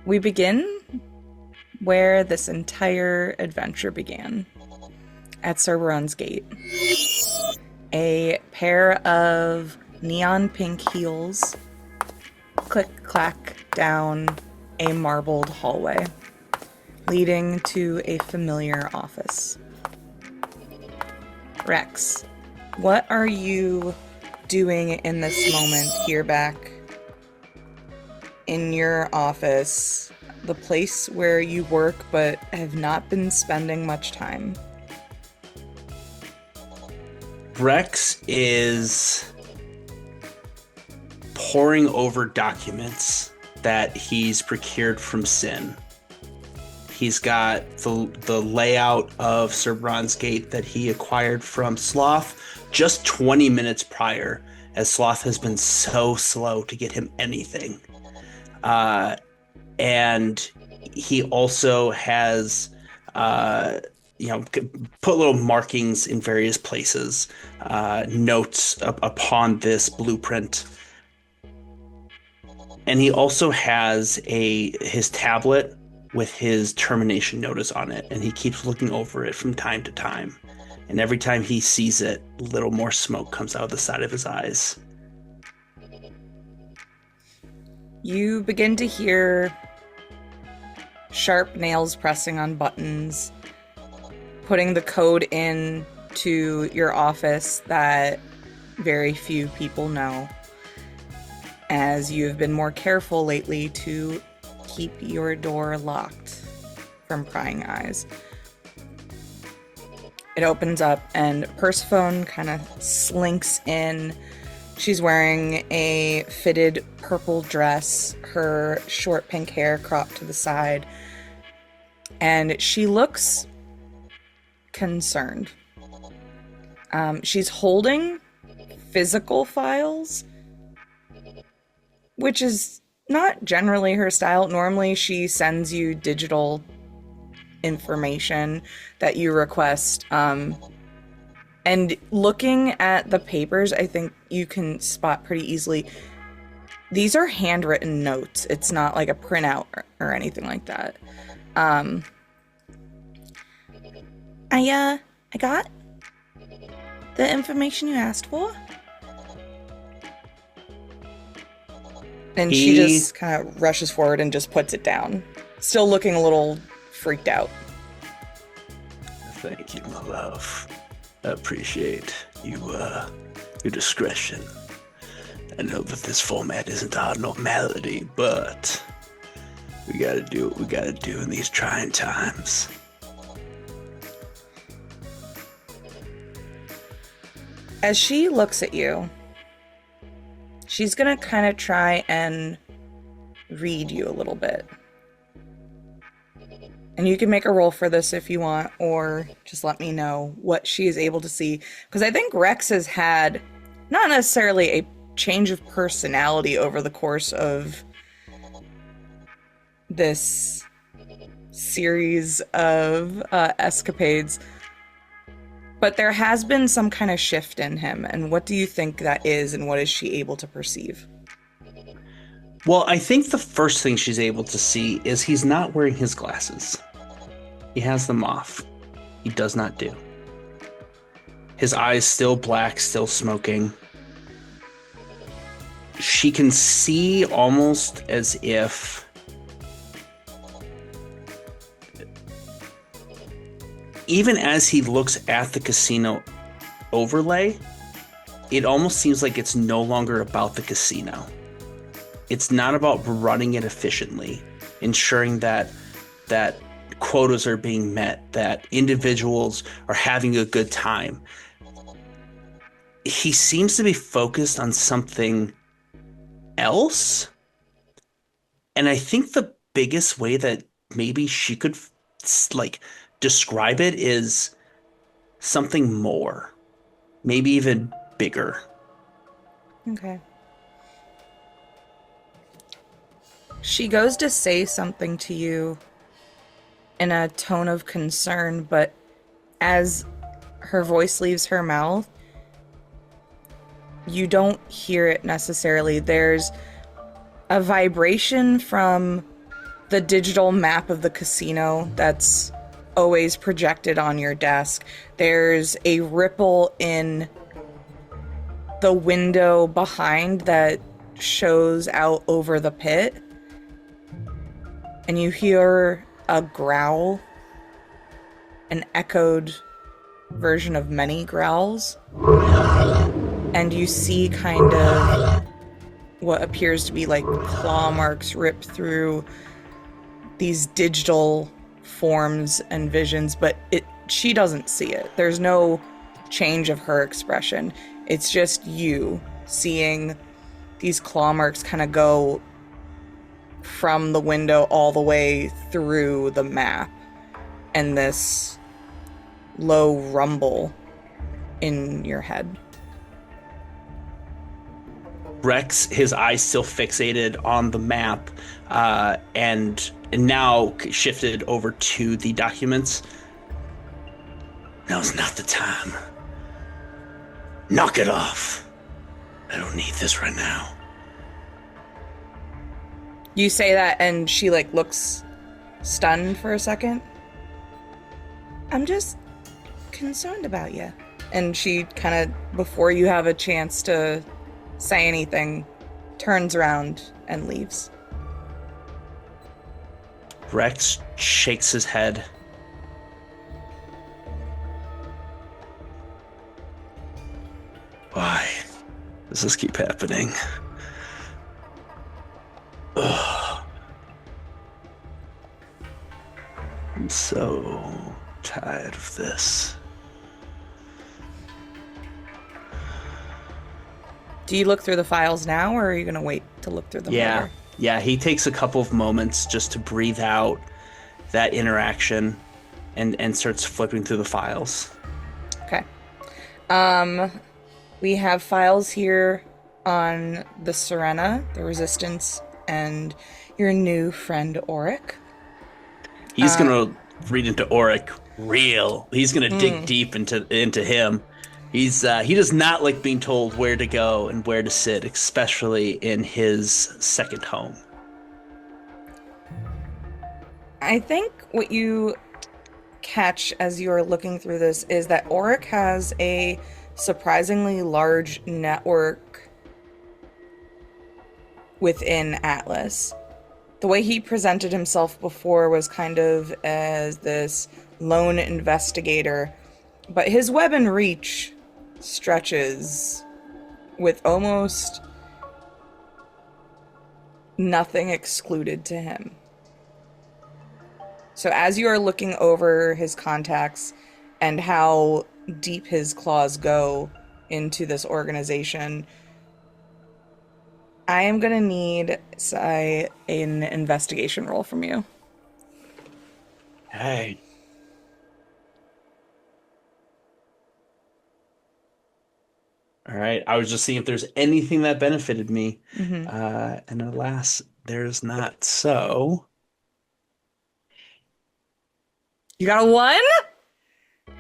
We begin where this entire adventure began, at Cerberon's Gate. A pair of neon pink heels click-clack down a marbled hallway, leading to a familiar office. Rex, what are you doing in this moment here back in your office, the place where you work but have not been spending much time? Rex is poring over documents that he's procured from Sin. He's got the layout of Cerberon's Gate that he acquired from Sloth just 20 minutes prior, as Sloth has been so slow to get him anything. And he also has, put little markings in various places, notes upon this blueprint. And he also has his tablet with his termination notice on it, and he keeps looking over it from time to time. And every time he sees it, a little more smoke comes out of the side of his eyes. You begin to hear sharp nails pressing on buttons, putting the code in to your office that very few people know, as you've been more careful lately to keep your door locked from prying eyes. It opens up and Persephone kind of slinks in. She's wearing a fitted purple dress, her short pink hair cropped to the side, and she looks concerned. She's holding physical files, which is not generally her style. Normally she sends you digital information that you request. And looking at the papers, I think you can spot pretty easily. These are handwritten notes. It's not like a printout or anything like that. I got the information you asked for. And she just kind of rushes forward and just puts it down, still looking a little freaked out. Thank you, my love. I appreciate your discretion. I know that this format isn't our normality, but we gotta do what we gotta do in these trying times. As she looks at you, she's gonna kind of try and read you a little bit. And you can make a roll for this if you want, or just let me know what she is able to see. Because I think Rex has had not necessarily a change of personality over the course of this series of escapades, but there has been some kind of shift in him. And what do you think that is, and what is she able to perceive? Well, I think the first thing she's able to see is he's not wearing his glasses. He has them off. He does not do. His eyes still black, still smoking. She can see almost as if even as he looks at the casino overlay, it almost seems like it's no longer about the casino. It's not about running it efficiently, ensuring that quotas are being met, that individuals are having a good time. He seems to be focused on something else. And I think the biggest way that maybe she could describe it is something more, maybe even bigger. Okay. She goes to say something to you in a tone of concern, but as her voice leaves her mouth, you don't hear it necessarily. There's a vibration from the digital map of the casino that's always projected on your desk. There's a ripple in the window behind that shows out over the pit. And you hear a growl, an echoed version of many growls. And you see kind of what appears to be like claw marks rip through these digital forms and visions, but she doesn't see it. There's no change of her expression. It's just you seeing these claw marks kind of go from the window all the way through the map, and this low rumble in your head. Rex, his eyes still fixated on the map, and now shifted over to the documents. Now's not the time. Knock it off. I don't need this right now. You say that, and she, like, looks stunned for a second. I'm just concerned about you. And she kind of, before you have a chance to say anything, turns around and leaves. Rex shakes his head. Why does this keep happening? Ugh. I'm so tired of this. Do you look through the files now, or are you going to wait to look through them later? Yeah, he takes a couple of moments just to breathe out that interaction and starts flipping through the files. Okay. We have files here on the Serena, the Resistance, and your new friend, Auric. He's going to read into Auric real. He's going to dig deep into him. He does not like being told where to go and where to sit, especially in his second home. I think what you catch as you're looking through this is that Auric has a surprisingly large network within Atlas. The way he presented himself before was kind of as this lone investigator, but his web and reach stretches with almost nothing excluded to him. So as you are looking over his contacts and how deep his claws go into this organization, I am going to need, say, an investigation roll from you. Hey. All right. I was just seeing if there's anything that benefited me. And alas, there's not. So. You got a 1?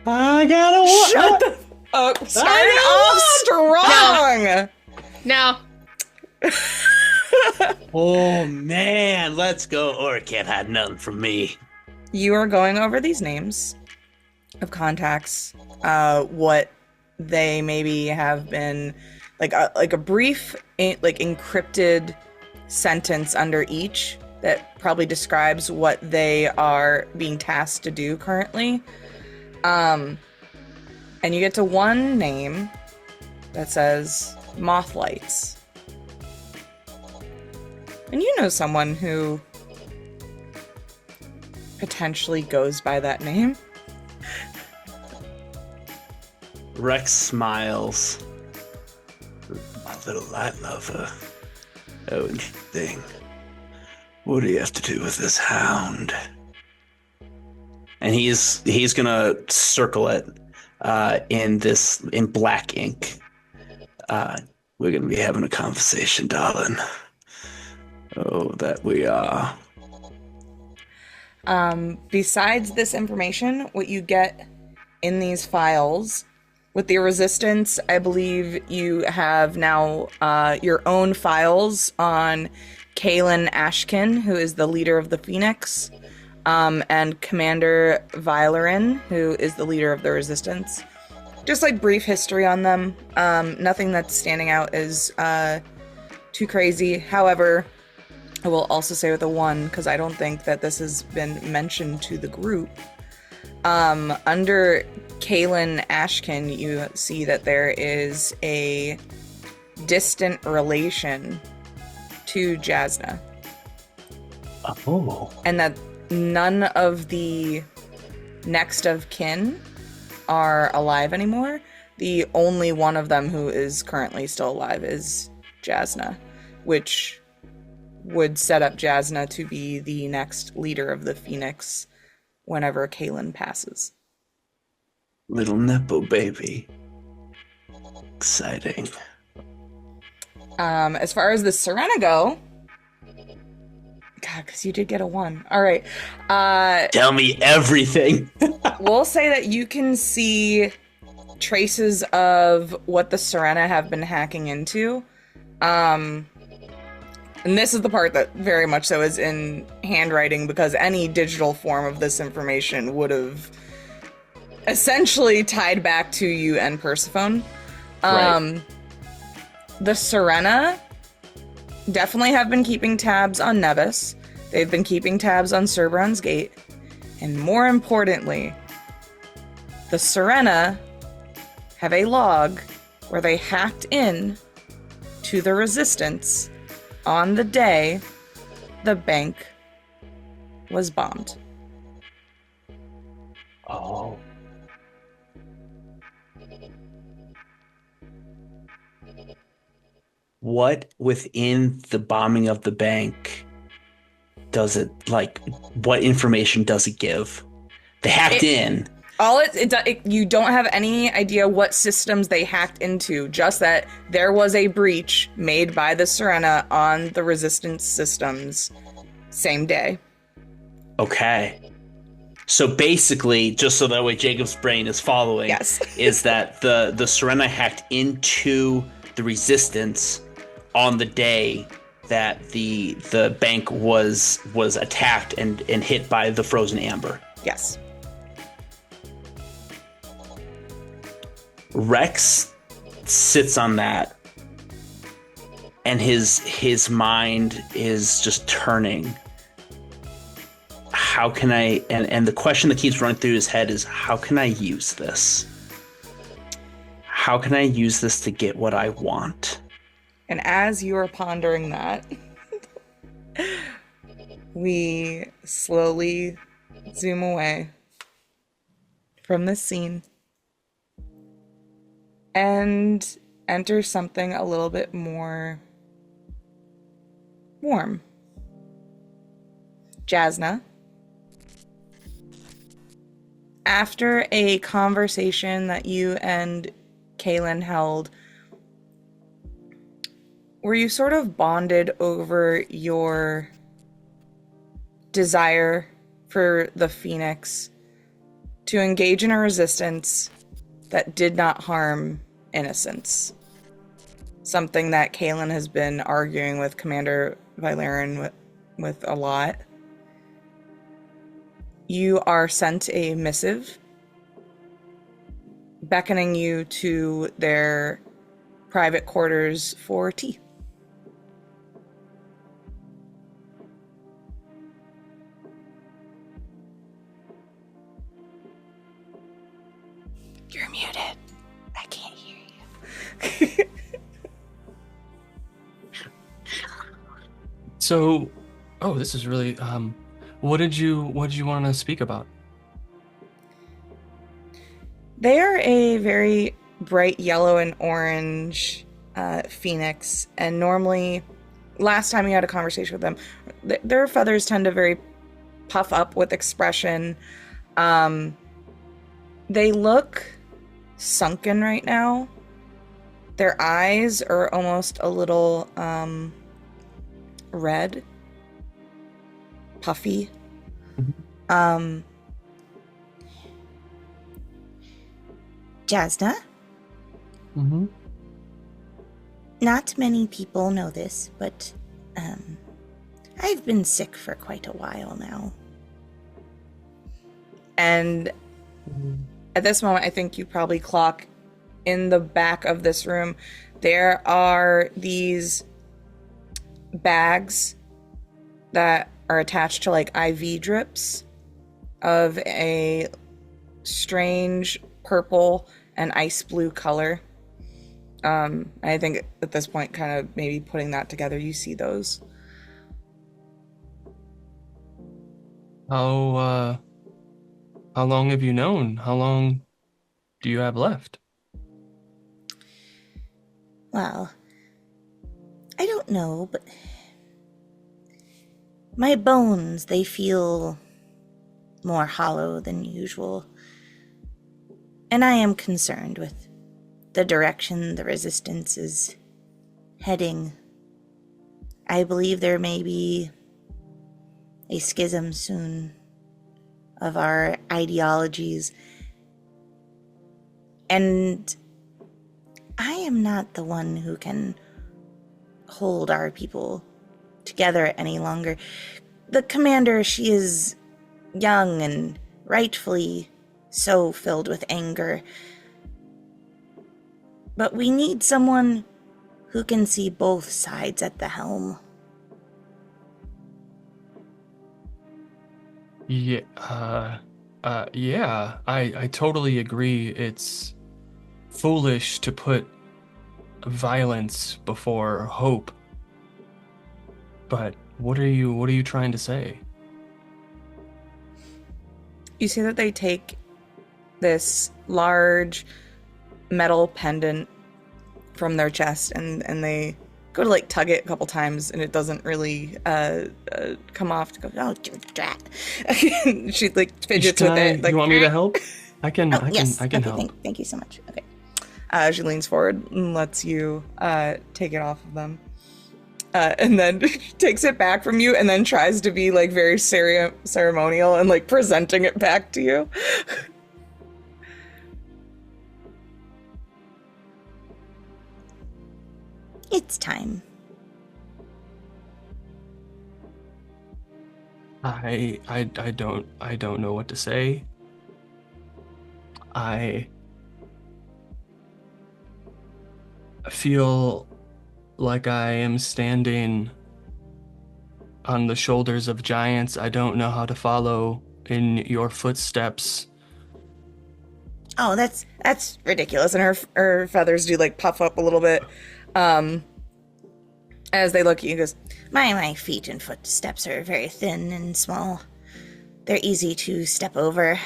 I got a 1. Shut the fuck. Starting off strong. No. Oh, man. Let's go. Or it can't hide nothing from me. You are going over these names of contacts, what they maybe have been, like a brief, like encrypted sentence under each that probably describes what they are being tasked to do currently. And you get to one name that says Mothlights. And you know someone who potentially goes by that name. Rex smiles. My little light lover. Oh, interesting. What do you have to do with this hound? And he's gonna circle it in black ink. We're gonna be having a conversation, darling. Oh, that we are. Besides this information, what you get in these files, with the Resistance, I believe you have now your own files on Kaelin Ashkin, who is the leader of the Phoenix, and Commander Vylerin, who is the leader of the Resistance. Just like brief history on them. Nothing that's standing out is too crazy. However, I will also say with a 1, because I don't think that this has been mentioned to the group. Under Kaelin Ashkin, you see that there is a distant relation to Jaznah. Oh. And that none of the next of kin are alive anymore. The only one of them who is currently still alive is Jaznah, which would set up Jaznah to be the next leader of the Phoenix whenever Kaelin passes. Little Nepo baby. Exciting. As far as the Serena go, God, because you did get a 1. All right. Tell me everything. We'll say that you can see traces of what the Serena have been hacking into. And this is the part that very much so is in handwriting, because any digital form of this information would have essentially tied back to you and Persephone. Right. The Serena definitely have been keeping tabs on Nevis. They've been keeping tabs on Cerberon's Gate. And more importantly, the Serena have a log where they hacked in to the Resistance on the day the bank was bombed. Oh. What within the bombing of the bank does it, like, what information does it give? They hacked in. You don't have any idea what systems they hacked into, just that there was a breach made by the Serena on the Resistance systems same day. Okay. So basically, just so that way Jacob's brain is following, yes, is that the Serena hacked into the Resistance on the day that the bank was attacked and hit by the frozen amber. Yes. Rex sits on that, and his mind is just turning. How can I, and the question that keeps running through his head is, how can I use this? How can I use this to get what I want? And as you are pondering that, we slowly zoom away from this scene and enter something a little bit more warm. Jaznah, after a conversation that you and Kaelin held, where you sort of bonded over your desire for the Phoenix to engage in a resistance that did not harm innocence. Something that Kaelin has been arguing with Commander Vylerin with a lot. You are sent a missive beckoning you to their private quarters for tea. You're muted. I can't hear you. So, this is really, what did you want to speak about? They are a very bright yellow and orange phoenix, and normally, last time you had a conversation with them, their feathers tend to very puff up with expression. They look sunken right now. Their eyes are almost a little red, puffy. Jaznah? Mm-hmm. Not many people know this, but I've been sick for quite a while now. And at this moment, I think you probably clock in the back of this room, there are these bags that are attached to like IV drips of a strange purple and ice blue color. I think at this point, kind of maybe putting that together, you see those. How long have you known? How long do you have left? Well, I don't know, but my bones, they feel more hollow than usual. And I am concerned with the direction the resistance is heading. I believe there may be a schism soon of our ideologies. And I am not the one who can hold our people together any longer. The commander, she is young and rightfully so filled with anger. But we need someone who can see both sides at the helm. Yeah, yeah, I totally agree. It's foolish to put violence before hope. But what are you trying to say? You see that they take this large metal pendant from their chest and they go to like tug it a couple times and it doesn't really come off. To go, oh, drat. She like fidgets with it. Like, you want me to help? I can Yes. I can Okay, help. Thank you so much. Okay. She leans forward and lets you take it off of them. And then takes it back from you and then tries to be like very ceremonial and like presenting it back to you. It's time. I don't know what to say. I feel like I am standing on the shoulders of giants. I don't know how to follow in your footsteps. Oh, that's ridiculous. And her feathers do like puff up a little bit. As they look at you, goes, My feet and footsteps are very thin and small. They're easy to step over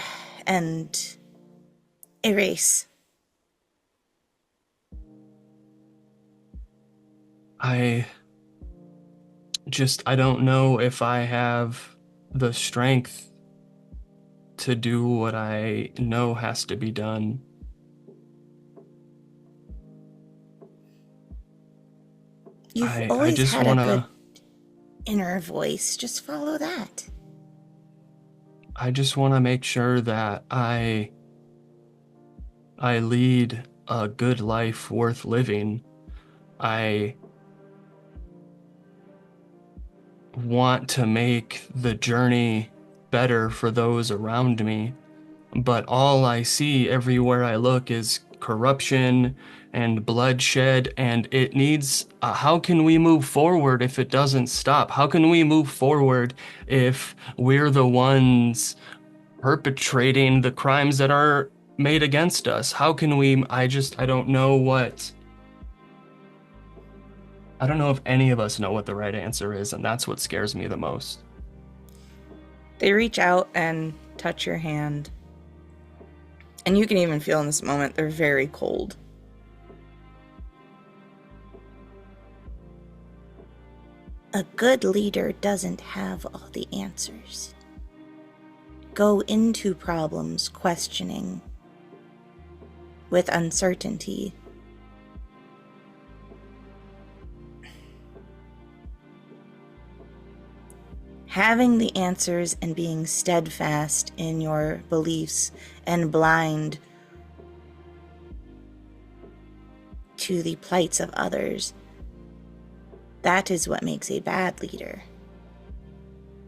and erase. I don't know if I have the strength to do what I know has to be done. You've I always just had wanna a good inner voice. Just follow that. I just want to make sure that I lead a good life worth living. I want to make the journey better for those around me, but all I see everywhere I look is corruption and bloodshed, and it needs how can we move forward if it doesn't stop? How can we move forward if we're the ones perpetrating the crimes that are made against us? How can we I don't know I don't know if any of us know what the right answer is, and that's what scares me the most. they reach out and touch your hand. And you can even feel in this moment they're very cold. A good leader doesn't have all the answers. Go into problems questioning, with uncertainty. Having the answers and being steadfast in your beliefs and blind to the plights of others, that is what makes a bad leader.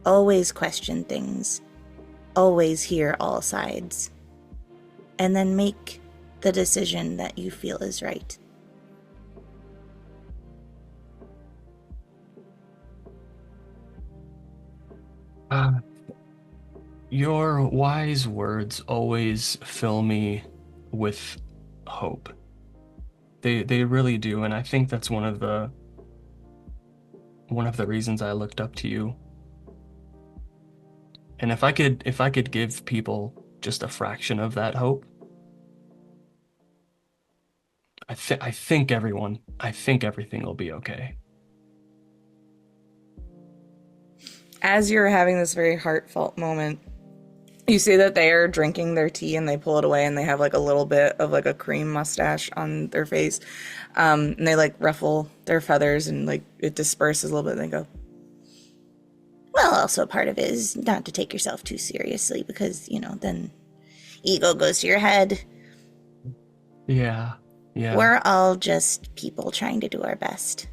Always question things. Always hear all sides. And then make the decision that you feel is right. Your wise words always fill me with hope. They really do, and I think that's one of the reasons I looked up to you. And if I could give people just a fraction of that hope, I think everything will be okay. As you're having this very heartfelt moment, you see that they are drinking their tea and they pull it away and they have like a little bit of like a cream mustache on their face. And they like ruffle their feathers and like it disperses a little bit and they go, Well, also part of it is not to take yourself too seriously because, then ego goes to your head. Yeah. We're all just people trying to do our best.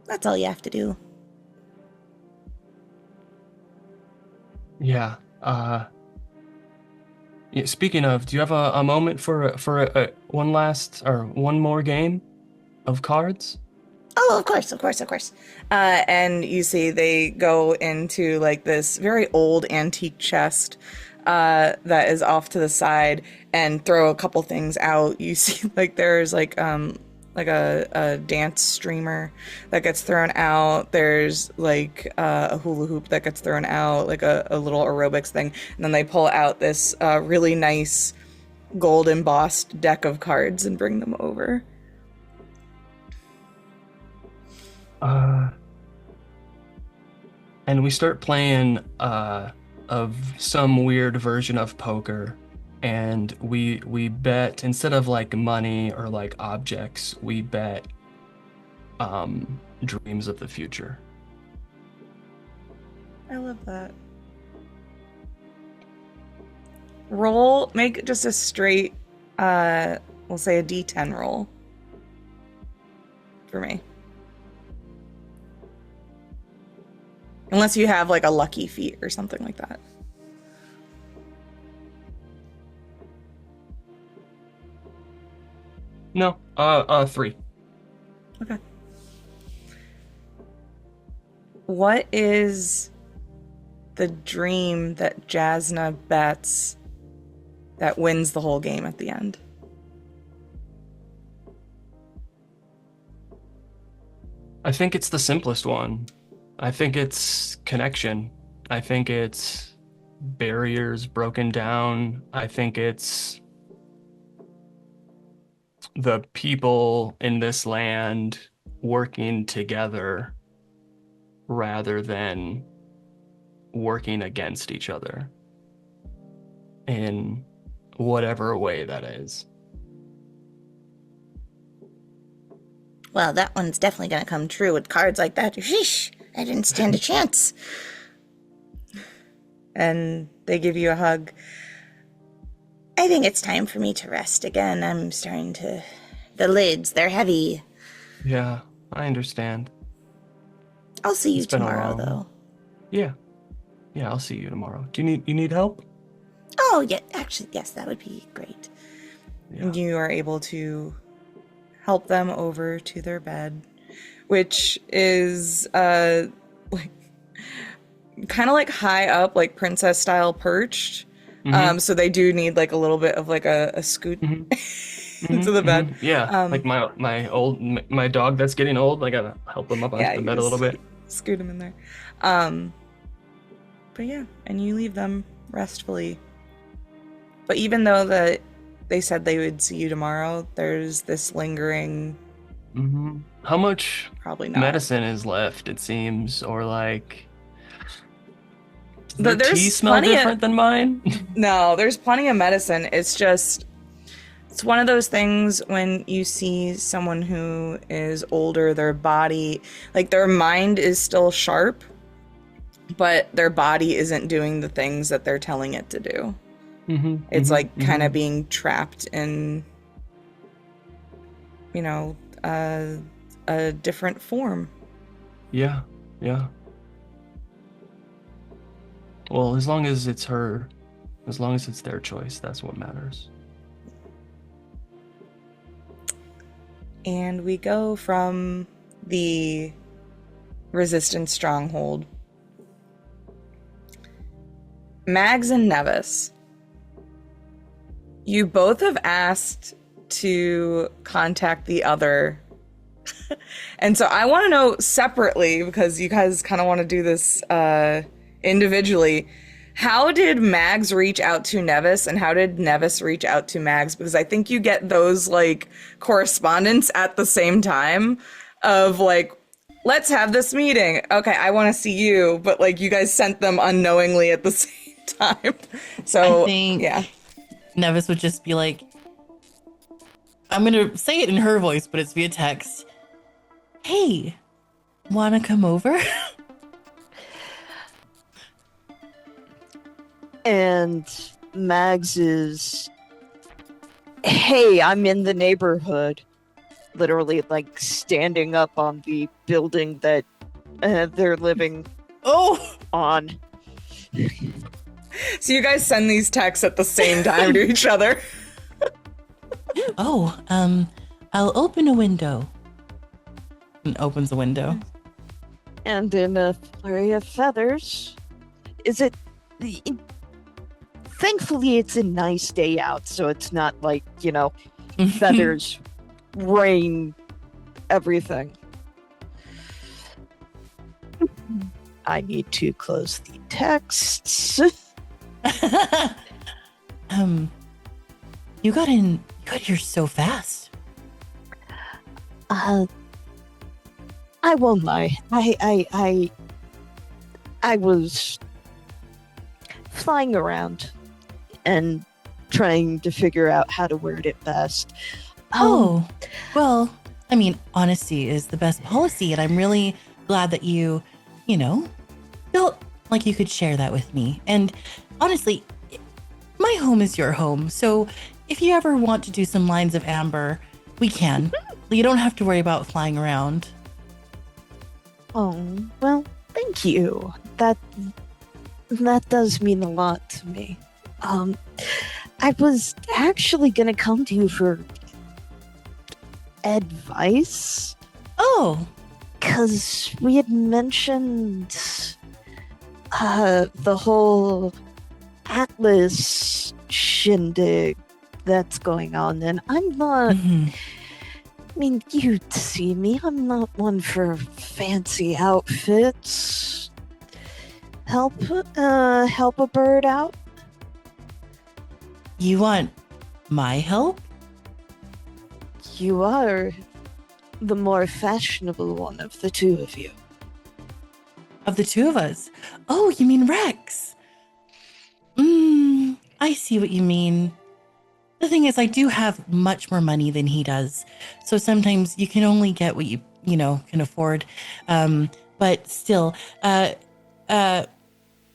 That's all you have to do. Yeah. Speaking of, do you have a moment for one last or one more game of cards? Oh, of course. and you see they go into like this very old antique chest that is off to the side and throw a couple things out. You see like there's like a dance streamer that gets thrown out. There's like a hula hoop that gets thrown out, like a little aerobics thing. And then they pull out this really nice gold embossed deck of cards and bring them over. And we start playing of some weird version of poker, and we bet, instead of like money or like objects, we bet dreams of the future. I love that. Make just a straight, we'll say a D10 roll for me. Unless you have like a lucky feat or something like that. No, 3. Okay. What is the dream that Jaznah bets that wins the whole game at the end? I think it's the simplest one. I think it's connection. I think it's barriers broken down. I think it's the people in this land working together rather than working against each other in whatever way that is. Well, that one's definitely going to come true with cards like that. Sheesh, I didn't stand a chance. And they give you a hug. I think it's time for me to rest again. I'm starting to... The lids, they're heavy. Yeah, I understand. I'll see you tomorrow, though. Yeah, I'll see you tomorrow. Do you need help? Oh, yeah, actually, yes, that would be great. Yeah. And you are able to help them over to their bed, which is like kind of like high up, like princess style perched. Mm-hmm. So they do need like a little bit of like a scoot into the bed. Mm-hmm. Yeah, like my dog that's getting old. I gotta help him up onto the bed a little bit. Scoot him in there. But yeah, and you leave them restfully. But even though they said they would see you tomorrow, there's this lingering... Mm-hmm. How much probably not medicine is left, it seems, or like... Does their tea smell different than mine? No, there's plenty of medicine. It's just... It's one of those things when you see someone who is older, their body... Like, their mind is still sharp, but their body isn't doing the things that they're telling it to do. Mm-hmm, it's like kind of being trapped in, a different form. Yeah. Well, as long as it's their choice, that's what matters. And we go from the resistance stronghold. Mags and Nevis, you both have asked to contact the other. And so I want to know separately, because you guys kind of want to do this individually. How did Mags reach out to Nevis, and how did Nevis reach out to Mags? Because I think you get those like correspondence at the same time of like, let's have this meeting. Okay, I want to see you, but like you guys sent them unknowingly at the same time. So I think yeah, Nevis would just be like, I'm gonna say it in her voice, but it's via text. Hey, wanna come over? And Mags is, hey, I'm in the neighborhood. Literally, like, standing up on the building that they're living on. so you guys send these texts at the same time to each other. I'll open a window. And opens a window. And in a flurry of feathers, thankfully it's a nice day out, so it's not like, feathers rain everything. I need to close the texts. You got here so fast. I won't lie. I was flying around and trying to figure out how to word it best. Well, I mean, honesty is the best policy, and I'm really glad that you felt like you could share that with me. And honestly, my home is your home, so if you ever want to do some lines of amber, we can. You don't have to worry about flying around. Oh, well, thank you. That does mean a lot to me. I was actually gonna come to you for advice. Oh, because we had mentioned the whole Atlas shindig that's going on, and I'm not. I mean, you'd see me. I'm not one for fancy outfits. Help a bird out. You want my help? You are the more fashionable one of the two of you. Of the two of us? Oh, you mean Rex? I see what you mean. The thing is, I do have much more money than he does. So sometimes you can only get what you can afford. But still, I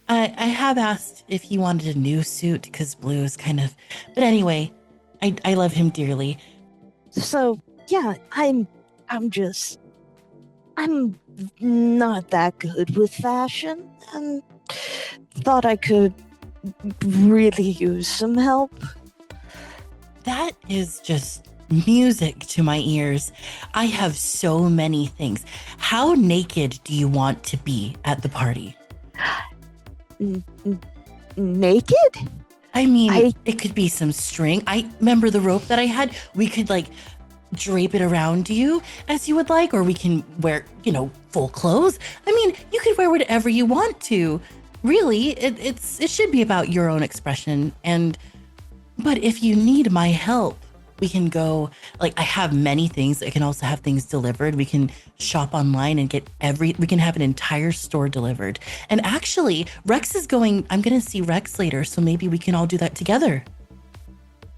have asked if he wanted a new suit because blue is kind of... But anyway, I love him dearly. So, yeah, I'm not that good with fashion and thought I could really use some help. That is just music to my ears. I have so many things. How naked do you want to be at the party? Naked? I mean, it could be some string. I remember the rope that I had. We could drape it around you as you would like, or we can wear, full clothes. I mean, you could wear whatever you want to. Really, it should be about your own expression. But if you need my help, we can go, I have many things. I can also have things delivered. We can shop online and we can have an entire store delivered. And actually, Rex is going, I'm going to see Rex later, so maybe we can all do that together.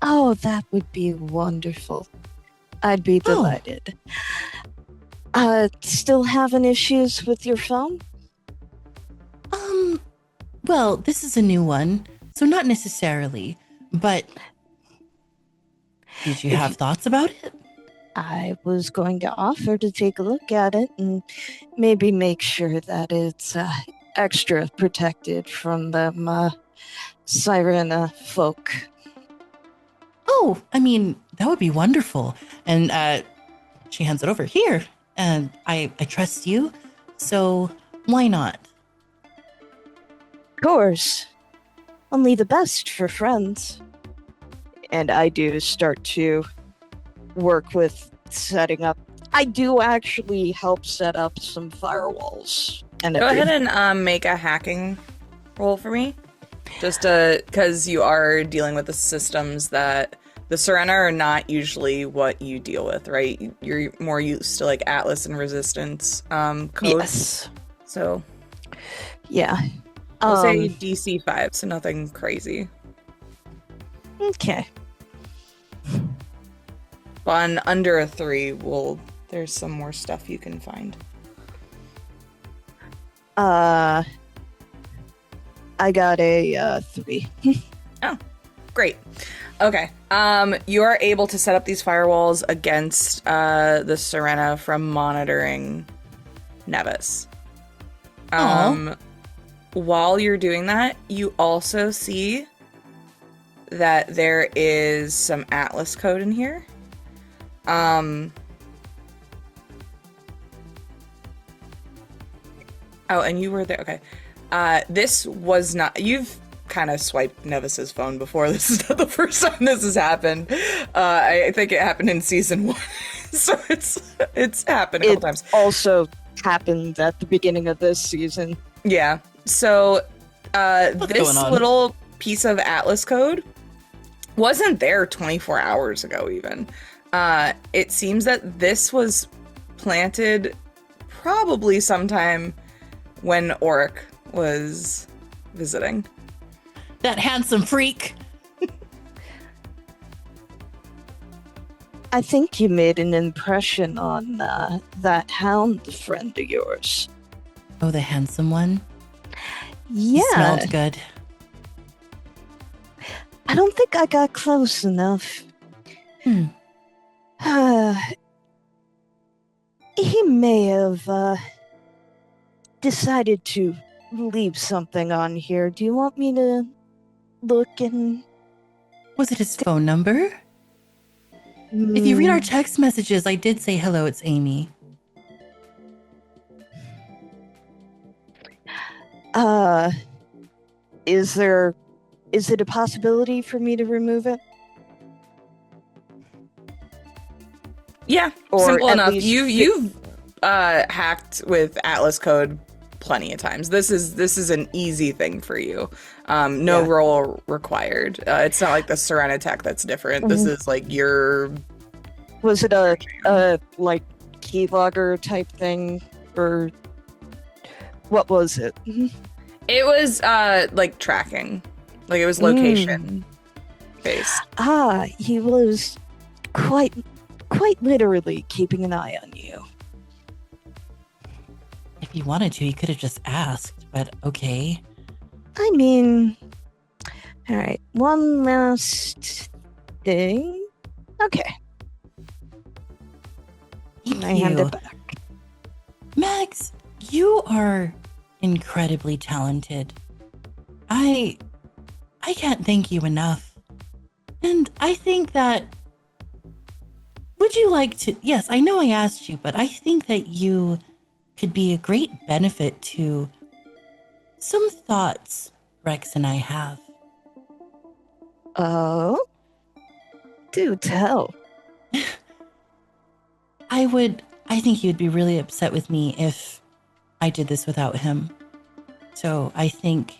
Oh, that would be wonderful. I'd be delighted. Still having issues with your phone? Well, this is a new one, so not necessarily, but did you have thoughts about it? I was going to offer to take a look at it and maybe make sure that it's extra protected from them siren folk. Oh, I mean, that would be wonderful. And she hands it over. Here. And I trust you. So why not? Of course. Only the best for friends. And I do start to work with setting up. I do actually help set up some firewalls. And Go ahead and make a hacking roll for me. Just because you are dealing with the systems that the Serena are not usually what you deal with, right? You're more used to like Atlas and Resistance codes. Yes. So Yeah. we'll say DC 5, so nothing crazy. Okay. On under a 3, there's some more stuff you can find. I got a 3. Oh, great. Okay. You are able to set up these firewalls against the Serena from monitoring Nevis. While you're doing that, you also see that there is some Atlas code in here. Oh, and you were there. Okay. This was not... You've kind of swiped Nevis's phone before. This is not the first time this has happened. I think it happened in season 1. So it's happened a couple times. Also happened at the beginning of this season. Yeah. So What's this going on? little piece of Atlas code wasn't there 24 hours ago even. It seems that this was planted probably sometime when Oric was visiting. That handsome freak. I think you made an impression on that hound friend of yours. Oh, the handsome one? He Yeah. smelled good. I don't think I got close enough. Hmm. He may have decided to leave something on here. Do you want me to look and... Was it his phone number? If you read our text messages, I did say hello, it's Amy. Is it a possibility for me to remove it? Yeah, Or simple at enough. least You've hacked with Atlas code plenty of times. This is an easy thing for you. No Yeah. roll required. It's not like the Serena tech that's different. This is like your... Was it a like keylogger type thing, or what was it? It was like tracking. Like it was location based. He was quite literally keeping an eye on you. If he wanted to, he could have just asked, but okay. I mean, all right, one last thing. Okay, Thank I hand you. it back. Max, you are incredibly talented. I can't thank you enough. And I think that... Would you like to... Yes, I know I asked you, but I think that you could be a great benefit to some thoughts Rex and I have. Oh, do tell. I think he would be really upset with me if I did this without him. So I think,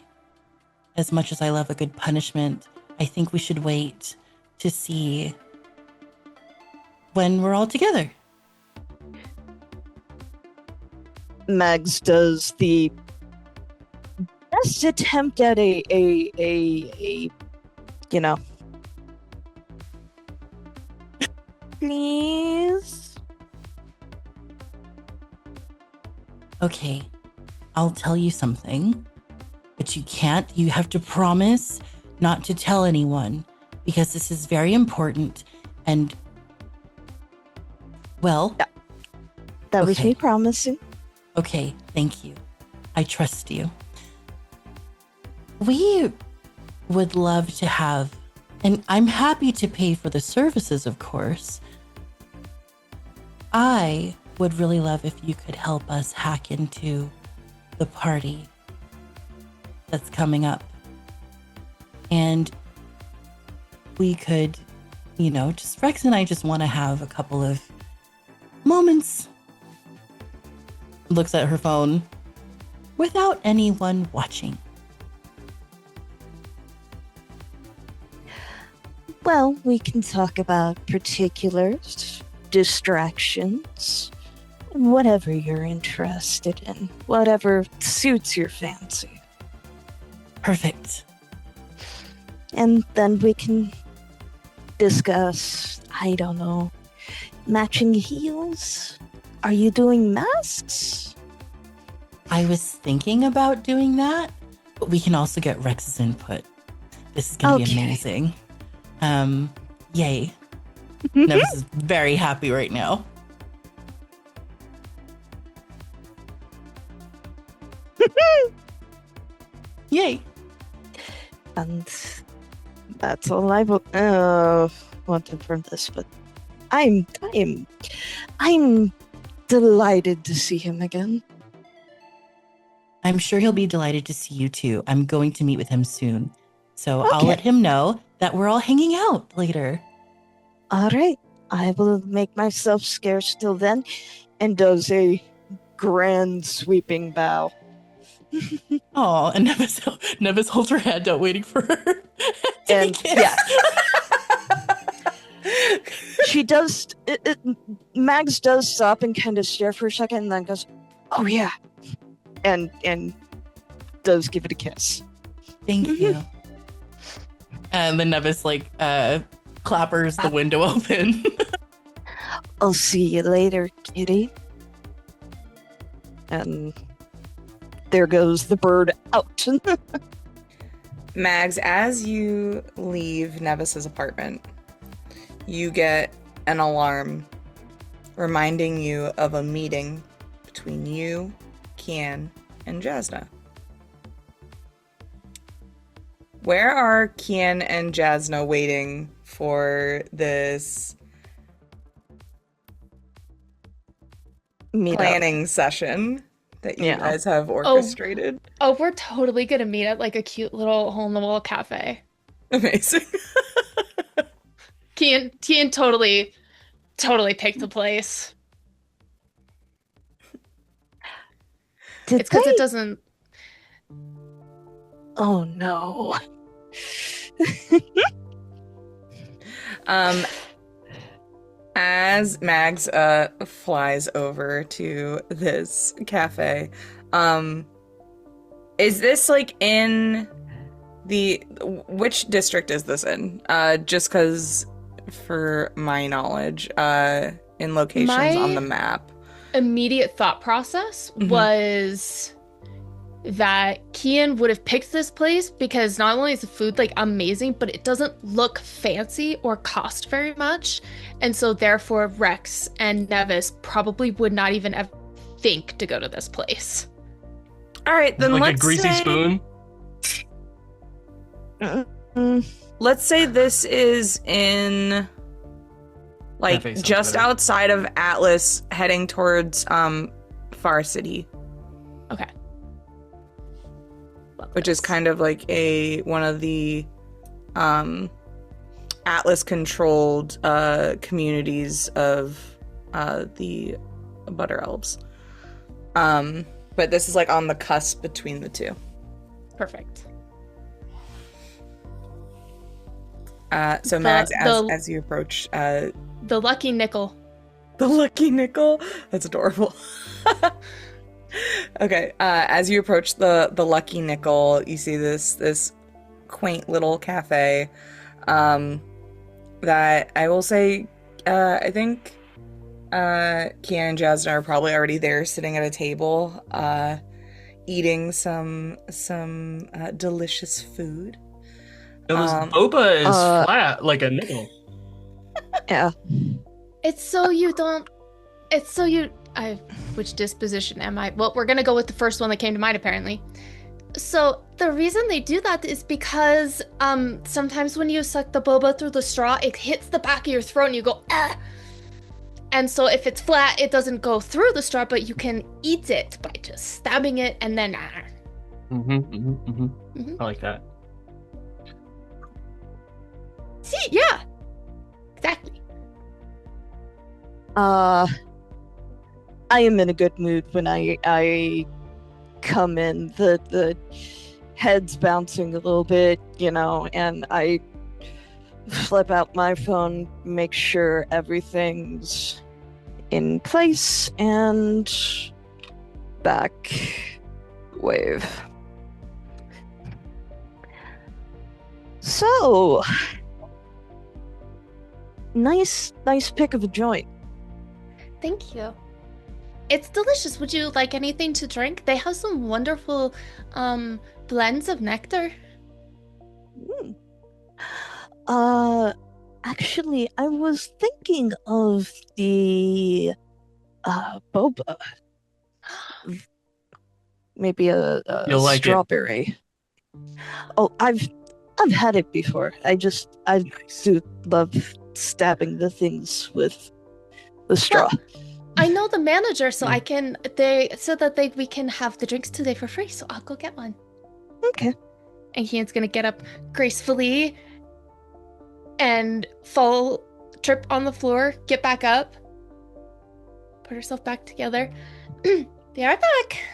as much as I love a good punishment, I think we should wait to see when we're all together. Mags does the best attempt at a you know. Please. Okay, I'll tell you something, but you have to promise not to tell anyone, because this is very important. And, well, That was Okay. me promising. okay, thank you. I trust you. We would love to have, and I'm happy to pay for the services, of course. I would really love if you could help us hack into the party that's coming up. And we could, just Rex and I just want to have a couple of moments. Looks at her phone without anyone watching. Well, we can talk about particulars, distractions, whatever you're interested in, whatever suits your fancy. Perfect. And then we can discuss, I don't know, matching heels? Are you doing masks? I was thinking about doing that, but we can also get Rex's input. This is going to be amazing. Yay. Nevis is very happy right now. Yay. And that's all I wanted from this, but I'm delighted to see him again. I'm sure he'll be delighted to see you too. I'm going to meet with him soon. So I'll let him know that we're all hanging out later. All right. I will make myself scarce till then, and does a grand sweeping bow. Oh, and Nevis holds her hand out waiting for her to And be kissed. yeah. She does, Mags does stop and kind of stare for a second and then goes, oh yeah. And does give it a kiss. Thank you. And then Nevis clappers the window open. I'll see you later, kitty. And there goes the bird out. Mags, as you leave Nevis's apartment, you get an alarm reminding you of a meeting between you, Cian, and Jaznah. Where are Cian and Jaznah waiting for this planning session that you guys have orchestrated? Oh, we're totally gonna meet at like a cute little hole-in-the-wall cafe. Amazing. Cian totally picked the place. It's because it doesn't... Oh no. As Mags flies over to this cafe, is this like in which district is this in? Just because, for my knowledge, in locations on the map. Immediate thought process was that Cian would have picked this place because not only is the food like amazing, but it doesn't look fancy or cost very much, and so therefore Rex and Nevis probably would not even ever think to go to this place. All right, then like a greasy spoon. Let's say this is in like just outside of Atlas, heading towards Far City. Okay. Which is kind of like one of the Atlas-controlled communities of the Butter Elves. But this is like on the cusp between the two. Perfect. So Mags, as you approach... the lucky nickel. The lucky nickel? That's adorable. Okay, as you approach the lucky nickel, you see this quaint little cafe that I will say, I think Cian and Jaznah are probably already there, sitting at a table, eating some delicious food. This boba is flat like a nickel. Yeah. Which disposition am I? Well, we're gonna go with the first one that came to mind, apparently. So The reason they do that is because sometimes when you suck the boba through the straw, it hits the back of your throat and you go, ah! And so if it's flat, it doesn't go through the straw, but you can eat it by just stabbing it and then I like that. See, yeah. Exactly. I am in a good mood when I come in. The head's bouncing a little bit, and I flip out my phone, make sure everything's in place, and back wave. So, nice pick of a joint. Thank you. It's delicious. Would you like anything to drink? They have some wonderful blends of nectar. Actually, I was thinking of the boba. Maybe a You'll like it. strawberry. Oh, I've had it before. I do love stabbing the things with the straw. Well, I know the manager, so they said that we can have the drinks today for free, so I'll go get one. Okay. And Cian's gonna get up gracefully and trip on the floor, get back up, put herself back together. They are back.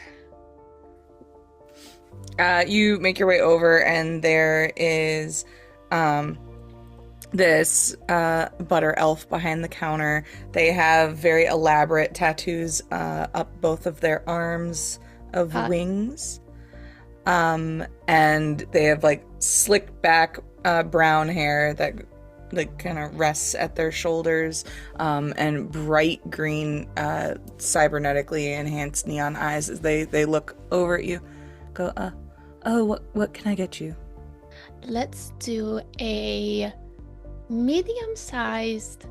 You make your way over, and there is this butter elf behind the counter. They have very elaborate tattoos up both of their arms of wings. And they have like slicked back brown hair that like kind of rests at their shoulders, and bright green cybernetically enhanced neon eyes as they look over at you. Go, what can I get you? Let's do a medium-sized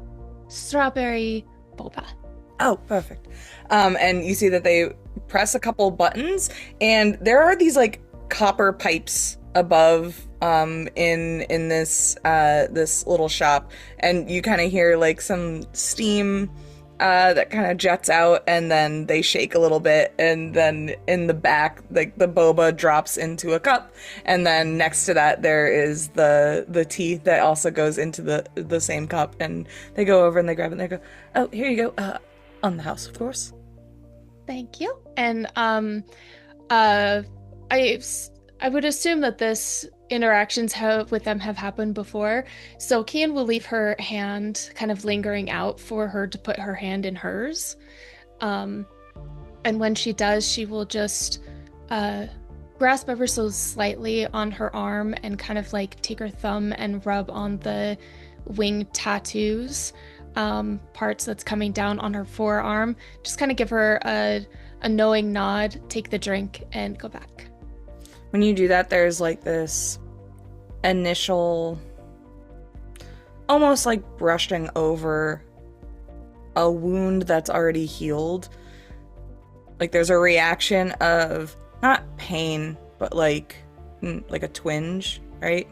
strawberry boba. Oh, perfect. And you see that they press a couple buttons, and there are these like copper pipes above in this this little shop, and you kind of hear like some steam that kind of jets out, and then they shake a little bit, and then in the back, like the boba drops into a cup, and then next to that there is the tea that also goes into the same cup, and they go over and they grab it and they go, oh, here you go, on the house, of course. Thank you. And I would assume that this interactions with them have happened before. So Cian will leave her hand kind of lingering out for her to put her hand in hers. And when she does, she will just grasp ever so slightly on her arm and kind of like take her thumb and rub on the wing tattoos parts that's coming down on her forearm. Just kind of give her a knowing nod, take the drink, and go back. When you do that, there's like this initial, almost like brushing over a wound that's already healed. Like there's a reaction of not pain, but like a twinge, right?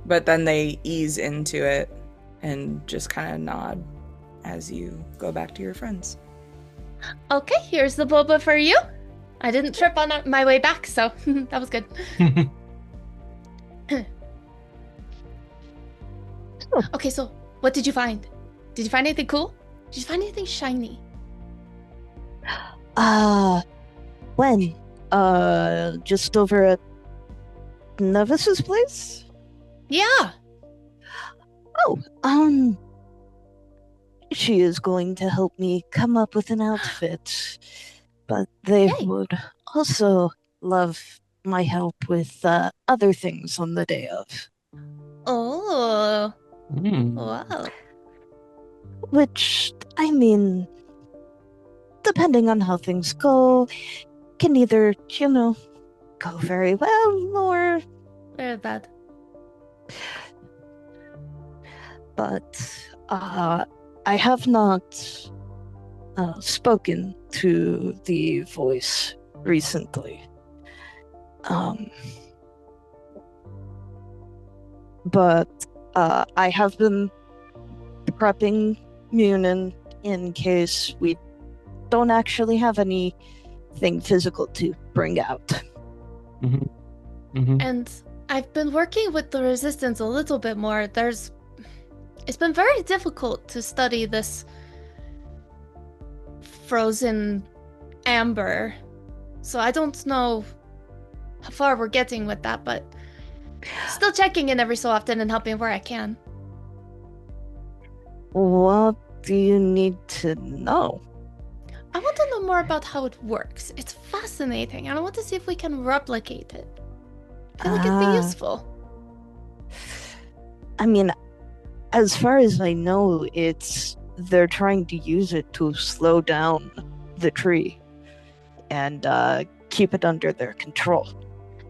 But then they ease into it and just kind of nod as you go back to your friends. Okay, here's the boba for you. I didn't trip on my way back, so that was good. Okay, so what did you find? Did you find anything cool? Did you find anything shiny? When? Just over at Nevis's place? Yeah. Oh, she is going to help me come up with an outfit. But they would also love my help with other things on the day of. Oh. Wow. Which, I mean, depending on how things go, can either, go very well or... very bad. But I have not spoken to the voice recently. but I have been prepping Munin in case we don't actually have anything physical to bring out. Mm-hmm. Mm-hmm. And I've been working with the resistance a little bit more. It's been very difficult to study this frozen amber. So I don't know how far we're getting with that, but still checking in every so often and helping where I can. What do you need to know? I want to know more about how it works. It's fascinating, and I want to see if we can replicate it. I feel like it'd be useful. I mean, as far as I know, they're trying to use it to slow down the tree and keep it under their control.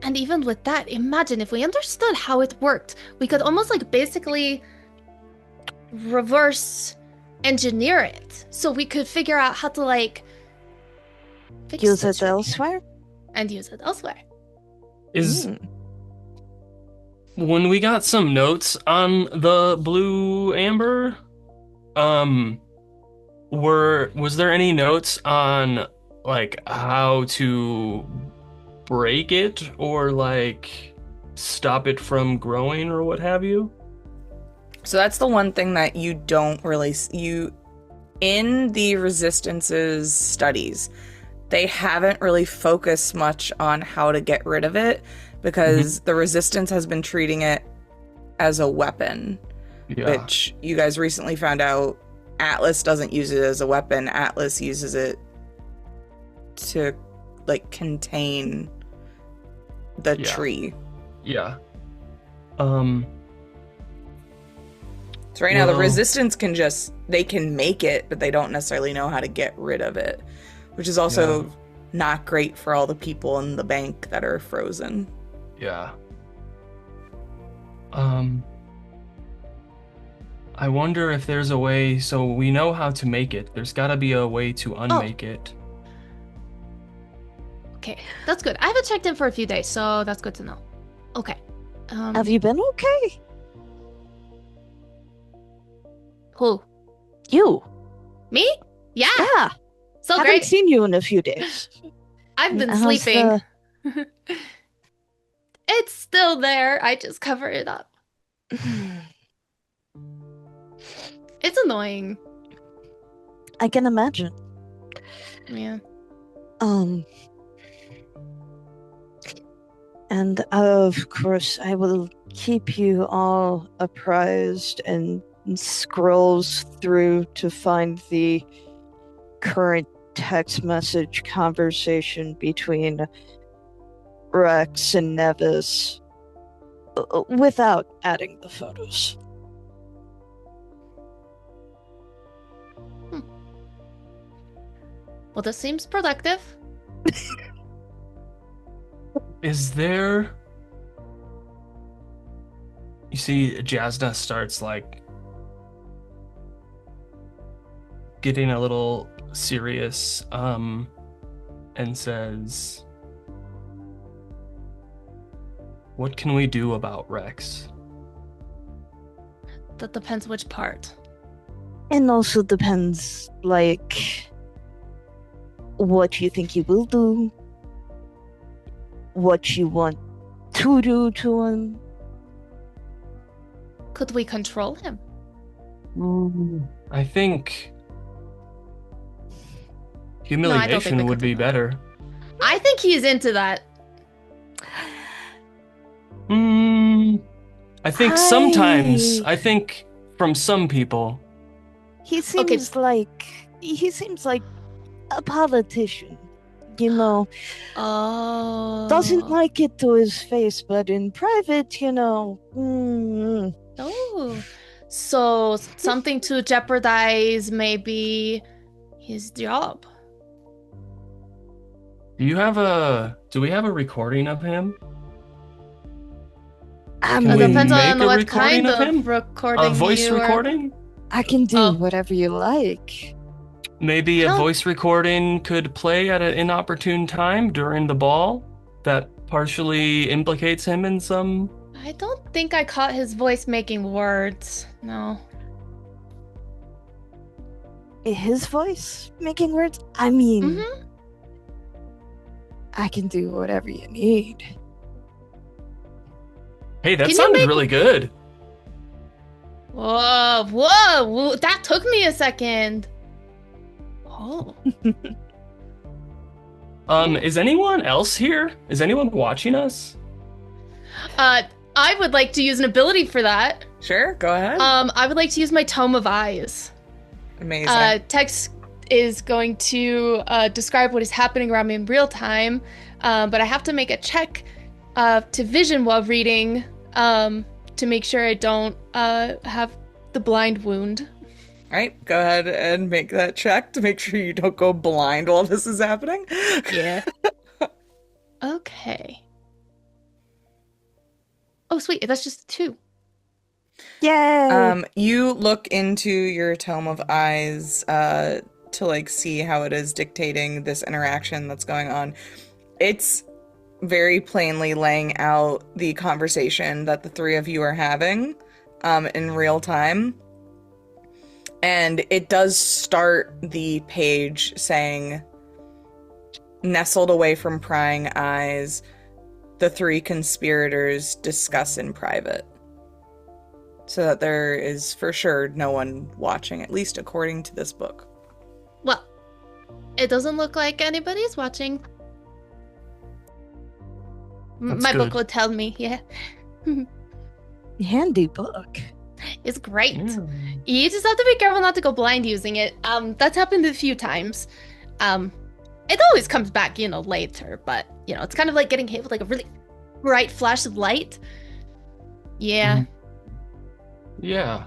And even with that, imagine if we understood how it worked, we could almost like basically reverse engineer it. So we could figure out how to like fix Use the it tree elsewhere? and use it elsewhere. When we got some notes on the blue amber, was there any notes on like how to break it or like stop it from growing or what have you? So that's the one thing that you don't really in the Resistance's studies, they haven't really focused much on how to get rid of it because the Resistance has been treating it as a weapon, which you guys recently found out Atlas doesn't use it as a weapon. Atlas uses it to like contain the tree. Yeah. So right now the Resistance they can make it, but they don't necessarily know how to get rid of it, which is also not great for all the people in the bank that are frozen. Yeah. I wonder if there's a way, so we know how to make it. There's gotta be a way to unmake it. Okay, that's good. I haven't checked in for a few days, so that's good to know. Okay. Have you been okay? Who? You. Me? Yeah. Yeah. So Haven't great. seen you in a few days. I've been How's sleeping. It's still there. I just cover it up. It's annoying. I can imagine. Yeah. And of course, I will keep you all apprised and scrolls through to find the current text message conversation between Rex and Nevis without adding the photos. Well, this seems productive. Is there... You see, Jaznah starts, like, getting a little serious, and says, "What can we do about Rex?" That depends which part. And also depends, like, what you think he will do, what you want to do to him. Could we control him? I think No, I don't think humiliation we would could be do that. better. I think he's into that. I think sometimes, I think from some people, He seems like a politician, you know. Oh. Doesn't like it to his face, but in private, you know. Oh. So something to jeopardize maybe his job. do we have a recording of him? I Can mean, we Depends make on a what recording kind of him? of recording. A voice you are- recording? I can do Oh. whatever you like. Maybe a Huh. voice recording could play at an inopportune time during the ball that partially implicates him in some I don't think I caught his voice making words. No. His voice making words? I mean, Mm-hmm. I can do whatever you need. Hey, that Can you sounded make- really good. Whoa, that took me a second. Oh. Is anyone else here? Is anyone watching us? I would like to use an ability for that. Sure, go ahead. I would like to use my Tome of Eyes. Amazing. Text is going to describe what is happening around me in real time, but I have to make a check to vision while reading to make sure I don't have the blind wound. All right, go ahead and make that check to make sure you don't go blind while this is happening. Yeah. Okay. Oh, sweet. That's just 2. Yay! You look into your Tome of Eyes to like see how it is dictating this interaction that's going on. It's very plainly laying out the conversation that the three of you are having in real time. And it does start the page saying, nestled away from prying eyes, the 3 conspirators discuss in private. So that there is for sure no one watching, at least according to this book. Well, it doesn't look like anybody's watching. That's My book good. will tell me, yeah. Handy book. It's great. Yeah. You just have to be careful not to go blind using it. That's happened a few times. It always comes back, later, but, it's kind of like getting hit with like a really bright flash of light. Yeah. Mhm. Yeah.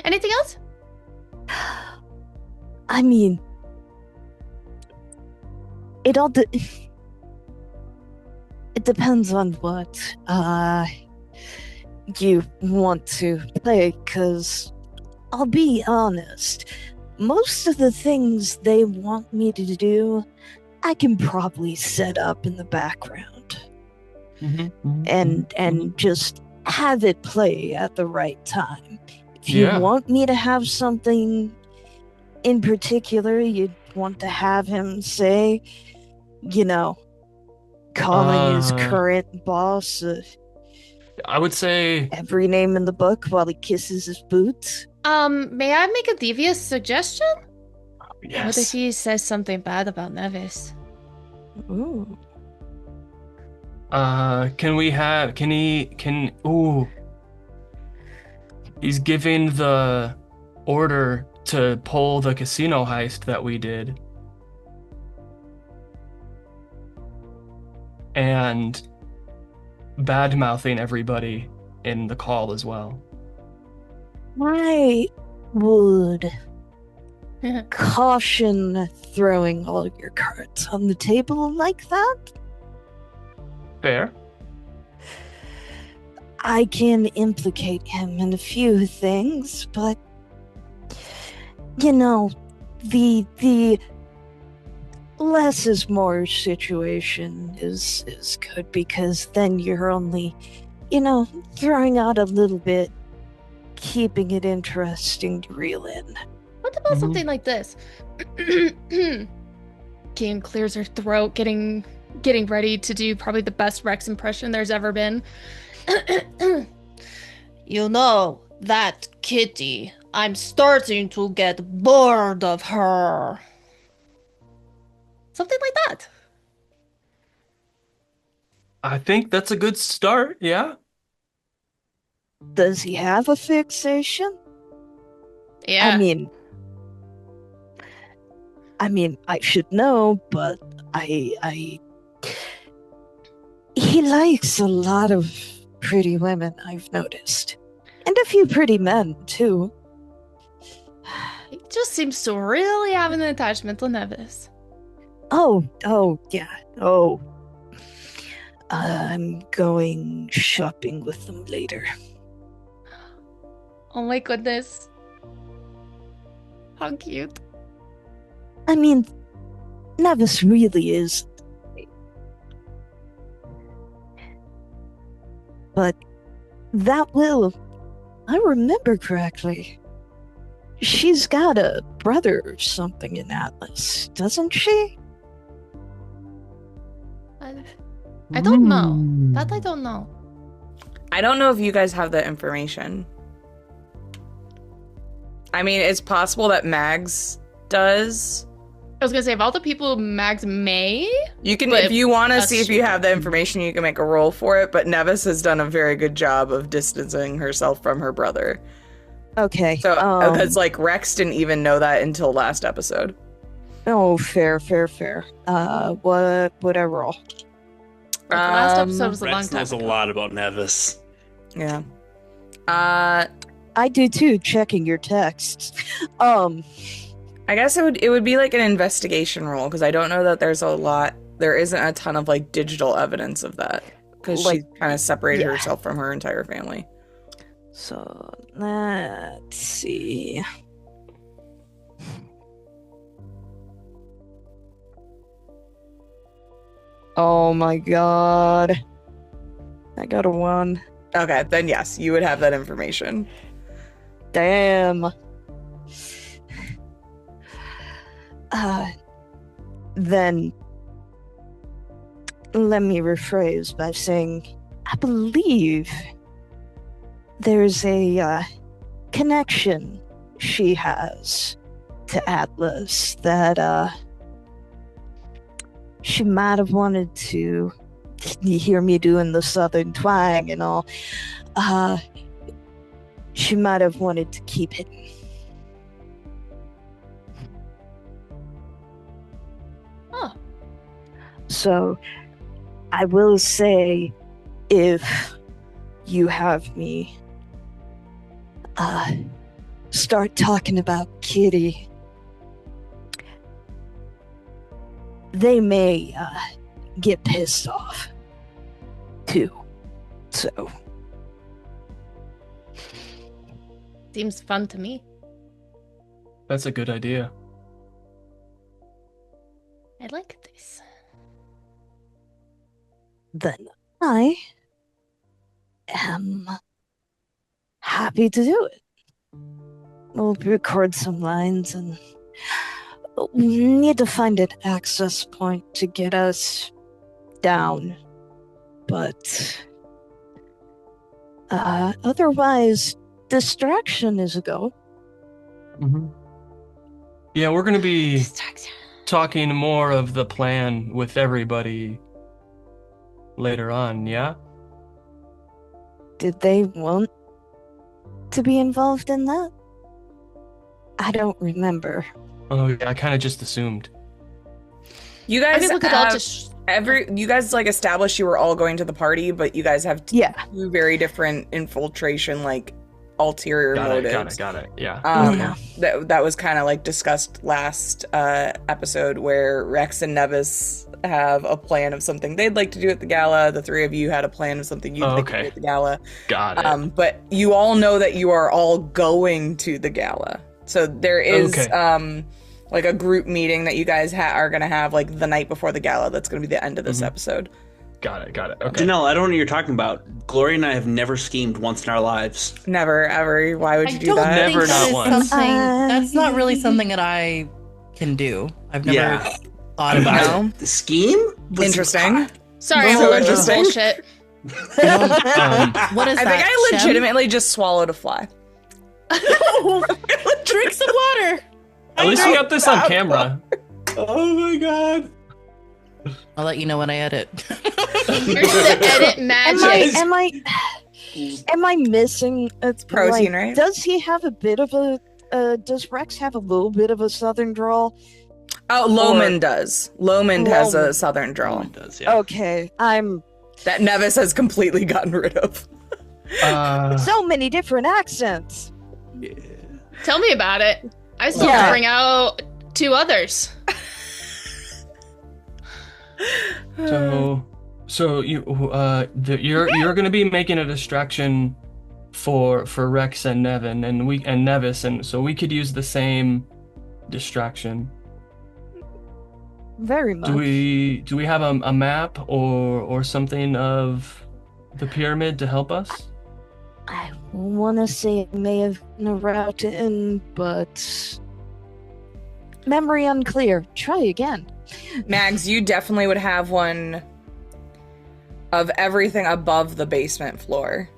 Anything else? I mean, it all it depends on what you want to play, because I'll be honest, most of the things they want me to do, I can probably set up in the background and just have it play at the right time. If you Yeah. want me to have something in particular you'd want to have him say, calling his current boss I would say every name in the book while he kisses his boots. May I make a devious suggestion? yes. What if he says something bad about Nevis? Ooh. He's giving the order to pull the casino heist that we did. And bad-mouthing everybody in the call as well. I would caution throwing all your cards on the table like that. Fair. I can implicate him in a few things, but the less is more situation is good, because then you're only, throwing out a little bit, keeping it interesting to reel in. What about something like this? Cian clears her throat, getting ready to do probably the best Rex impression there's ever been. That kitty, I'm starting to get bored of her. Something like that. I think that's a good start, yeah? Does he have a fixation? Yeah. I mean, I should know, but he likes a lot of pretty women, I've noticed. And a few pretty men, too. He just seems to really have an attachment to Nevis. Oh, yeah. Oh. I'm going shopping with them later. Oh my goodness. How cute. I mean, Nevis really is. But that will, I remember correctly, she's got a brother or something in Atlas, doesn't she? I don't know. That I don't know. I don't know if you guys have that information. I mean, it's possible that Mags does. I was gonna say, of all the people Mags may... You can, But if you want to that's see if you have the information, you can make a roll for it, but Nevis has done a very good job of distancing herself from her brother. Okay. So, because, like, Rex didn't even know that until last episode. Oh, fair. What would I roll? The last episode was a long Rex time knows a ago. lot about Nevis. Yeah. I do too, checking your texts. I guess it would be like an investigation roll, because I don't know that there isn't a ton of, like, digital evidence of that, because Like, she kind of separated yeah. herself from her entire family. So, let's see. Oh my god. I got a 1. Okay, then yes, you would have that information. Damn. Then let me rephrase by saying I believe there's a connection she has to Atlas that she might have wanted to. You hear me doing the southern twang and all. She might have wanted to keep hidden. Oh. So, I will say, if you have me start talking about Kitty, they may get pissed off too. So, Seems fun to me. That's a good idea. I like this. then I am happy to do it. We'll record some lines and we need to find an access point to get us down. But otherwise, distraction is a go. Mm-hmm. Yeah, we're going to be talking more of the plan with everybody later on, yeah? Did they want to be involved in that? I don't remember. Oh, yeah, I kind of just assumed. You I guys mean, we could all have just... you guys like established you were all going to the party, but you guys have Yeah. two very different infiltration, like, ulterior motives. Got it, yeah. That was kind of like discussed last episode, where Rex and Nevis have a plan of something they'd like to do at the gala. The three of you had a plan of something you'd like to do at the gala. Got it. But you all know that you are all going to the gala. So there is like a group meeting that you guys are going to have like the night before the gala. That's going to be the end of this episode. Got it. Okay. Janelle, I don't know what you're talking about. Gloria and I have never schemed once in our lives. Never, ever. Why would you do don't that? think Never, that not is once. something. That's not really something that I can do. I've never thought about it. No. The scheme? Interesting. Sorry, I'm So allergic to interesting. bullshit. What is I that? think I Shem? legitimately just swallowed a fly. Drink some water. At least we got this on camera. Oh my god. I'll let you know when I edit. Here's the edit magic. Am I missing a protein, like, right? Does he have a bit of a does Rex have a little bit of a southern drawl? Oh, Lomond does. Lomond has a southern drawl It does, yeah. Okay, I'm that Nevis has completely gotten rid of. so many different accents. Yeah. Tell me about it. I still Yeah. bring out 2 others. So you're gonna be making a distraction for Rex and Nevin and Nevis, and so we could use the same distraction. very much. Do we have a map or something of the pyramid to help us? I want to say it may have been a route in, but memory unclear. Try again. Mags, you definitely would have one of everything above the basement floor.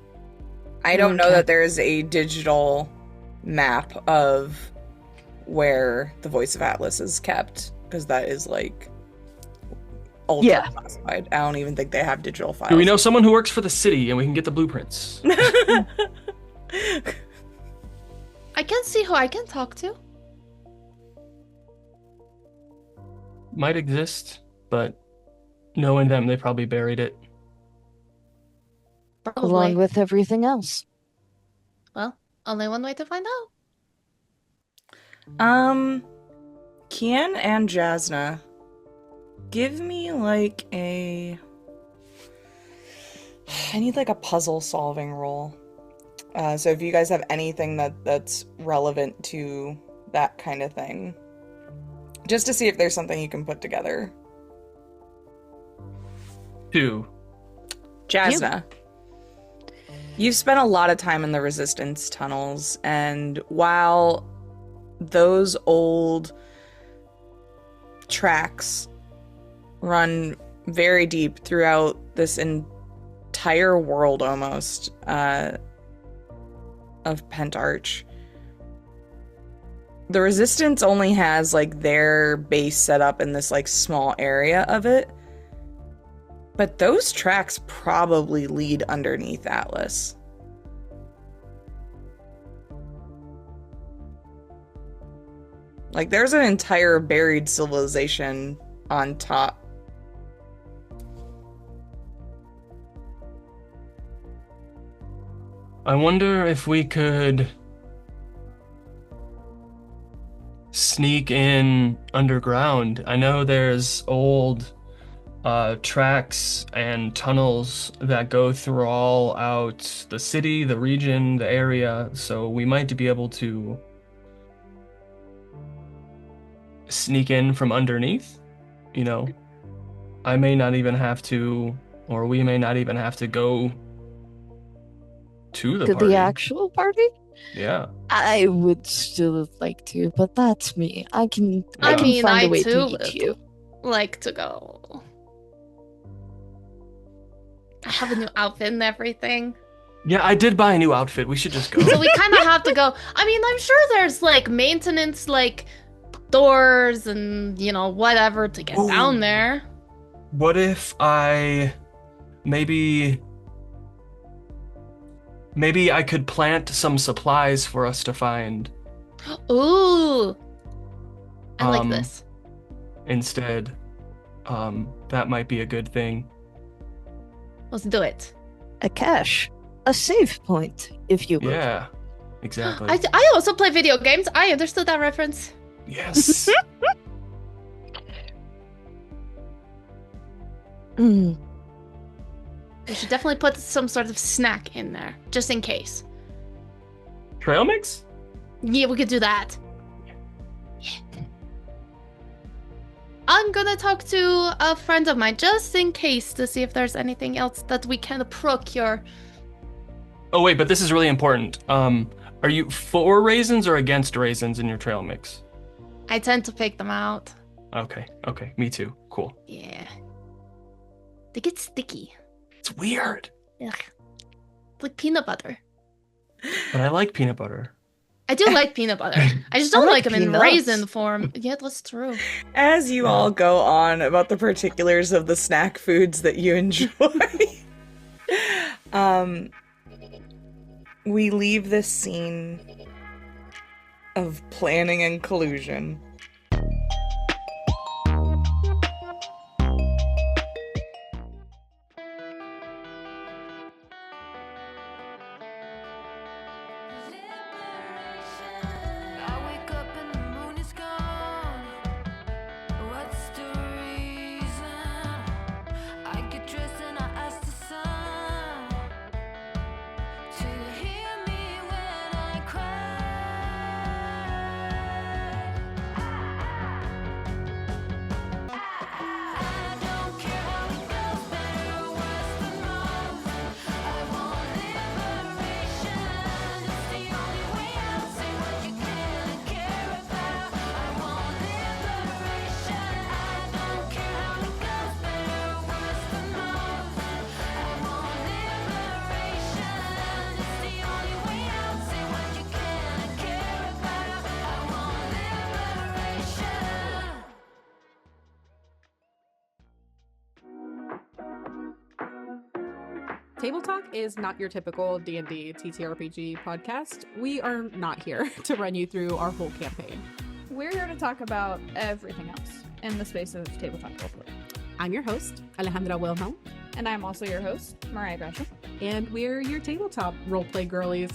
I don't know that there's a digital map of where the Voice of Atlas is kept, because that is like ultra classified. I don't even think they have digital files. Do we know someone who works for the city and we can get the blueprints? I can see who I can talk to. Might exist, but knowing them, they probably buried it. Probably. Along with everything else. Well, only one way to find out. Cian and Jaznah, give me like I need like a puzzle solving roll. So if you guys have anything that's relevant to that kind of thing, just to see if there's something you can put together. 2. Jaznah, you've spent a lot of time in the Resistance tunnels, and while those old tracks run very deep throughout this entire world almost of Pentarch, the Resistance only has like their base set up in this like small area of it, but those tracks probably lead underneath Atlas. Like, there's an entire buried civilization on top. I wonder if we could sneak in underground. I know there's old tracks and tunnels that go through all out the city, the region, the area, so we might be able to sneak in from underneath. You know, I may not even have to, or we may not even have to go to the party. The actual party? Yeah. I would still like to, but that's me. I can I find a way too to would meet you. like to go. I have a new outfit and everything. Yeah, I did buy a new outfit. We should just go. So we kind of have to go. I mean, I'm sure there's like maintenance, like doors and, you know, whatever to get down there. What if maybe I could plant some supplies for us to find. Ooh. I like this. Instead, that might be a good thing. Let's do it. A cache. A save point, if you will. Yeah, exactly. I also play video games. I understood that reference. Yes. We should definitely put some sort of snack in there, just in case. Trail mix? Yeah, we could do that. Yeah. I'm gonna talk to a friend of mine, just in case, to see if there's anything else that we can procure. Oh wait, but this is really important. Are you for raisins or against raisins in your trail mix? I tend to pick them out. Okay, me too. Cool. Yeah. They get sticky. It's weird. Ugh. It's like peanut butter. But I like peanut butter. I do like peanut butter. I just don't like them in peanuts. raisin form. Yeah, that's true. As you all go on about the particulars of the snack foods that you enjoy, we leave this scene of planning and collusion. Table Talk is not your typical D&D TTRPG podcast. We are not here to run you through our whole campaign. We're here to talk about everything else in the space of tabletop roleplay. I'm your host, Alejandra Wilhelm. And I'm also your host, Mariah Gresham. And we're your tabletop roleplay girlies.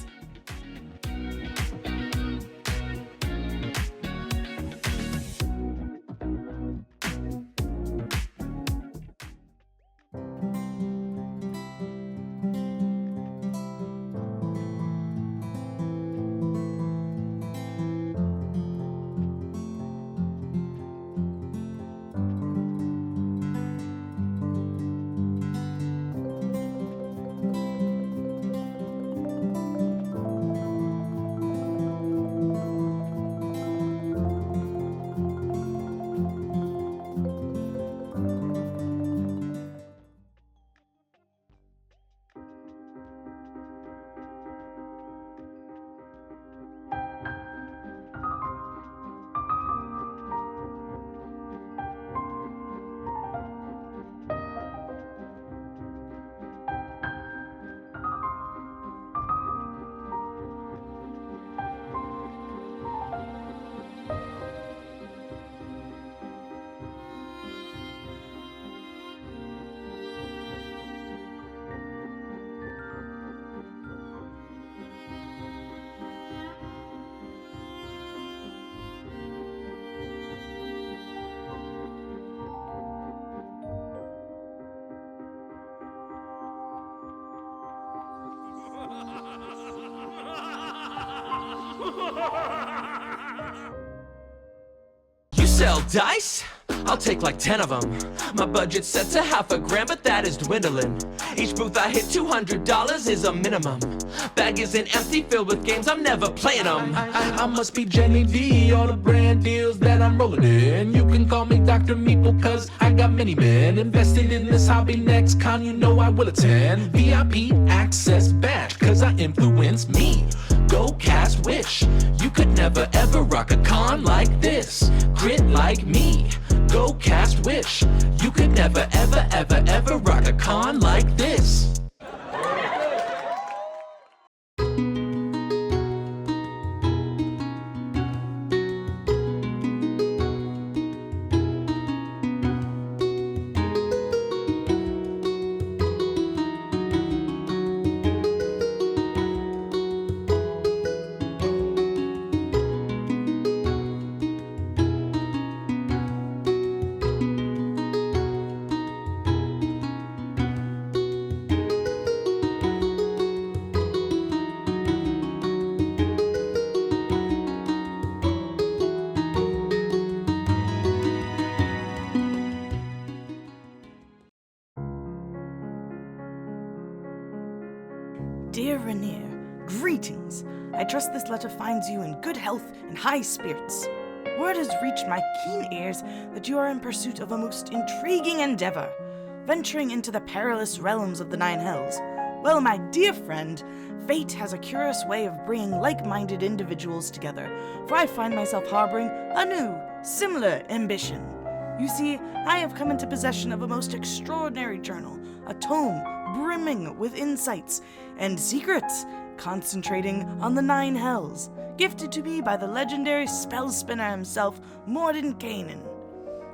You sell dice? I'll take like 10 of them. My budget's set to $50,000, but that is dwindling. Each booth I hit, $200 is a minimum. Bag isn't empty, filled with games, I'm never playing them. I must be Jenny D, all the brand deals that I'm rolling in. You can call me Dr. Meeple, cause I got many men invested in this hobby. Next con, you know I will attend. VIP access badge, cause I influence me. Go cast Witch. You could never ever rock a con like this. Crit like me. Go cast Witch. You could never ever ever ever rock a con like this. Dear Rainier, greetings. I trust this letter finds you in good health and high spirits. Word has reached my keen ears that you are in pursuit of a most intriguing endeavor, venturing into the perilous realms of the Nine Hells. Well, my dear friend, fate has a curious way of bringing like-minded individuals together, for I find myself harboring a new, similar ambition. You see, I have come into possession of a most extraordinary journal, a tome brimming with insights and secrets, concentrating on the Nine Hells, gifted to me by the legendary spell spinner himself, Morden Kanan.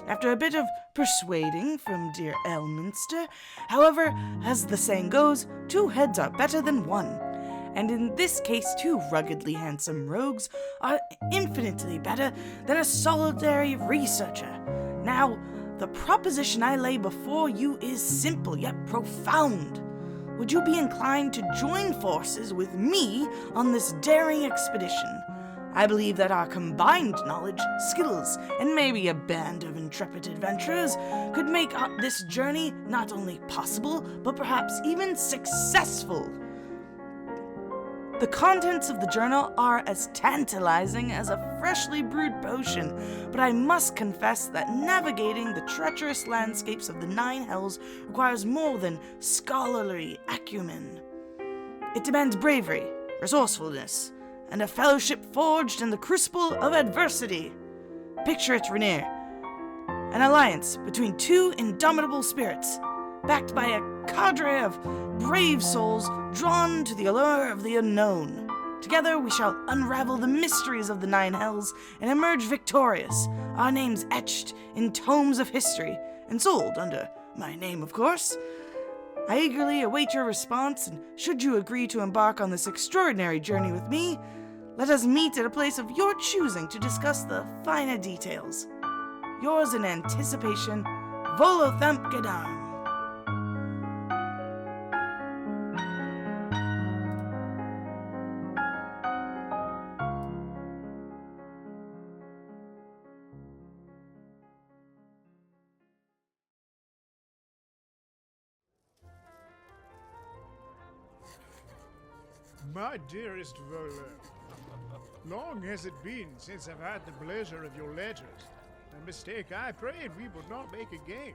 After a bit of persuading from dear Elminster, however, as the saying goes, 2 heads are better than 1. And in this case, 2 ruggedly handsome rogues are infinitely better than a solitary researcher. Now, the proposition I lay before you is simple yet profound. Would you be inclined to join forces with me on this daring expedition? I believe that our combined knowledge, skills, and maybe a band of intrepid adventurers could make this journey not only possible, but perhaps even successful. The contents of the journal are as tantalizing as a freshly brewed potion, but I must confess that navigating the treacherous landscapes of the Nine Hells requires more than scholarly acumen. It demands bravery, resourcefulness, and a fellowship forged in the crucible of adversity. Picture it, Rainier. An alliance between 2 indomitable spirits, backed by a cadre of brave souls drawn to the allure of the unknown. Together we shall unravel the mysteries of the Nine Hells and emerge victorious, our names etched in tomes of history, and sold under my name, of course. I eagerly await your response, and should you agree to embark on this extraordinary journey with me, let us meet at a place of your choosing to discuss the finer details. Yours in anticipation, Volothamp Gadam. My dearest Volo, long has it been since I've had the pleasure of your letters. A mistake I prayed we would not make again.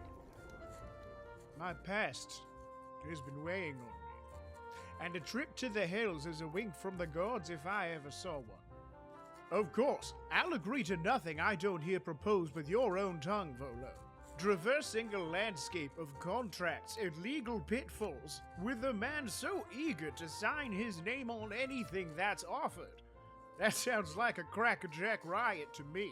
My past has been weighing on me, and a trip to the Hells is a wink from the gods if I ever saw one. Of course, I'll agree to nothing I don't hear proposed with your own tongue, Volo. Traversing a landscape of contracts and legal pitfalls with a man so eager to sign his name on anything that's offered. That sounds like a crackerjack riot to me.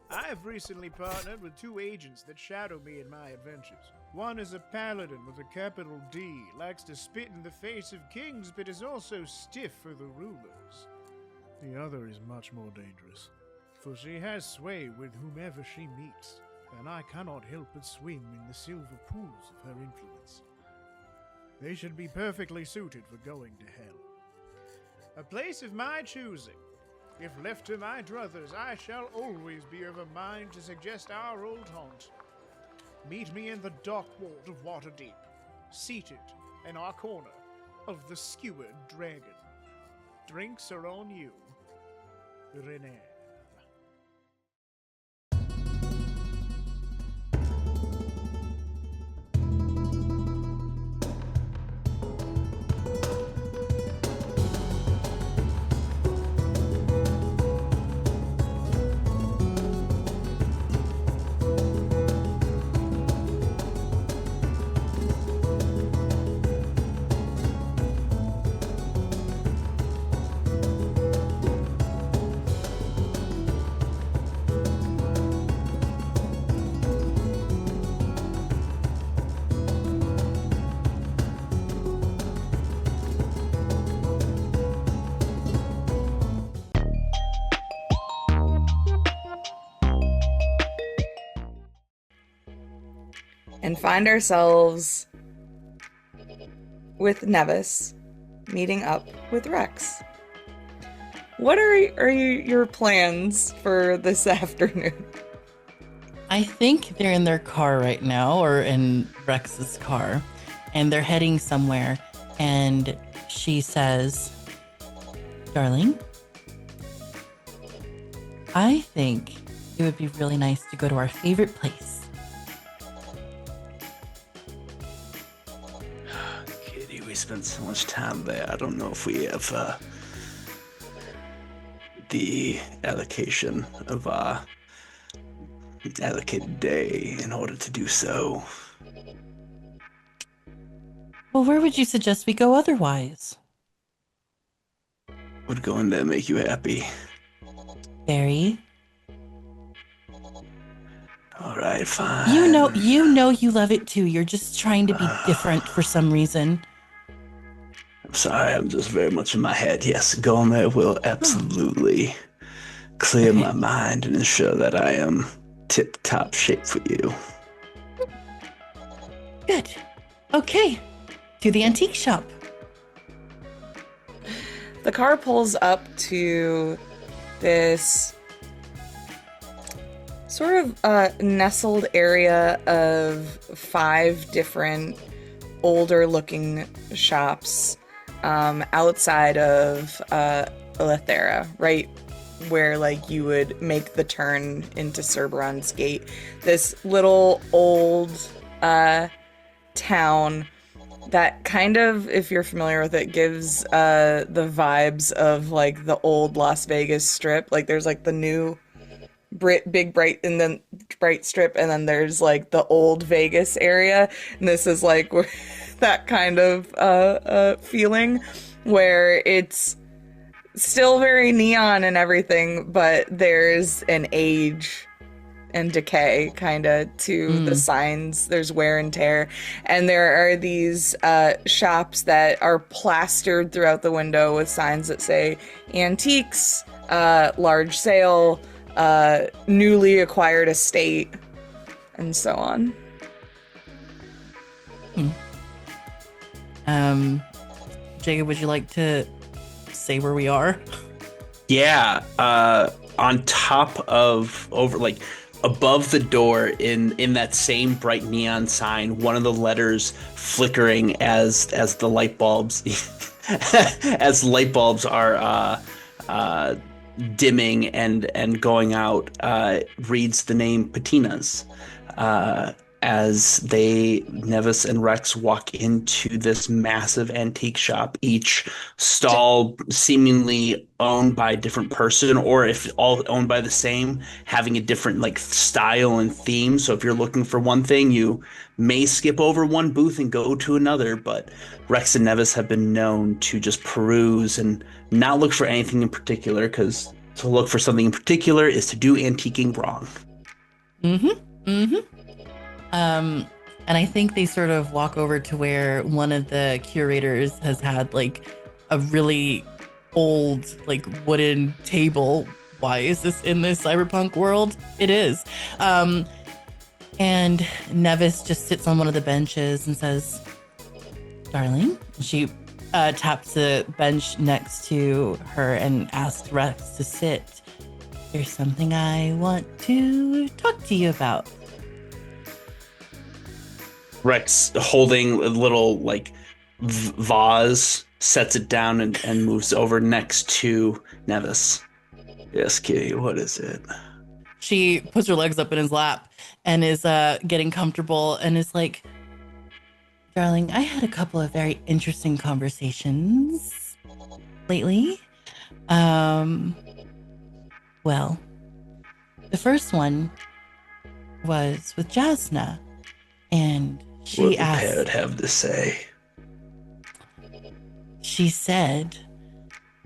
I have recently partnered with 2 agents that shadow me in my adventures. One is a paladin with a capital D, likes to spit in the face of kings, but is also stiff for the rulers. The other is much more dangerous, for she has sway with whomever she meets, and I cannot help but swim in the silver pools of her influence. They should be perfectly suited for going to hell. A place of my choosing. If left to my druthers, I shall always be of a mind to suggest our old haunt. Meet me in the dark vault of Waterdeep, seated in our corner of the skewered dragon. Drinks are on you, Renee. And find ourselves with Nevis meeting up with Rex. What are your plans for this afternoon? I think they're in their car right now, or in Rex's car, and they're heading somewhere. And she says, "Darling, I think it would be really nice to go to our favorite place." Kitty, we spent so much time there. I don't know if we have the allocation of our allocated day in order to do so. Well, where would you suggest we go otherwise? Would going there make you happy? Very. All right, fine. You know you love it too. You're just trying to be different for some reason. I'm sorry, I'm just very much in my head. Yes, going there will absolutely clear my mind and ensure that I am tip-top shape for you. Good. Okay. To the antique shop. The car pulls up to this sort of nestled area of 5 different older looking shops outside of Elethera, right where like you would make the turn into Cerberon's Gate. This little old town that kind of, if you're familiar with it, gives the vibes of like the old Las Vegas Strip. Like there's like the new big bright and then bright strip, and then there's like the old Vegas area, and this is like that kind of feeling where it's still very neon and everything, but there's an age and decay kind of to the signs. There's wear and tear, and there are these shops that are plastered throughout the window with signs that say antiques, large sale, newly acquired estate, and so on. Jacob, would you like to say where we are? Yeah, on top of above the door in that same bright neon sign, one of the letters flickering as the light bulbs as light bulbs are dimming and going out, reads the name Patina's. As Nevis and Rex walk into this massive antique shop, each stall seemingly owned by a different person, or if all owned by the same, having a different like style and theme. So if you're looking for one thing, you may skip over one booth and go to another, but Rex and Nevis have been known to just peruse and not look for anything in particular, because to look for something in particular is to do antiquing wrong. And I think they sort of walk over to where one of the curators has had like a really old like wooden table. Why is this in this cyberpunk world? It is. And Nevis just sits on one of the benches and says, "Darling." She taps the bench next to her and asks Rex to sit. "There's something I want to talk to you about." Rex, holding a little like vase, sets it down and moves over next to Nevis. "Yes, Kitty, what is it?" She puts her legs up in his lap and is getting comfortable and is like, "Darling, I had a couple of very interesting conversations lately. Well, the first one was with Jaznah, and she asked..." What did have to say? She said,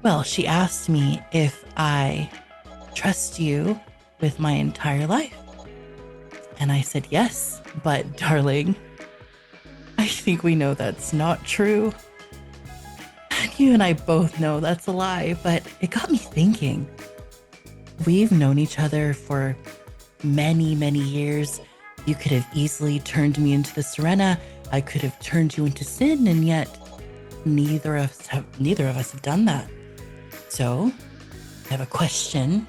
well, she asked me if I trust you with my entire life. And I said yes, but darling, I think we know that's not true. And you and I both know that's a lie, but it got me thinking. We've known each other for many, many years. You could have easily turned me into the Serena. I could have turned you into Sin, and yet neither of us have done that. So, I have a question.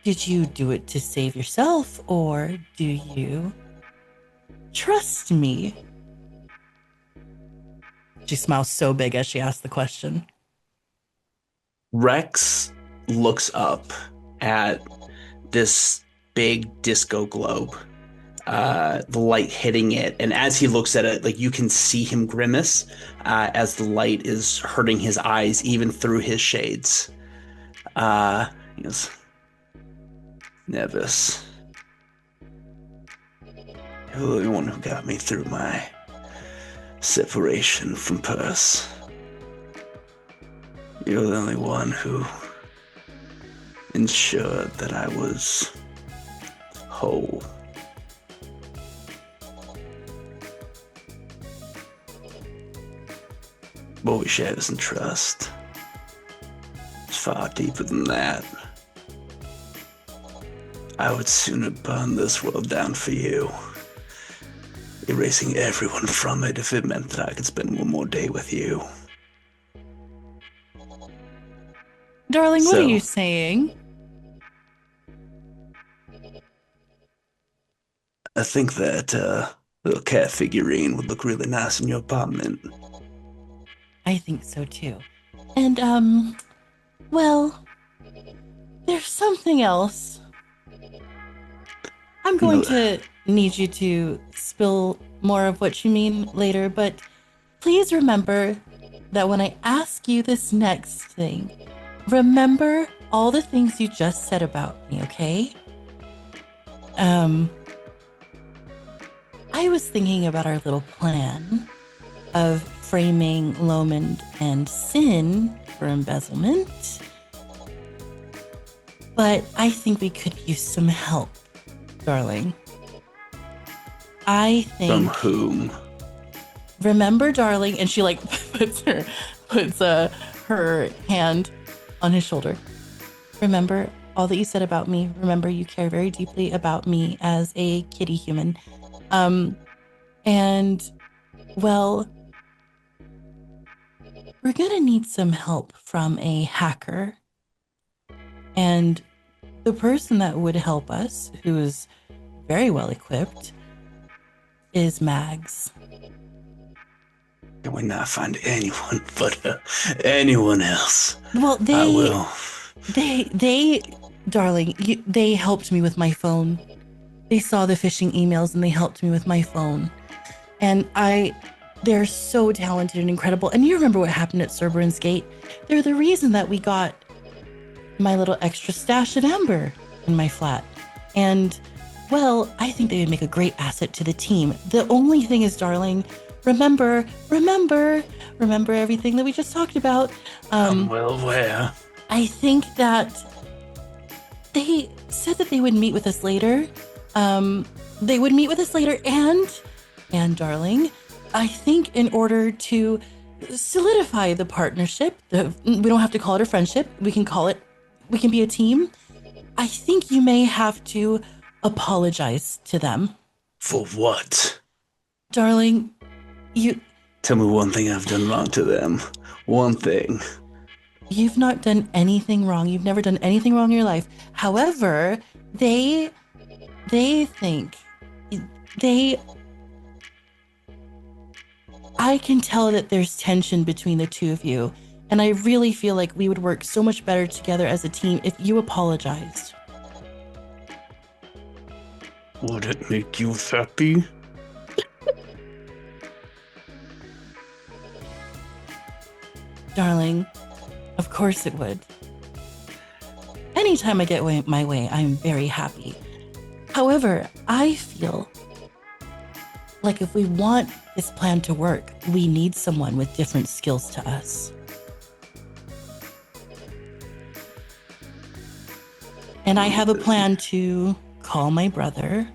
Did you do it to save yourself, or do you trust me? She smiles so big as she asks the question. Rex looks up at this big disco globe, the light hitting it, and as he looks at it, like you can see him grimace as the light is hurting his eyes even through his shades. He goes, "Nevis, you're the one who got me through my separation from Perse. You're the only one who ensured that I was whole. What we share isn't trust. It's far deeper than that. I would sooner burn this world down for you, erasing everyone from it if it meant that I could spend one more day with you." Darling, what are you saying? I think that little cat figurine would look really nice in your apartment. I think so too. And, well, there's something else. I'm going to need you to spill more of what you mean later, but please remember that when I ask you this next thing, remember all the things you just said about me, okay? I was thinking about our little plan of framing Lomond and Sin for embezzlement. But I think we could use some help, darling. I think... From whom? Remember, darling, and she like puts her hand on his shoulder. Remember all that you said about me. Remember you care very deeply about me as a kitty human. And well, we're gonna need some help from a hacker. And the person that would help us, who is very well equipped, is Mags. Can we not find anyone but anyone else? Well, I will. They, darling, they helped me with my phone. They saw the phishing emails and they helped me with my phone. And they're so talented and incredible. And you remember what happened at Cerberus Gate? They're the reason that we got my little extra stash of amber in my flat. And, well, I think they would make a great asset to the team. The only thing is, darling, remember everything that we just talked about. I'm well aware. I think that they said that they would meet with us later. They would meet with us later and darling, I think in order to solidify the partnership, we don't have to call it a friendship. We can be a team. I think you may have to apologize to them. For what? Darling, you... Tell me one thing I've done wrong to them. One thing. You've not done anything wrong. You've never done anything wrong in your life. However, they think... I can tell that there's tension between the two of you. And I really feel like we would work so much better together as a team if you apologized. Would it make you happy? Darling, of course it would. Anytime I get my way, I'm very happy. However, I feel like if we want this plan to work, we need someone with different skills to us. And I have a plan to call my brother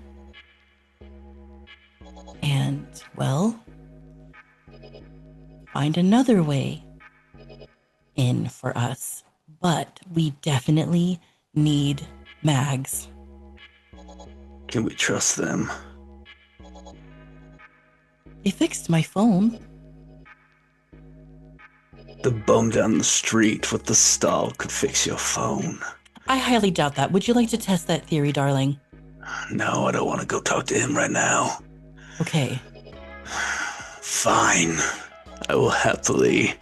and, well, find another way in for us. But we definitely need Mags. Can we trust them? They fixed my phone. The bum down the street with the stall could fix your phone. I highly doubt that. Would you like to test that theory, darling? No, I don't want to go talk to him right now. Okay. Fine. I will happily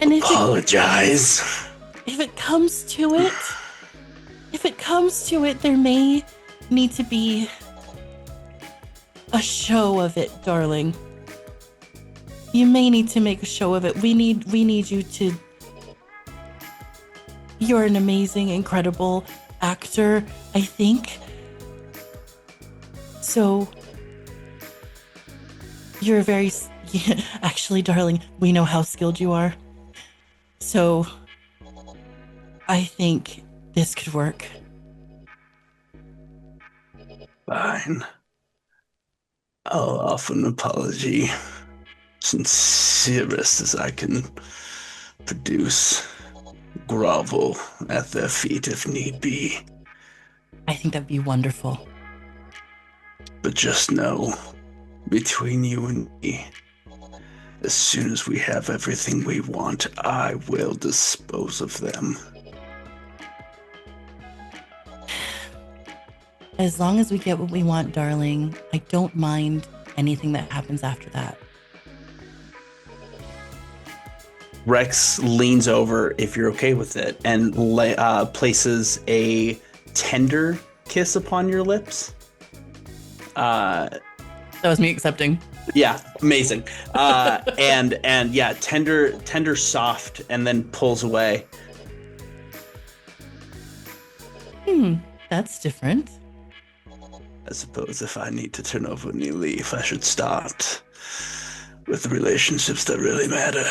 and apologize. If it comes to it, there may need to be a show of it, darling. You may need to make a show of it. We need you to... You're an amazing, incredible actor, I think. So, you're very... Actually, darling, we know how skilled you are. So, I think this could work. Fine. I'll offer an apology. Sincerest as I can produce. Grovel at their feet if need be. I think that'd be wonderful. But just know, between you and me, as soon as we have everything we want, I will dispose of them. As long as we get what we want, darling, I don't mind anything that happens after that. Rex leans over, if you're okay with it, and places a tender kiss upon your lips. That was me accepting. Yeah, amazing. And yeah, tender, soft, and then pulls away. That's different. I suppose if I need to turn over a new leaf, I should start with the relationships that really matter.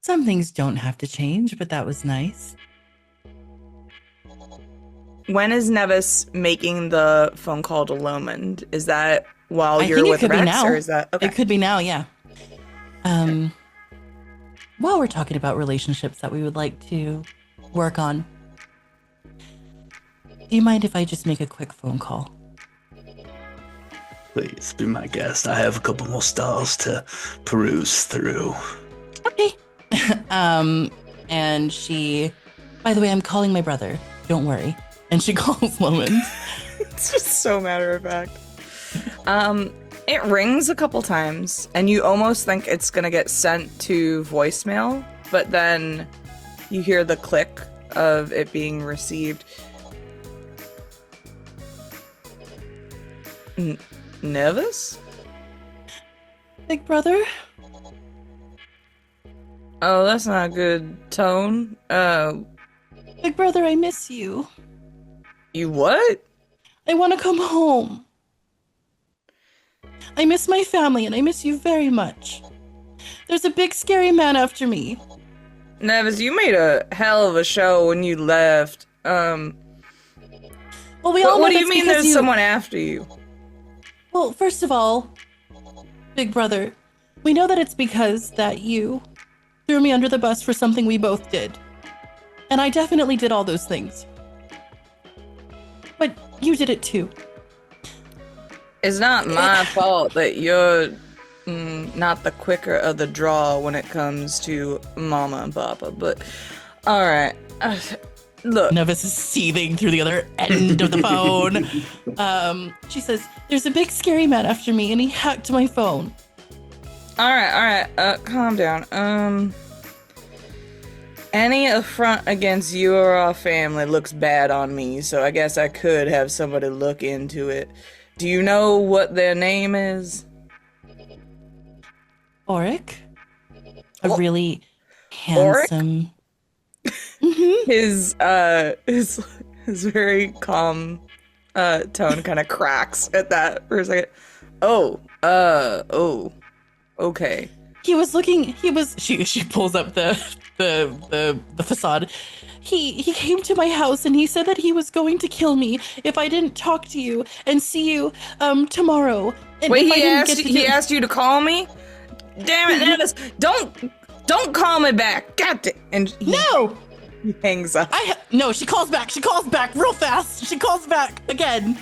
Some things don't have to change, but that was nice. When is Nevis making the phone call to Lomond? Is that while you're with could be Rex, now. or is that okay? It could be now, yeah. While we're talking about relationships that we would like to work on, do you mind if I just make a quick phone call? Please be my guest. I have a couple more stars to peruse through. Okay. And she, by the way, I'm calling my brother. Don't worry. And she calls Lomond. It's just so matter of fact. It rings a couple times, and you almost think it's gonna get sent to voicemail, but then you hear the click of it being received. Nevis? Big brother? Oh, that's not a good tone. Big brother, I miss you. You what? I want to come home. I miss my family, and I miss you very much. There's a big scary man after me. Nevis, you made a hell of a show when you left. Well, we all know what do you that's mean because there's someone after you? Well, first of all, big brother, we know that it's because that you threw me under the bus for something we both did. And I definitely did all those things. But you did it too. It's not my fault that you're not the quicker of the draw when it comes to Mama and Papa, but alright. Look. Nevis is seething through the other end of the phone. She says, there's a big scary man after me and he hacked my phone. Alright, calm down. Any affront against you or our family looks bad on me, so I guess I could have somebody look into it. Do you know what their name is? Auric? A really handsome... His very calm tone kind of cracks at that for a second. Okay. She pulls up the facade. He came to my house and he said that he was going to kill me if I didn't talk to you and see you tomorrow. And wait, he asked you to call me? Damn it, Nevis! Don't call me back. God damn. And no. He hangs up. No, she calls back. She calls back real fast. She calls back again.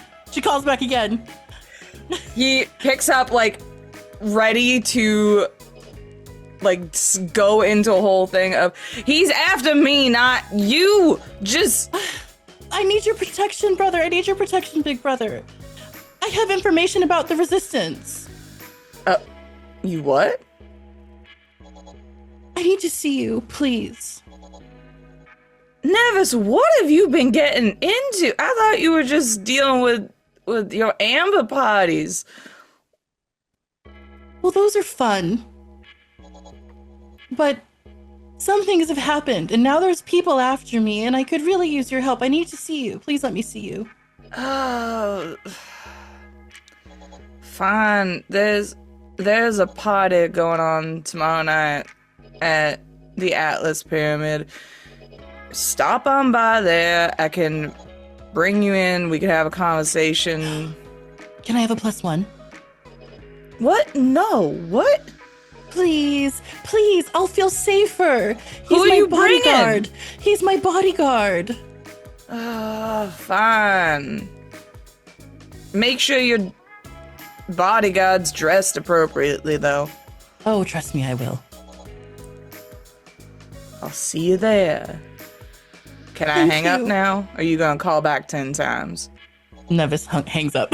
He picks up, like, ready to, like, go into a whole thing of, he's after me, not you. Just... I need your protection, brother. I need your protection, big brother. I have information about the resistance. You what? I need to see you, please. Nevis, what have you been getting into? I thought you were just dealing with your amber parties. Well, those are fun. But some things have happened, and now there's people after me, and I could really use your help. I need to see you. Please let me see you. Fine. There's a party going on tomorrow night at the Atlas Pyramid. Stop on by there. I can bring you in. We can have a conversation. Can I have a +1? What? No. What? Please, I'll feel safer. Who are you bodyguard. bringing? He's my bodyguard. Fine. Make sure your bodyguard's dressed appropriately, though. Oh, trust me, I will. I'll see you there. Can I hang up now? Or are you gonna call back 10 times? Nevis hangs up.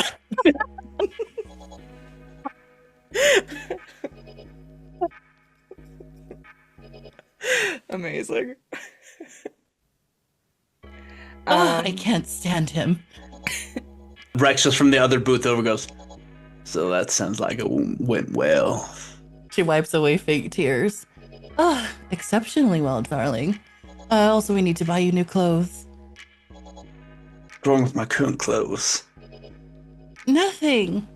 Amazing. I can't stand him. Rex just from the other booth over goes, so that sounds like it went well. She wipes away fake tears. Exceptionally well, darling. Also, we need to buy you new clothes. What's wrong with my current clothes? Nothing.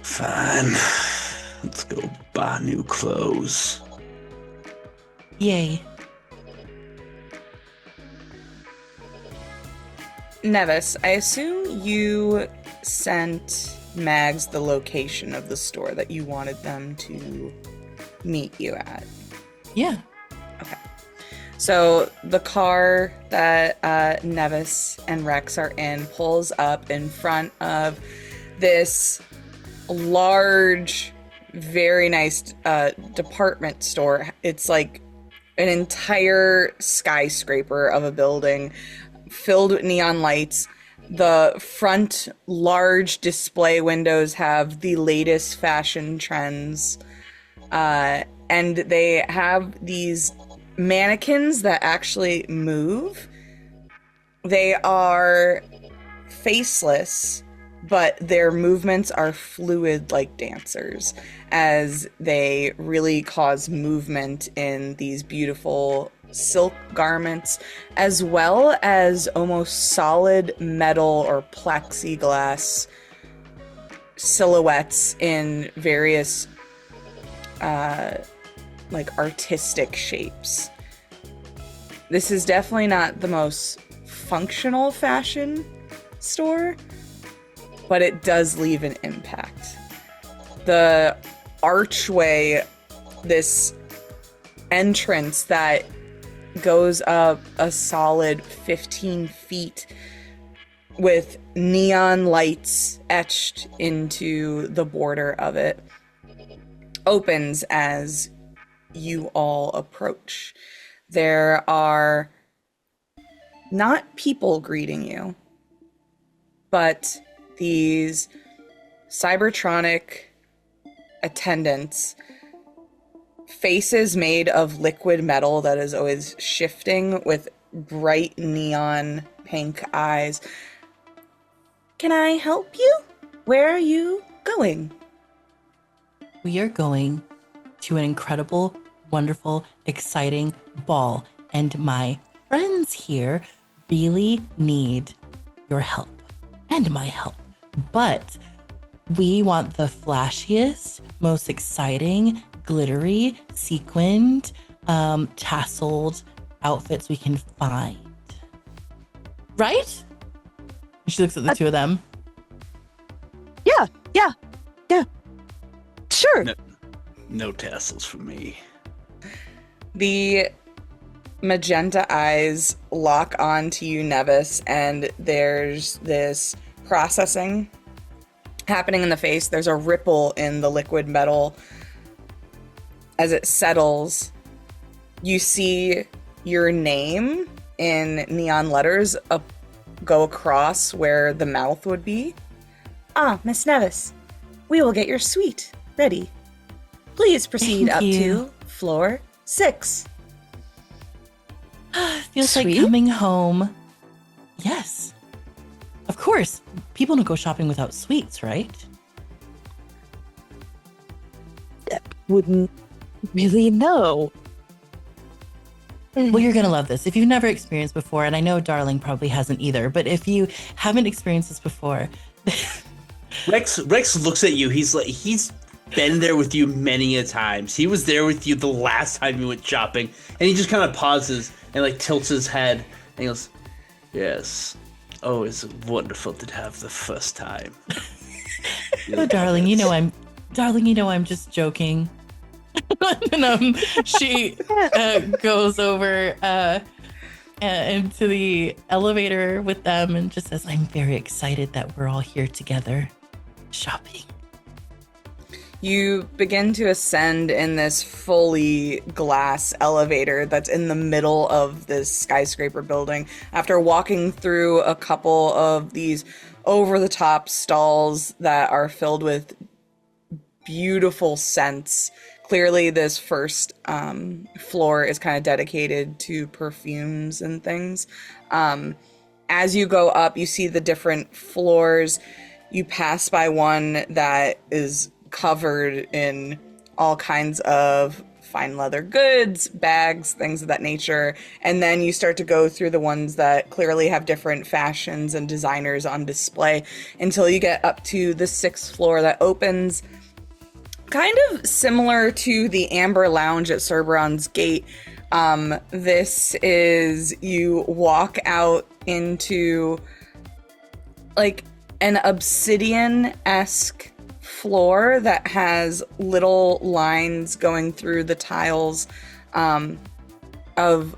Fine. Let's go buy new clothes. Yay. Nevis, I assume you sent Mags the location of the store that you wanted them to meet you at. Yeah. Okay. So the car that Nevis and Rex are in pulls up in front of this large, very nice department store. It's like an entire skyscraper of a building filled with neon lights. The front large display windows have the latest fashion trends. And they have these mannequins that actually move. They are faceless, but their movements are fluid like dancers, as they really cause movement in these beautiful silk garments, as well as almost solid metal or plexiglass silhouettes in various like artistic shapes. This is definitely not the most functional fashion store, but it does leave an impact. The archway, this entrance that goes up a solid 15 feet with neon lights etched into the border of it, opens as you all approach. There are not people greeting you, but these cybertronic attendants, faces made of liquid metal that is always shifting with bright neon pink eyes. Can I help you? Where are you going? We are going to an incredible, wonderful, exciting ball, and my friends here really need your help and my help. But we want the flashiest, most exciting, glittery, sequined, tasseled outfits we can find. Right? She looks at the two of them. Yeah. Sure. No tassels for me. The magenta eyes lock on to you, Nevis, and there's this processing happening in the face. There's a ripple in the liquid metal. As it settles, you see your name in neon letters go across where the mouth would be. Ah, Miss Nevis, we will get your suite ready. Please proceed Thank up you. to floor 6. Feels like Sweet. coming home. Yes. Of course. People don't go shopping without sweets, right? Wouldn't really know. Well, you're going to love this. If you've never experienced before, and I know Darling probably hasn't either, but if you haven't experienced this before. Rex looks at you. He's been there with you many a times. He was there with you the last time you went shopping, and he just kind of pauses and like tilts his head and he goes, "Yes, always wonderful to have the first time." Oh, darling, you know I'm just joking. And she goes over into the elevator with them and just says, "I'm very excited that we're all here together shopping." You begin to ascend in this fully glass elevator that's in the middle of this skyscraper building. After walking through a couple of these over-the-top stalls that are filled with beautiful scents. Clearly, this first floor is kind of dedicated to perfumes and things. As you go up, you see the different floors. You pass by one that is covered in all kinds of fine leather goods, bags, things of that nature. And then you start to go through the ones that clearly have different fashions and designers on display until you get up to the 6th floor that opens kind of similar to the Amber Lounge at Cerberon's Gate. This is, you walk out into like an obsidian-esque floor that has little lines going through the tiles of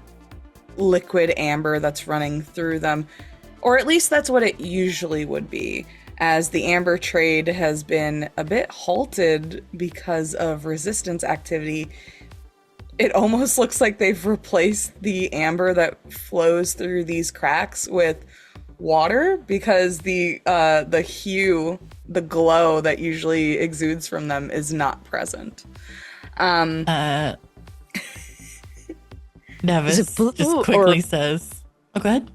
liquid amber that's running through them. Or at least that's what it usually would be, as the amber trade has been a bit halted because of resistance activity. It almost looks like they've replaced the amber that flows through these cracks with water, because the hue, the glow that usually exudes from them is not present. Nevis just quickly says, oh, go ahead.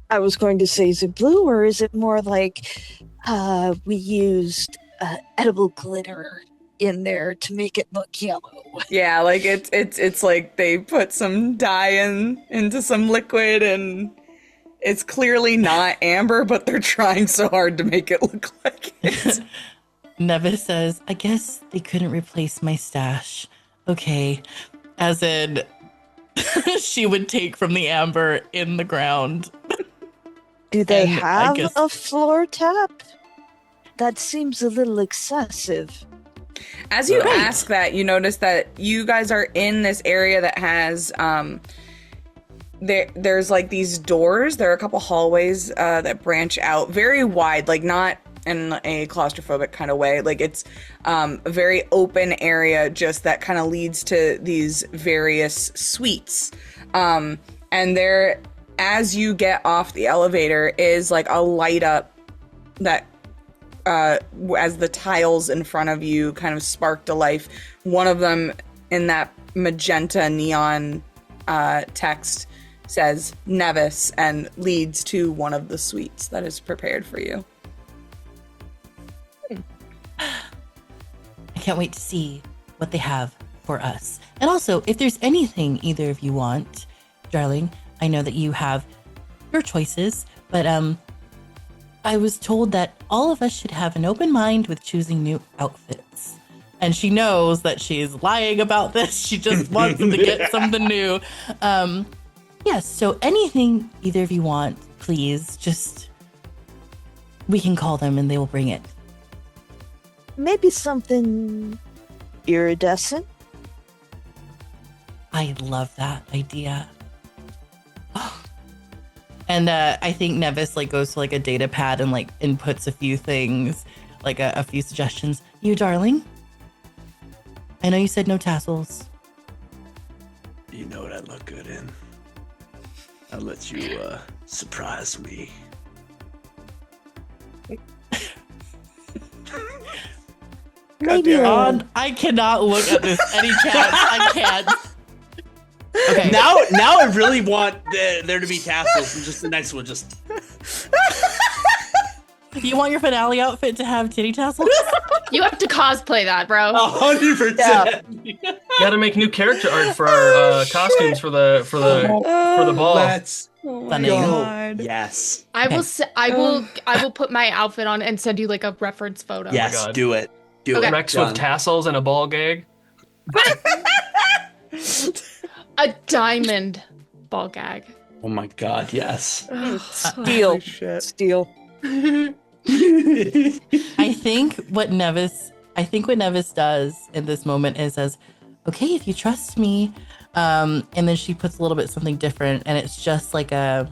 I was going to say, is it blue, or is it more like we used edible glitter in there to make it look yellow? Yeah, like it's like they put some dye into some liquid, and it's clearly not amber, but they're trying so hard to make it look like it. Nevis says, I guess they couldn't replace my stash. Okay. As in, she would take from the amber in the ground. Do they have a floor tap? That seems a little excessive. As you ask that, you notice that you guys are in this area that has there's like these doors. There are a couple hallways that branch out very wide, like not in a claustrophobic kind of way. Like it's a very open area just that kind of leads to these various suites. And there, as you get off the elevator, is like a light up that as the tiles in front of you kind of spark to life. One of them in that magenta neon text says Nevis and leads to one of the suites that is prepared for you. I can't wait to see what they have for us. And also, if there's anything either of you want, darling, I know that you have your choices, but I was told that all of us should have an open mind with choosing new outfits. And she knows that she's lying about this. She just wants to get something new. Yes, so anything either of you want, please, just, we can call them and they will bring it. Maybe something iridescent? I love that idea. And I think Nevis like goes to like a data pad and like inputs a few things, like a few suggestions. You, darling? I know you said no tassels. You know what I'd look good in? I'll let you surprise me. Maybe I cannot look at this any chance. I can't. Okay. Now I really want there to be tassels and just a nice one. Just. You want your finale outfit to have titty tassels? You have to cosplay that, bro. 100%. You gotta make new character art for our costumes for the ball. That's funny. God. Yes. I will put my outfit on and send you like a reference photo. Yes, God. do it. Do Okay. it. Rex with tassels and a ball gag. A diamond ball gag. Oh my God, yes. Steal. Steal. I think what Nevis does in this moment is says, okay, if you trust me, and then she puts a little bit something different, and it's just like it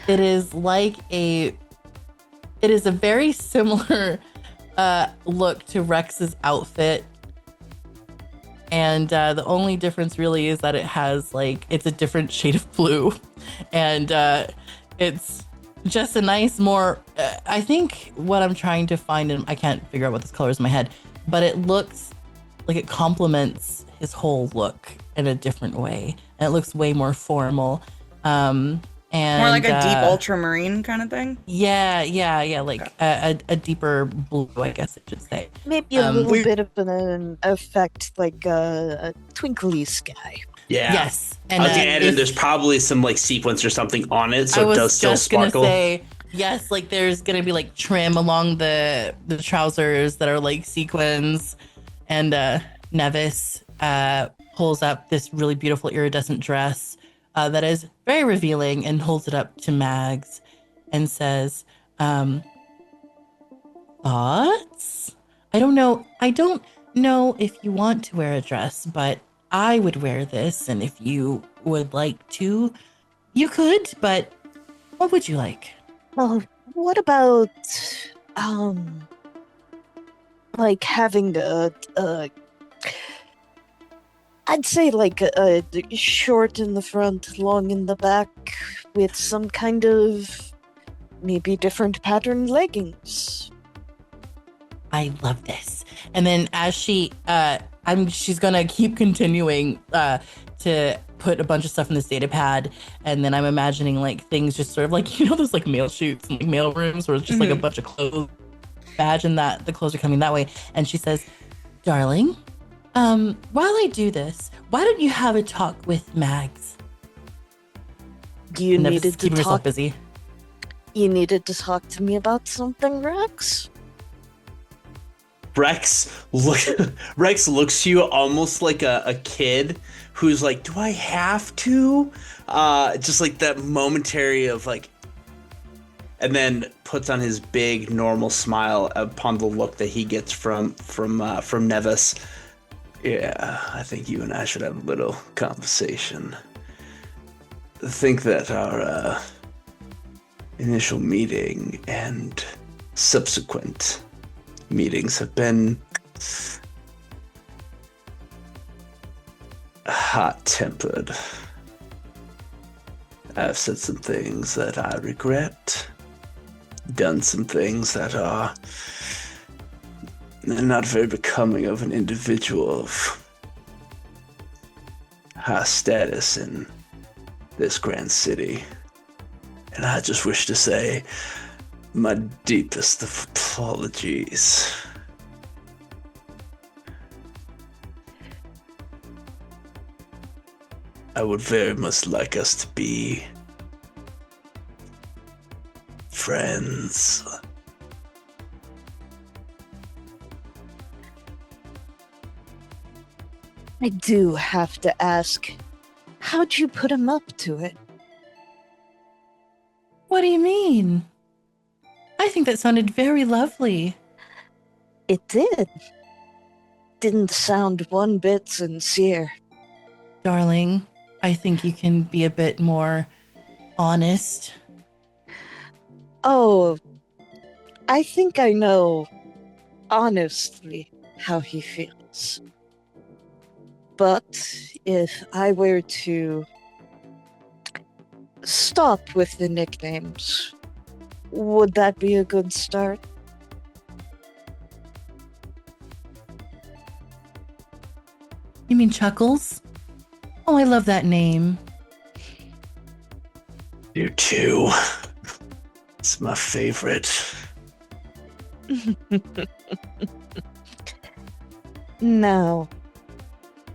is a very similar look to Rex's outfit. And the only difference really is that it has it's a different shade of blue, and it's just a nice more, I think what I'm trying to find, and I can't figure out what this color is in my head, but it looks like it complements his whole look in a different way. And it looks way more formal. And More like a deep ultramarine kind of thing? Yeah, like a deeper blue, I guess I should say. Maybe a little bit of an effect, like a twinkly sky. Yeah. Yes. And I was gonna add in there's probably some like sequence or something on it, so it does still sparkle. Gonna say, yes, like there's gonna be like trim along the trousers that are like sequins, and Nevis pulls up this really beautiful iridescent dress that is very revealing and holds it up to Mags and says, thoughts? I don't know if you want to wear a dress, but I would wear this, and if you would like to, you could, but what would you like? Well, what about, like having I'd say like a short in the front, long in the back, with some kind of maybe different patterned leggings. I love this. And then as she's gonna keep continuing to put a bunch of stuff in this data pad, and then I'm imagining like things just sort of like, you know, those like mail chutes and like mail rooms where it's just like a bunch of clothes. Imagine that the clothes are coming that way. And she says, darling, while I do this, why don't you have a talk with Mags? You needed to keep yourself talk busy. You needed to talk to me about something, Rex? Rex looks to you almost like a kid who's like, do I have to? Just like that momentary of like, and then puts on his big normal smile upon the look that he gets from Nevis. Yeah, I think you and I should have a little conversation. I think that our initial meeting and subsequent meetings have been hot-tempered. I've said some things that I regret, done some things that are not very becoming of an individual of high status in this grand city. And I just wish to say my deepest of apologies. I would very much like us to be friends. I do have to ask, how'd you put him up to it? What do you mean? I think that sounded very lovely. It did. Didn't sound one bit sincere. Darling, I think you can be a bit more honest. Oh, I think I know, honestly, how he feels. But if I were to stop with the nicknames, would that be a good start? You mean Chuckles? Oh, I love that name. You too. It's my favorite. Now,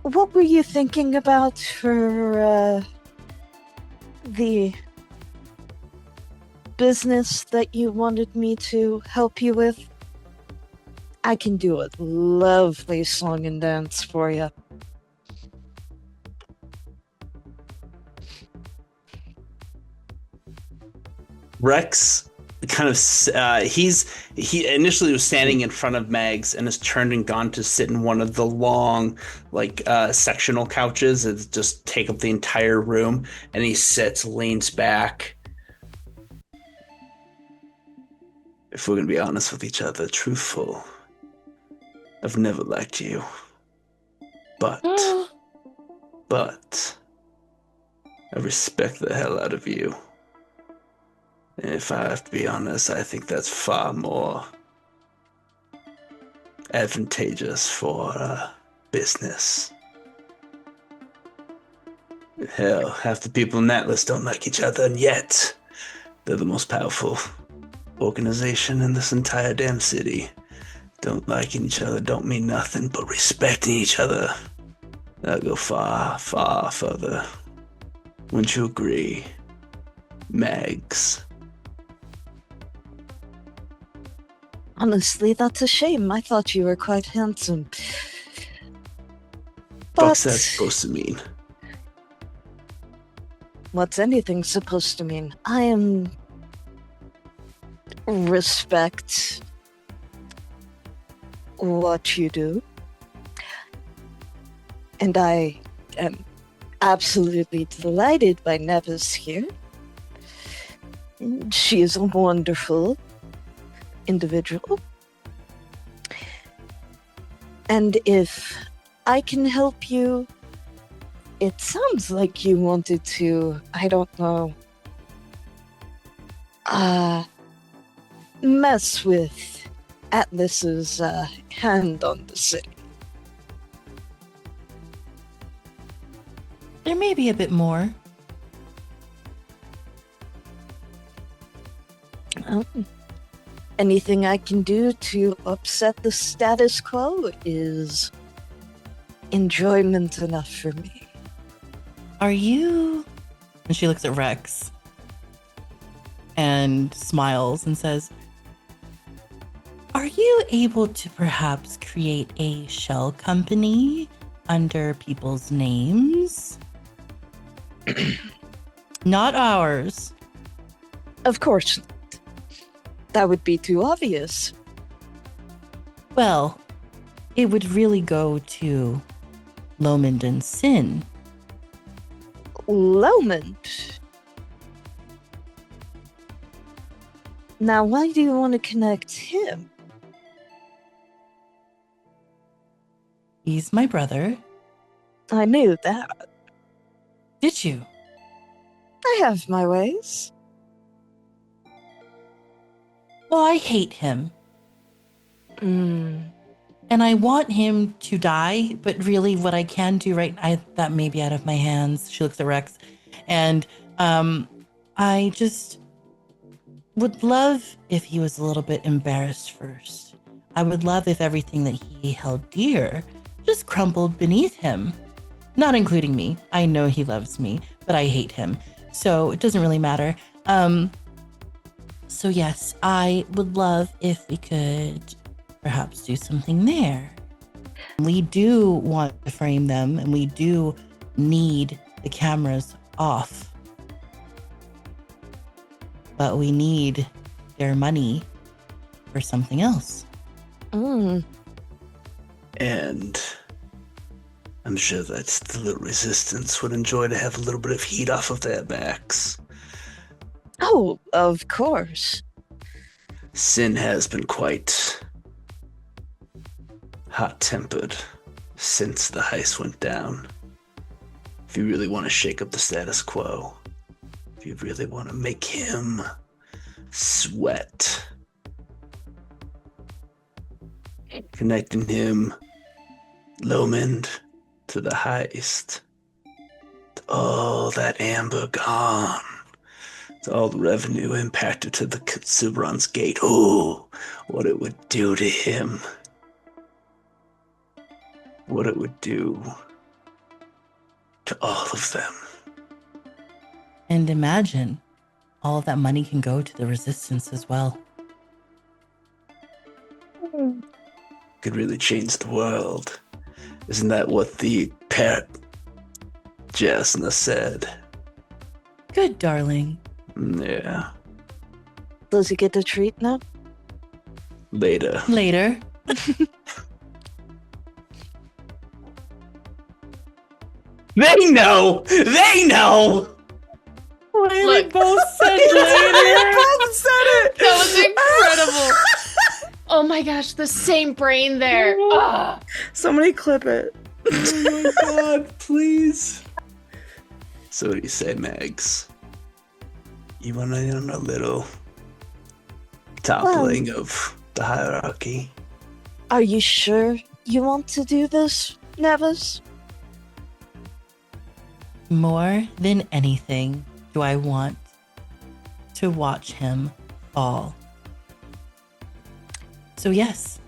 what were you thinking about for the business that you wanted me to help you with? I can do a lovely song and dance for you. Rex kind of he initially was standing in front of Mags and has turned and gone to sit in one of the long sectional couches that just take up the entire room, and he sits, leans back. If we're gonna be honest with each other, truthful, I've never liked you, but I respect the hell out of you. And if I have to be honest, I think that's far more advantageous for business. Hell, half the people in that list don't like each other, and yet they're the most powerful organization in this entire damn city. Don't liking each other don't mean nothing, but respecting each other, that'll go far, far further. Wouldn't you agree, Mags? Honestly, that's a shame. I thought you were quite handsome. What's that supposed to mean? What's anything supposed to mean? I am... respect what you do. And I am absolutely delighted by Nevis here. She is a wonderful individual. And if I can help you, it sounds like you wanted to, I don't know, mess with Atlas's hand on the city. There may be a bit more. Anything I can do to upset the status quo is enjoyment enough for me. Are you... And she looks at Rex and smiles and says, are you able to perhaps create a shell company under people's names? Not ours. Of course not. That would be too obvious. Well, it would really go to Lomond and Sin. Lomond? Now, why do you want to connect him? He's my brother. I knew that. Did you? I have my ways. Well, I hate him. And I want him to die, but really what I can do that may be out of my hands. She looks at Rex. And I just would love if he was a little bit embarrassed first. I would love if everything that he held dear just crumbled beneath him. Not including me. I know he loves me, but I hate him. So it doesn't really matter. So yes, I would love if we could perhaps do something there. We do want to frame them, and we do need the cameras off. But we need their money for something else. And I'm sure that the little resistance would enjoy to have a little bit of heat off of their backs. Oh, of course. Sin has been quite hot-tempered since the heist went down. If you really want to shake up the status quo, if you really want to make him sweat, connecting him, Lomond, to the heist, to all that amber gone, to all the revenue impacted to the Suberon's gate. Oh, what it would do to him. What it would do to all of them. And imagine, all of that money can go to the resistance as well. Could really change the world. Isn't that what the parrot Jaznah said? Good, darling. Yeah. Does he get a treat now? Later. They know! They know! Look, both said that was incredible. Oh my gosh, the same brain there. Ah. Somebody clip it. Oh my god, please. So what do you say, Mags? You want in on a little toppling of the hierarchy? Are you sure you want to do this, Nevis? more than anything do I want to watch him fall. So yes.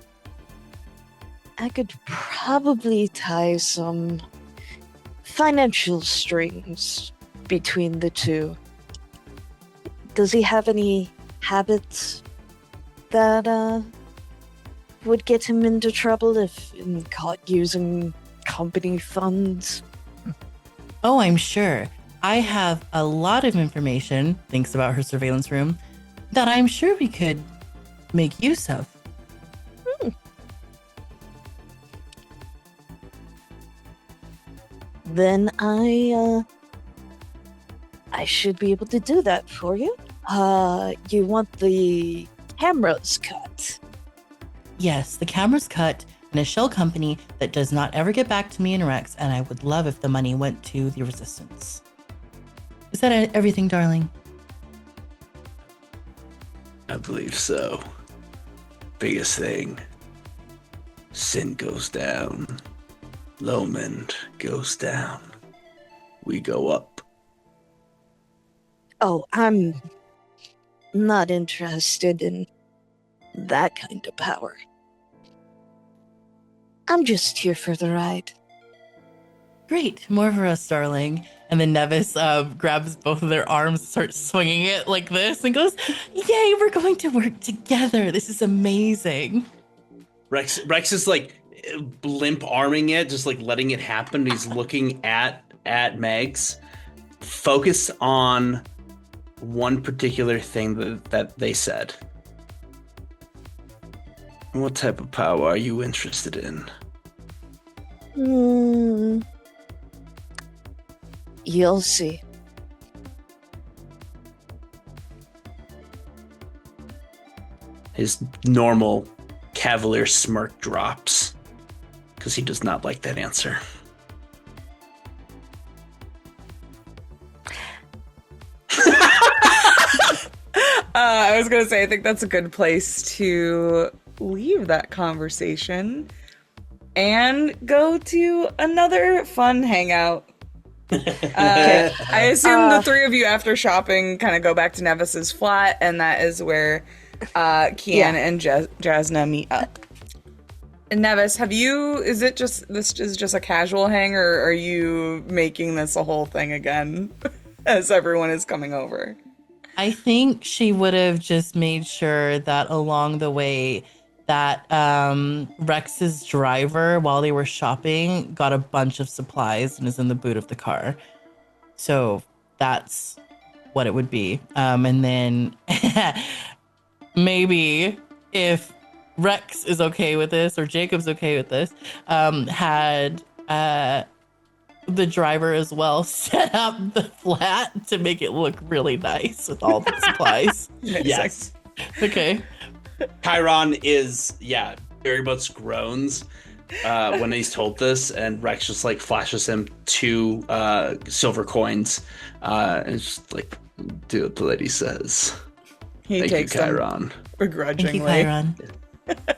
I could probably tie some financial strings between the two. Does he have any habits that would get him into trouble if caught using company funds? Oh, I'm sure. I have a lot of information, thanks about her surveillance room, that I'm sure we could make use of. Then I should be able to do that for you. You want the cameras cut? Yes, the camera's cut in a shell company that does not ever get back to me and Rex, and I would love if the money went to the Resistance. Is that everything, darling? I believe so. Biggest thing. Sin goes down. Lomond goes down. We go up. Oh, I'm not interested in that kind of power. I'm just here for the ride. Great, more for us, darling. And then Nevis grabs both of their arms, starts swinging it like this, and goes, "Yay, we're going to work together. This is amazing." Rex is like limp arming it, just like letting it happen. He's looking at Megs, focused on one particular thing that they said. What type of power are you interested in? You'll see. His normal cavalier smirk drops because he does not like that answer. I was going to say, I think that's a good place to leave that conversation and go to another fun hangout. I assume the three of you, after shopping, kind of go back to Nevis's flat, and that is where Cian and Jaznah meet up. And Nevis, is this just a casual hang, or are you making this a whole thing again as everyone is coming over? I think she would have just made sure that along the way that Rex's driver, while they were shopping, got a bunch of supplies and is in the boot of the car. So that's what it would be. And then maybe if Rex is okay with this or Jacob's okay with this, had the driver as well set up the flat to make it look really nice with all the supplies. Yes. Okay. Chiron is, very much groans when he's told this, and Rex just like flashes him 2 silver coins and just like, do what the lady says. He takes you, Chiron. Begrudgingly. Thank you, Chiron.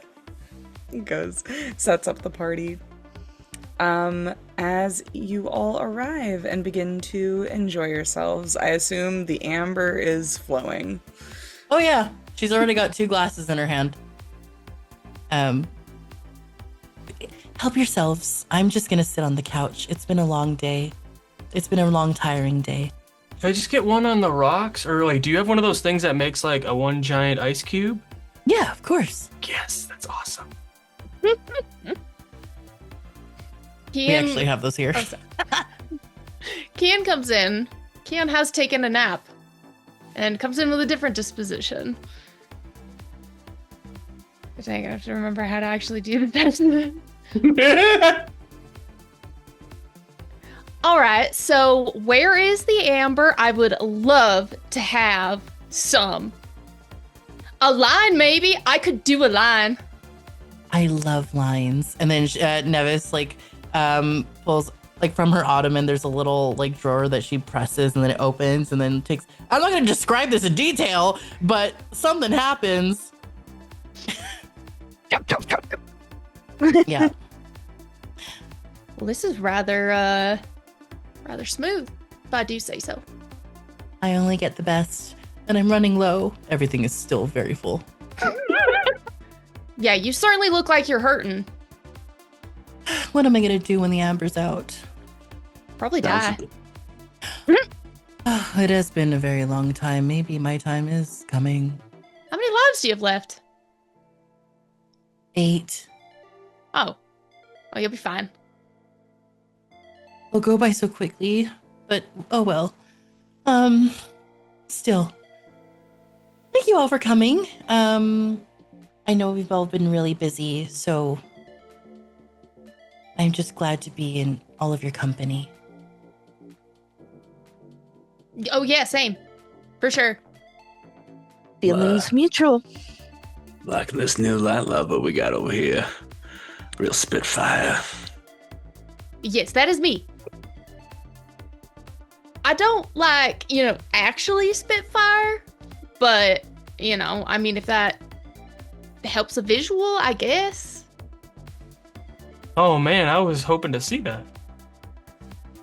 He goes, sets up the party. As you all arrive and begin to enjoy yourselves, I assume the amber is flowing. Oh yeah, she's already got 2 glasses in her hand. Help yourselves. I'm just gonna sit on the couch. It's been a long day. It's been a long, tiring day. Can I just get one on the rocks? Or like, do you have one of those things that makes like a one giant ice cube? Yeah, of course. Yes, that's awesome. We actually have those here. Cian comes in. Cian has taken a nap and comes in with a different disposition. I think I have to remember how to actually do this. All right, so where is the amber? I would love to have some. A line, maybe. I could do a line. I love lines. And then Nevis pulls like from her ottoman. There's a little like drawer that she presses, and then it opens, and then takes. I'm not going to describe this in detail, but something happens. Yeah. Well, this is rather rather smooth, if I do say so. I only get the best, and I'm running low. Everything is still very full. Yeah, you certainly look like you're hurting. What am I gonna do when the amber's out? Probably die. It has been a very long time. Maybe my time is coming. How many lives do you have left? 8. Oh, you'll be fine. Will go by so quickly, but oh well. Still. Thank you all for coming. I know we've all been really busy, so I'm just glad to be in all of your company. Oh yeah, same. For sure. Feelings mutual. Like this new light lover we got over here. Real spitfire. Yes, that is me. I don't actually spitfire, but, I mean, if that helps a visual, I guess. Oh man, I was hoping to see that.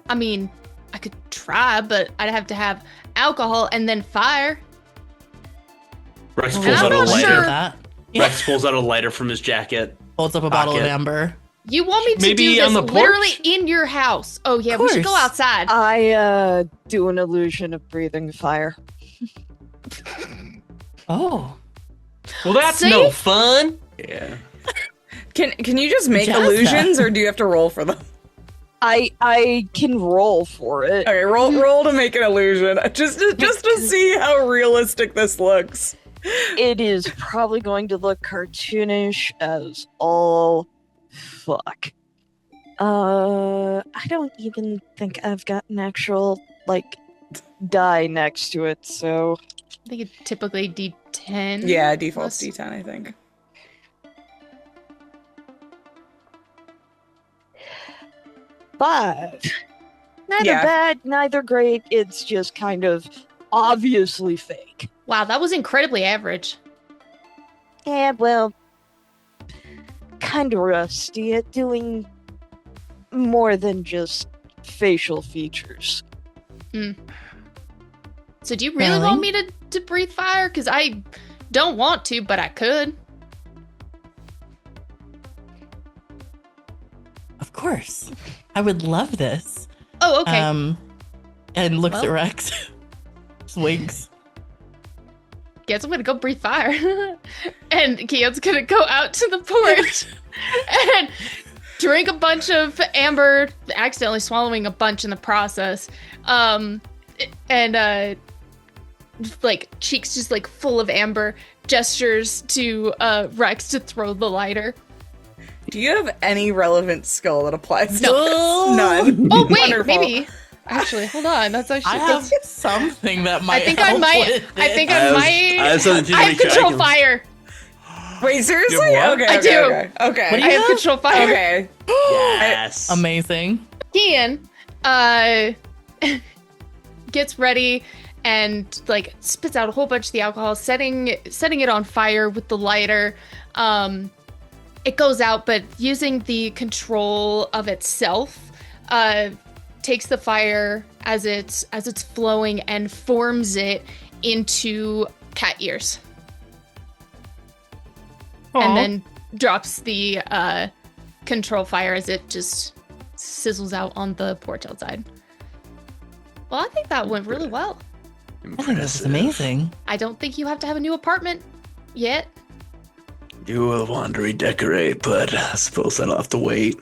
I mean, I could try, but I'd have to have alcohol and then fire. Rex And pulls I'm out a not lighter. sure. Rex pulls out a lighter from his jacket. Holds up a bottle of Pocket. amber. You want me to Maybe do this on the porch? literally in your house? Oh yeah, we should go course. outside. I do an illusion of breathing fire. Oh. Well, that's See? no fun. Yeah. Can you just make Jaznah. illusions, or do you have to roll for them? I can roll for it. Okay, roll to make an illusion, just to see how realistic this looks. It is probably going to look cartoonish as all fuck. I don't even think I've got an actual die next to it, so I think it's typically D10. Yeah, default's D10, I think. five. Neither Yeah. bad, neither great. It's just kind of obviously fake. Wow, that was incredibly average. Yeah, well, kind of rusty at doing more than just facial features. So do you really want me to breathe fire? Because I don't want to, but I could. Of course. I would love this. Oh, okay. And looks at Well. Rex. Just winks. Guess I'm gonna go breathe fire. And Kian's gonna go out to the porch and drink a bunch of amber, accidentally swallowing a bunch in the process. And cheeks just full of amber, gestures to Rex to throw the lighter. Do you have any relevant skill that applies to No. this? None. Oh wait, Wonderful. maybe. Actually, hold on. That's actually. I have something that might I think I help might. with I this. think I might. I have something to I have make control sure fire. Wait, seriously? You have what? Okay, I do. Okay. What do I you have have? control fire. Okay. Yes. Amazing. Kian, gets ready and spits out a whole bunch of the alcohol, setting it on fire with the lighter. It goes out, but using the control of itself, takes the fire as it's flowing and forms it into cat ears. And then drops the control fire as it just sizzles out on the porch outside. Well, I think that went really well. I think this is amazing. I don't think you have to have a new apartment yet. You will want to redecorate, but I suppose that'll have to wait.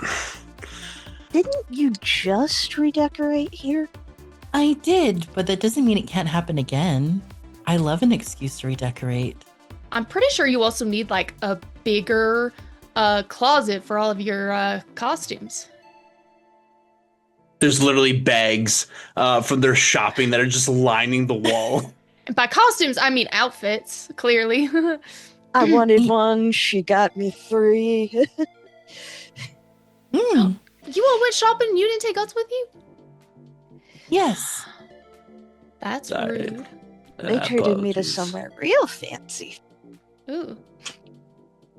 Didn't you just redecorate here? I did, but that doesn't mean it can't happen again. I love an excuse to redecorate. I'm pretty sure you also need a bigger closet for all of your costumes. There's literally bags from their shopping that are just lining the wall. And by costumes, I mean outfits, clearly. I wanted one, she got me 3. You all went shopping and you didn't take us with you? Yes. That's Sorry. rude. They treated me to Apologies. somewhere real fancy. Ooh.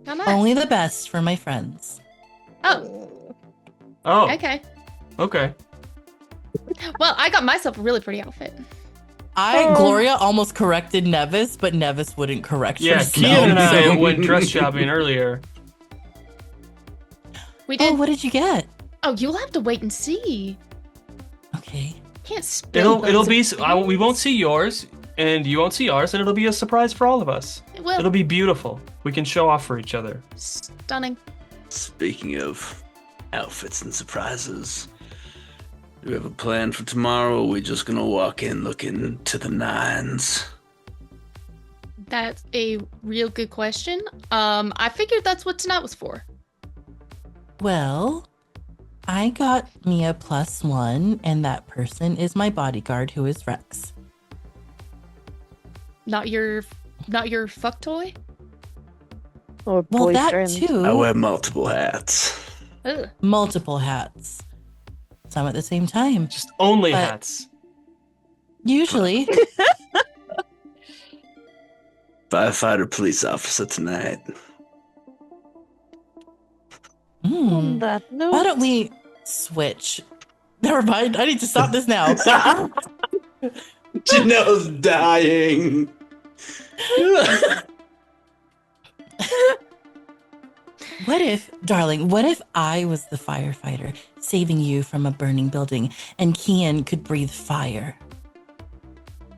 How nice. Only the best for my friends. Oh, Oh, okay. okay. Well, I got myself a really pretty outfit. Gloria almost corrected Nevis, but Nevis wouldn't correct herself. Cian and I so- went dress shopping earlier. We did. Oh, what did you get? Oh, you'll have to wait and see. Okay. Can't spill. It'll be. We won't see yours, and you won't see ours, and it'll be a surprise for all of us. It will. It'll be beautiful. We can show off for each other. Stunning. Speaking of outfits and surprises, do we have a plan for tomorrow, or are we just gonna walk in looking to the nines? That's a real good question. I figured that's what tonight was for. Well, I got me a +1, and that person is my bodyguard, who is Rex. Not your fuck toy? Or Well, that boyfriend. too. I wear multiple hats. Ugh. Multiple hats. Some at the same time. Just only But- hats. Usually. Firefighter police officer tonight. On that note, Why don't we switch? Never mind. I need to stop this now. Janelle's dying. What if, darling, what if I was the firefighter saving you from a burning building and Cian could breathe fire?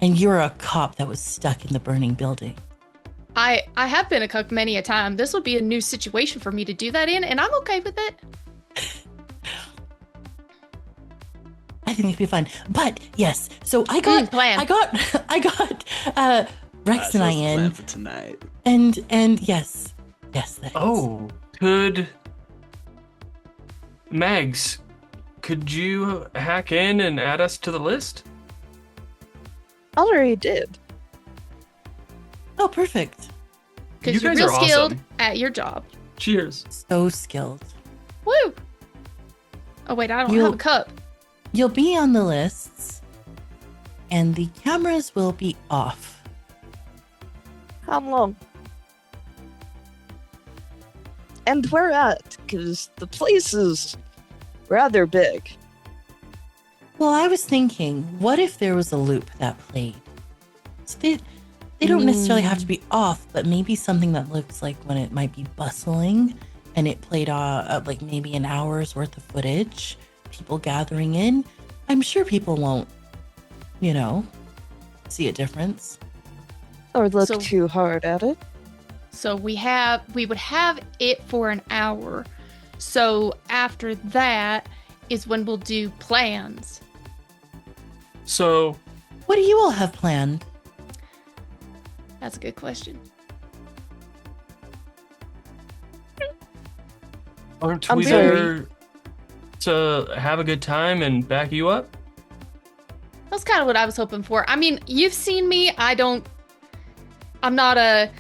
And you're a cop that was stuck in the burning building. I have been a cook many a time. This would be a new situation for me to do that in, and I'm okay with it. I think it'd be fun. But yes, so I got Rex and I in. Plan for tonight. And yes. Yes, that is. Oh, could Megs, could you hack in and add us to the list? already did. Oh, perfect. Because You you're guys real are skilled awesome. at your job. Cheers. So skilled. Woo! Oh wait, I don't You'll- have a cup. You'll be on the lists, and the cameras will be off. How long? And where at? Because the place is rather big. Well, I was thinking, what if there was a loop that played? So they don't necessarily have to be off, but maybe something that looks like when it might be bustling, and it played like maybe an hour's worth of footage, people gathering in. I'm sure people won't, see a difference. Or look So- too hard at it. So we would have it for an hour. So after that is when we'll do plans. So, What do you all have planned? That's a good question. aren't I'm we sorry. there to have a good time and back you up? That's kind of what I was hoping for. I mean, you've seen me. I'm not a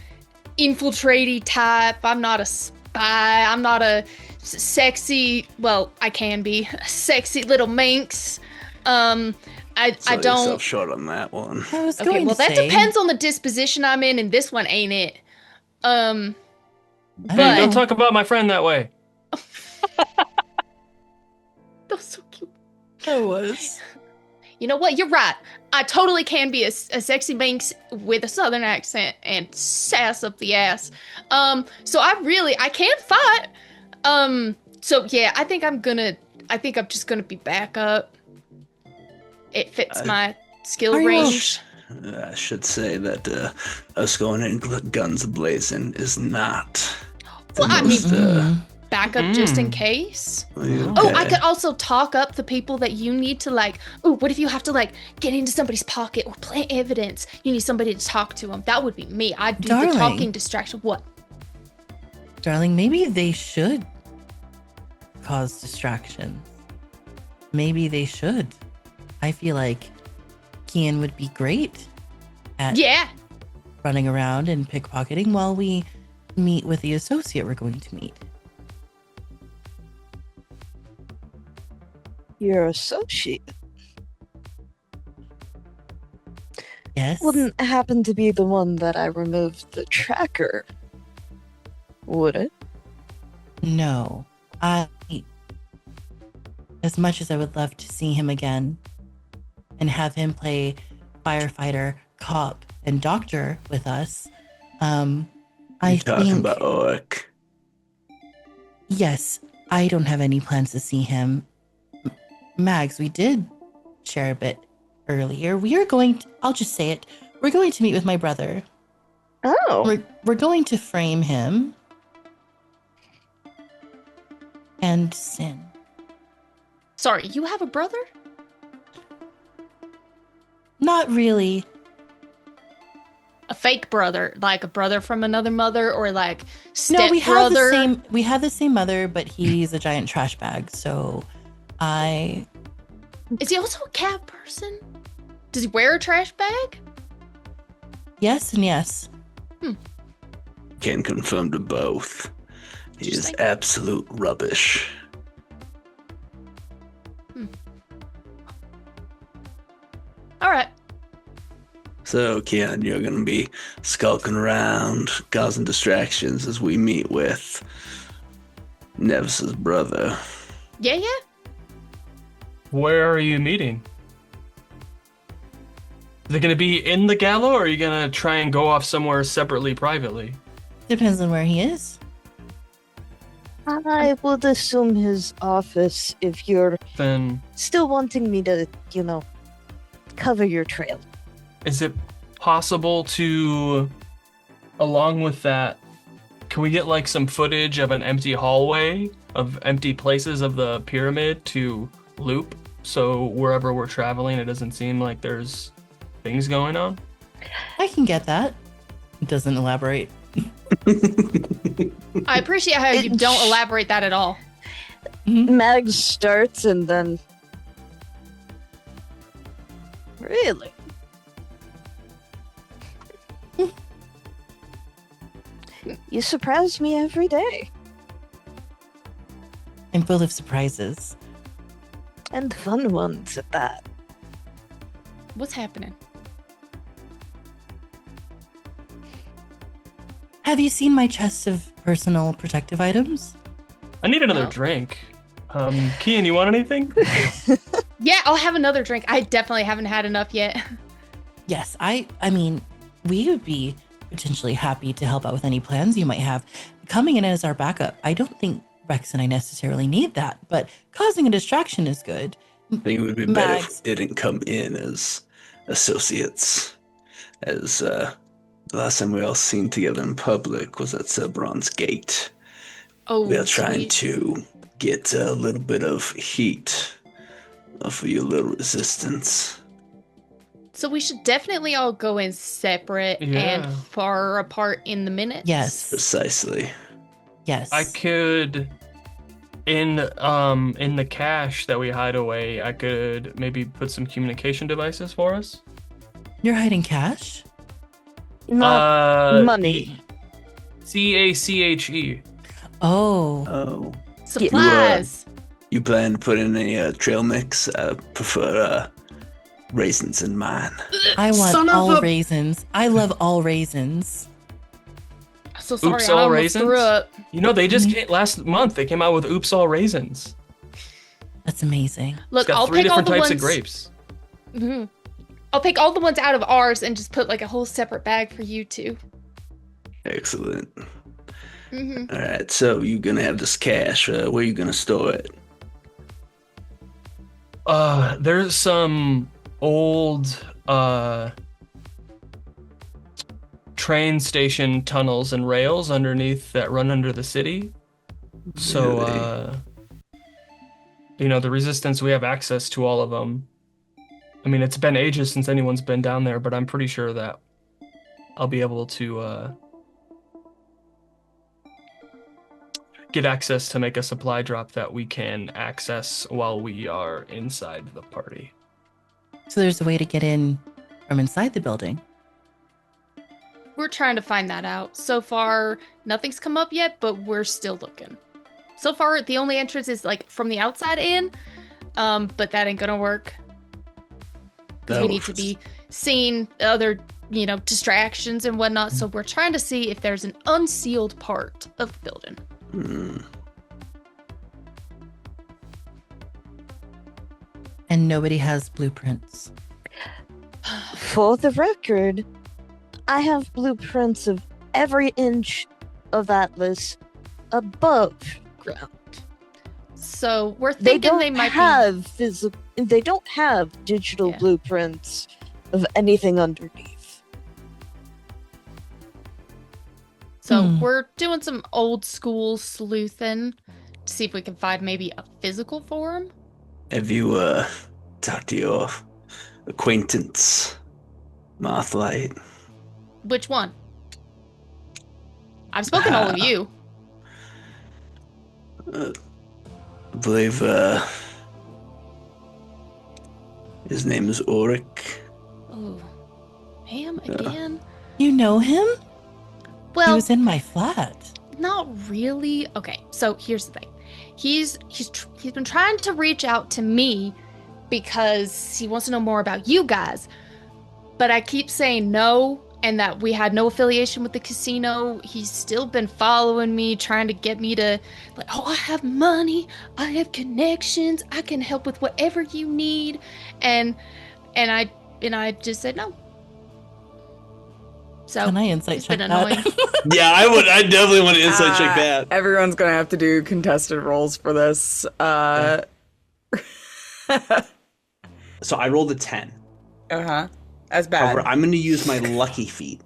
infiltratey type. I'm not a spy. I'm not a sexy, well, I can be a sexy little minx. I Sell don't. yourself short on that one. I was Okay, going well, to that say, depends on the disposition I'm in, and this one ain't it. I Hey, don't don't know. talk about my friend that way. That was so cute. I was. You know what? You're right. I totally can be a sexy minx with a southern accent and sass up the ass. So I can fight. So yeah, I think I'm just gonna be back up. It fits my skill Are you- range. I should say that us going in guns blazing is not the Well, I mean- most, Back up just in case. okay. Oh, I could also talk up the people that you need to what if you have to get into somebody's pocket or plant evidence? You need somebody to talk to them. That would be me. I'd do Darling. the talking distraction. What? Darling, maybe they should cause distraction. Maybe they should. I feel like Cian would be great at Yeah. running around and pickpocketing while we meet with the associate we're going to meet. Your associate Yes. wouldn't happen to be the one that I removed the tracker, would it? No. As much as I would love to see him again, and have him play firefighter, cop, and doctor with us. I talking think, about Orc. yes, I don't have any plans to see him. Mags, we did share a bit earlier. We are going to, I'll just say it. We're going to meet with my brother. Oh. We're going to frame him and sin. Sorry, you have a brother? Not really. A fake brother, like a brother from another mother, or like step No, we have brother? we have the same mother, but he's a giant trash bag. So Is he also a cat person? Does he wear a trash bag? yes and yes. Can confirm to both. He is Interesting. absolute rubbish. All right. So, Cian, you're going to be skulking around, causing distractions as we meet with Nevis's brother. Yeah. Where are you meeting? Is it going to be in the gala, or are you going to try and go off somewhere separately, privately? Depends on where he is. I would assume his office if you're Then still wanting me to, cover your trail. is it possible to, along with that, can we get like some footage of an empty hallway, of empty places of the pyramid to loop? So wherever we're traveling, it doesn't seem like there's things going on? I can get that. It doesn't elaborate. I appreciate how you don't elaborate that at all. Mag starts and then. Really? You surprise me every day. I'm full of surprises. And fun ones at that. What's happening? Have you seen my chest of personal protective items? I need another No. drink. Cian, you want anything? Yeah, I'll have another drink. I definitely haven't had enough yet. Yes, I mean, we would be potentially happy to help out with any plans you might have. Coming in as our backup, I don't think Rex and I necessarily need that, but causing a distraction is good. I think it would be better if Mags. we didn't come in as associates. As the last time we all seen together in public was at Sebron's Gate. Oh, We are trying sweet. to get a little bit of heat off of your little resistance. So we should definitely all go in separate and Yeah. far apart in the minutes. Yes, Precisely. yes. I could, in the cache that we hide away, I could maybe put some communication devices for us. You're hiding cash? Not money. CACHE. Oh, Oh. Supplies. You plan to put in a trail mix? I prefer raisins in mine. I want Son of all a- raisins. I love all raisins. So sorry, Oops, I all almost raisins? threw up. You know, they just came last month. They came out with Oops All Raisins. That's amazing. Look, It's got I'll 3 pick all different the types ones. of grapes. Mhm. I'll pick all the ones out of ours and just put like a whole separate bag for you two. Excellent. Mm-hmm. All right, so you're gonna have this cash. Where are you gonna store it? There's some old train station tunnels and rails underneath that run under the city. So the resistance, we have access to all of them. I mean, it's been ages since anyone's been down there, but I'm pretty sure that I'll be able to get access to make a supply drop that we can access while we are inside the party. So there's a way to get in from inside the building. We're trying to find that out. So far, nothing's come up yet, but we're still looking. So far, the only entrance is like from the outside in, but that ain't gonna work. Because we need to be seeing other, distractions and whatnot. So we're trying to see if there's an unsealed part of the building. And nobody has blueprints. For the record, I have blueprints of every inch of Atlas above ground. So we're They thinking don't they might have They don't have digital blueprints of anything underneath. So we're doing some old school sleuthing to see if we can find maybe a physical form. Have you talked to your acquaintance, Mothlight? Which one? I've spoken to all of you. I believe his name is Ulrich. Oh, him again? You know him? Well, he was in my flat. Not really. Okay, so here's the thing. He's been trying to reach out to me because he wants to know more about you guys. But I keep saying no, and that we had no affiliation with the casino. He's still been following me, trying to get me to, like, oh, I have money, I have connections, I can help with whatever you need, and I just said no. So can I insight check been that? annoying. Yeah, I would. I definitely want to insight check that. Everyone's gonna have to do contested rolls for this. So I rolled a 10. That's bad. However, I'm going to use my lucky feat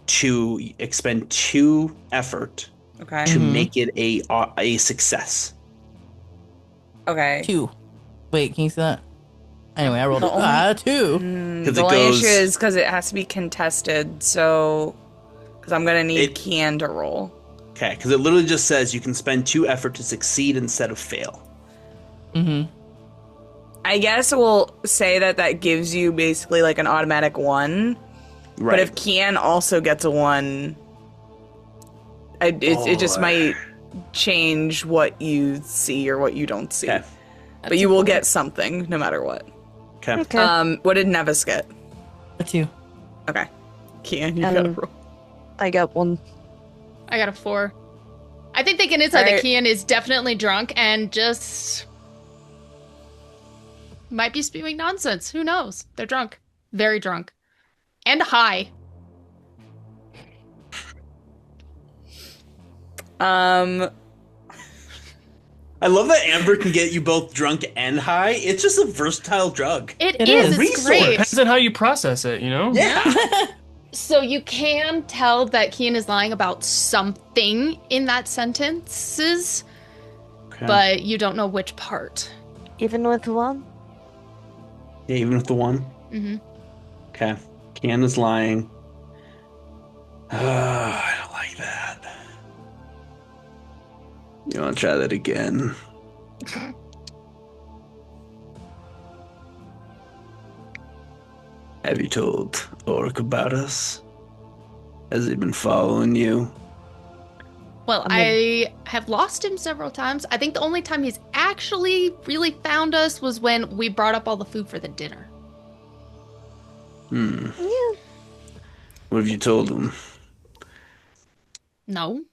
to expend 2 effort to make it a success. Okay. 2. Wait, can you see that? Anyway, I rolled a 2. The only issue is because it has to be contested, so because I'm gonna need Cian to roll. Okay, because it literally just says you can spend 2 effort to succeed instead of fail. I guess we'll say that gives you basically like an automatic 1. Right. But if Cian also gets a 1, it just might change what you see or what you don't see. Okay. But you will get something no matter what. Okay. What did Nevis get? A 2. Okay. Cian, you gotta roll. I got 1. I got a 4. I think they can insight that Cian is definitely drunk and just might be spewing nonsense. Who knows? They're drunk. Very drunk. And high. I love that Amber can get you both drunk and high. It's just a versatile drug. It is. It's great. Depends on how you process it, you know? Yeah. So you can tell that Cian is lying about something in that sentences, but you don't know which part. Even with 1? Yeah, even with the 1? Mm-hmm. Okay. Cian is lying. I don't like that. You want to try that again? Have you told Ulrich about us? Has he been following you? Well, I have lost him several times. I think the only time he's actually really found us was when we brought up all the food for the dinner. Yeah. What have you told him? No.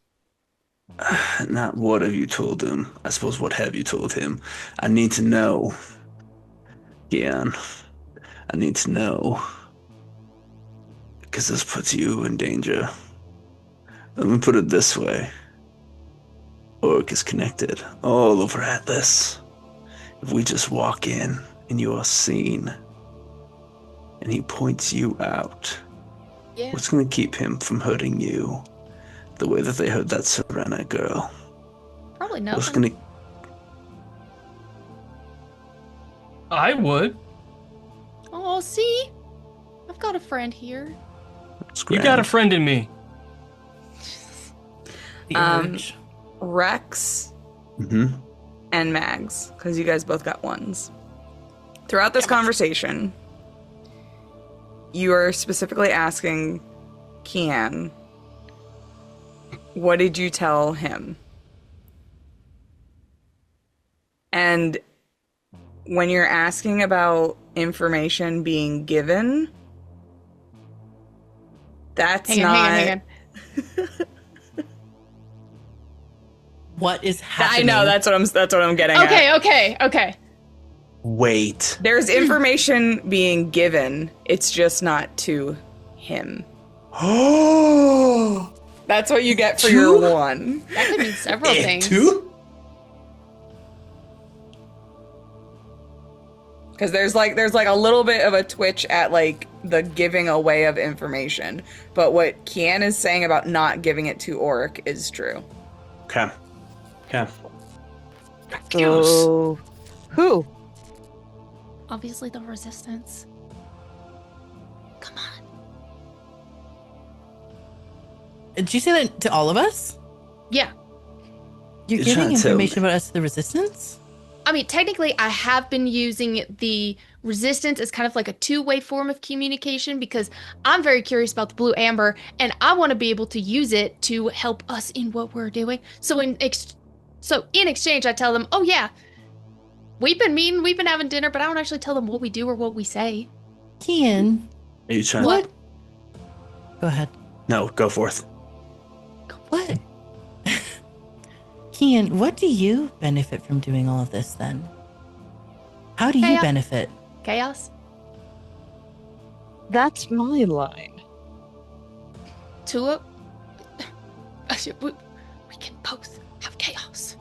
Not what have you told him. I suppose what have you told him? I need to know. Cian, I need to know. Because this puts you in danger. Let me put it this way. Ulrich is connected all over Atlas. If we just walk in and you are seen and he points you out, what's going to keep him from hurting you the way that they hurt that Serena girl? Probably nothing. What's going to... I would. Oh, see? I've got a friend here. You got a friend in me. Rex and Mags, because you guys both got 1s. Throughout this conversation, you are specifically asking Cian, what did you tell him? And when you're asking about information being given, that's hang on. What is happening? I know, that's what I'm getting at. Okay. Wait. There's information being given. It's just not to him. Oh. That's what you get for your 1. That could mean several things. 2? Because there's like a little bit of a twitch at like the giving away of information, but what Cian is saying about not giving it to Auric is true. Okay. So, who? Obviously the resistance. Come on. Did you say that to all of us? Yeah. You're You're giving trying to tell information me. about us to the resistance? I mean, technically, I have been using the resistance as kind of like a two-way form of communication because I'm very curious about the blue amber and I want to be able to use it to help us in what we're doing. So in exchange, I tell them, oh yeah, we've been having dinner, but I don't actually tell them what we do or what we say. Cian. Are you trying What? Go ahead. No, go forth. What? Cian, what do you benefit from doing all of this then? How do you Chaos. benefit? Chaos? That's my line. We can both have chaos.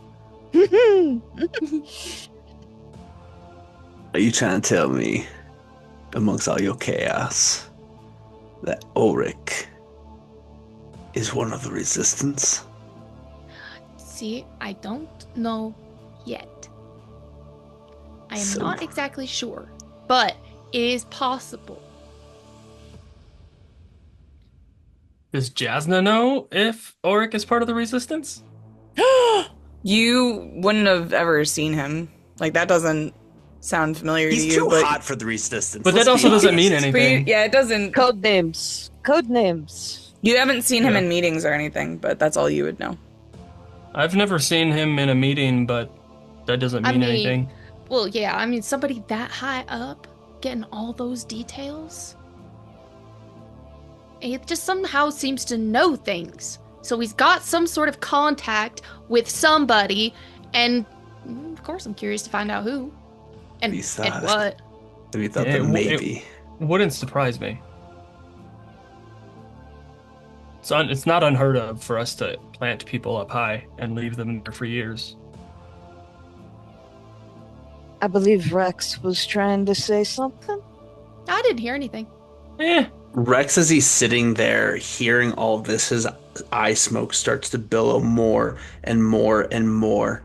Are you trying to tell me, amongst all your chaos, that Auric is one of the resistance? See, I don't know yet. I am So- not exactly sure, but it is possible. Does Jaznah know if Auric is part of the resistance? You wouldn't have ever seen him. Like, that doesn't sound familiar He's to you. too but hot for the resistance. But let's that also be doesn't mean honest. but you- anything. yeah, it doesn't. Code names. You haven't seen him Yeah. in meetings or anything, but that's all you would know. I've never seen him in a meeting, but that doesn't I mean mean- anything. Well, yeah, I mean, somebody that high up getting all those details. It just somehow seems to know things. So he's got some sort of contact with somebody, and of course I'm curious to find out who. And, He's and not. what. We thought Yeah, that it- maybe. Wouldn't surprise me. It's not unheard of for us to plant people up high and leave them there for years. I believe Rex was trying to say something. I didn't hear anything. Rex, as he's sitting there hearing all of this, his eye smoke starts to billow more and more and more.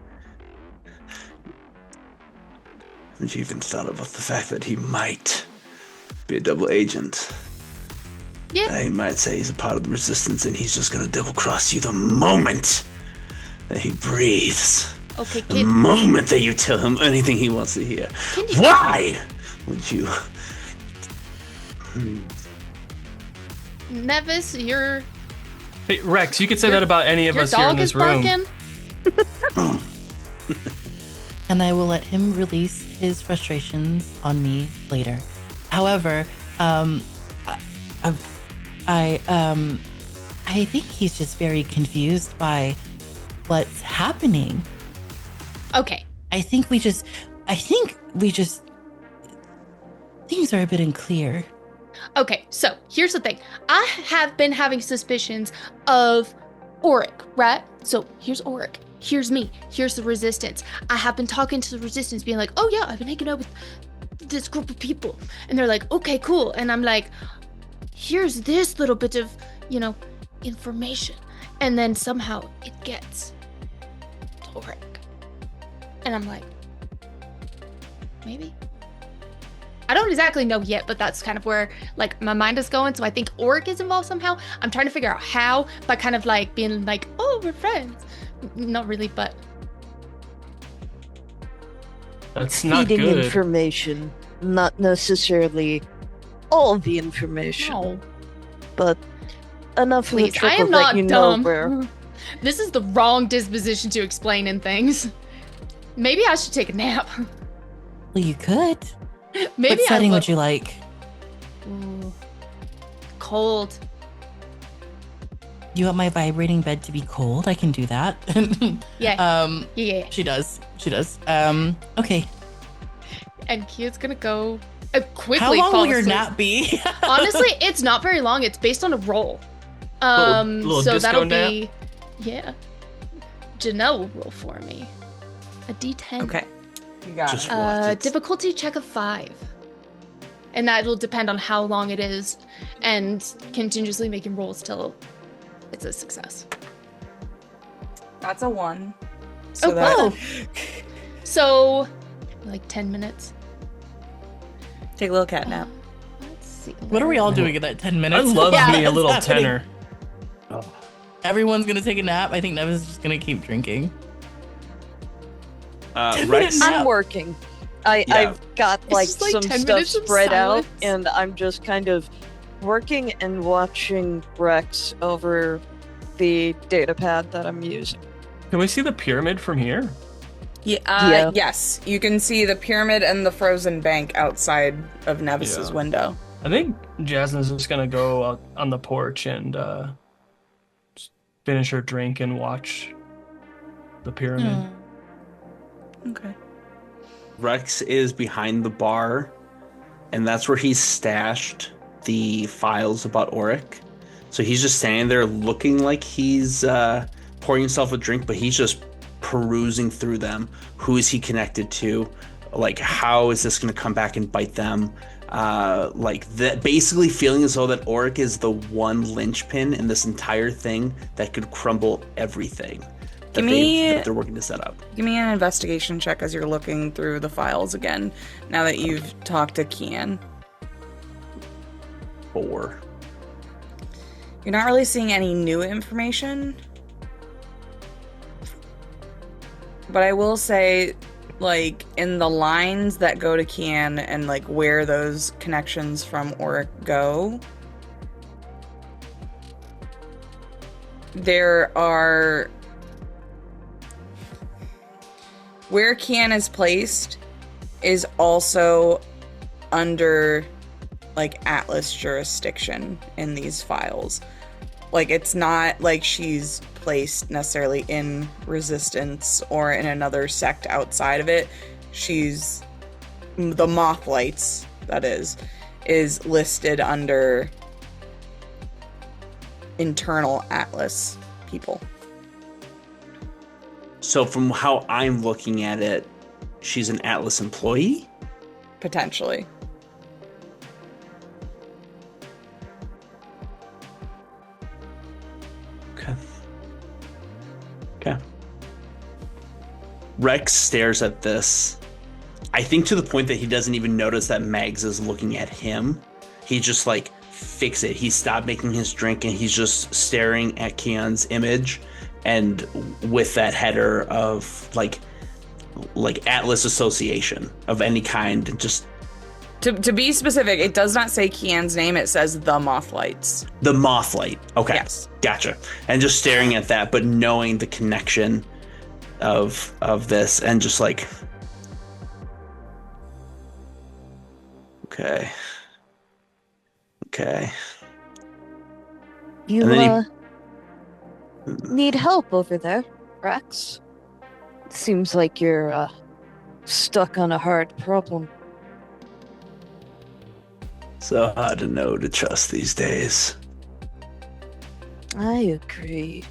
Have you even thought about the fact that he might be a double agent? Yeah. He might say he's a part of the resistance and he's just gonna double cross you the moment that he breathes. Okay, The kid. moment that you tell him anything he wants to hear. Can you- Why would you? Nevis, your Hey, Rex, you could say that about any of your us here in dog this is room. barking. And I will let him release his frustrations on me later. However, I think he's just very confused by what's happening. Okay. I think we just things are a bit unclear. Okay, so here's the thing. I have been having suspicions of Auric, right? So here's Auric. Here's me. Here's the resistance. I have been talking to the resistance, being like, oh yeah, I've been hanging out with this group of people. And they're like, okay, cool. And I'm like, here's this little bit of, information. And then somehow it gets to Auric. And I'm like, maybe? I don't exactly know yet, but that's kind of where my mind is going. So I think Auric is involved somehow. I'm trying to figure out how by kind of being like, oh, we're friends. Not really, but That's not Feeding good. information, not necessarily all the information, no. but enough of a Please, I trickle am not that you dumb. know where. This is the wrong disposition to explaining things. Maybe I should take a nap. Well, you could. Maybe What setting I would you like? Ooh. Cold. You want my vibrating bed to be cold? I can do that. Yeah. Yeah. She does. Okay. And Kia's gonna go quickly. How long fall will your asleep. nap be? Honestly, it's not very long. It's based on a roll. Little So disco that'll nap? be, yeah. Jenel will roll for me. A D10. Okay. You got Just it. watch it. Difficulty check of 5. And that will depend on how long it is, and continuously making rolls till it's a success. That's a 1. Oh, that- wow. So, like 10 minutes. Take a little cat nap. Let's see. What are we all doing in that 10 I minutes? love me a What's little happening? tenor. Everyone's gonna take a nap. I think Nevis is just gonna keep drinking. Rex, nap. I'm working. Yeah. I've got like just like some 10 stuff minutes of spread out, silence. and I'm just kind of working and watching Rex over the data pad that I'm using. Can we see the pyramid from here? Yeah, Yeah. Yes, you can see the pyramid and the frozen bank outside of Nevis's Yeah. window. I think Jaznah's just gonna go out on the porch and just finish her drink and watch the pyramid. Okay. Rex is behind the bar, and that's where he's stashed the files about Auric. So he's just standing there looking like he's pouring himself a drink, but he's just perusing through them. Who is he connected to? Like, how is this going to come back and bite them? Like that, basically feeling as though that Auric is the one linchpin in this entire thing that could crumble everything that they're working to set up. Give me an investigation check as you're looking through the files again, now that you've talked to Cian. 4. You're not really seeing any new information. But I will say, like, in the lines that go to Cian and, like, where those connections from Auric go, there are... Where Cian is placed is also under, like, Atlas jurisdiction in these files. Like, it's not like she's placed necessarily in resistance or in another sect outside of it. She's the Mothlights, that is listed under internal Atlas people. So from how I'm looking at it, she's an Atlas employee? Potentially. Okay. Rex stares at this. I think to the point that he doesn't even notice that Mags is looking at him. He just like fix it. He stopped making his drink and he's just staring at Cian's image, and with that header of like Atlas Association of any kind, and just To be specific, it does not say Cian's name, it says the Mothlights. the Mothlight. Okay. Yes. Gotcha. And just staring at that, but knowing the connection of this, and just like, okay. You And then need help over there, Rex? Seems like you're stuck on a hard problem. So hard to know to trust these days. I agree.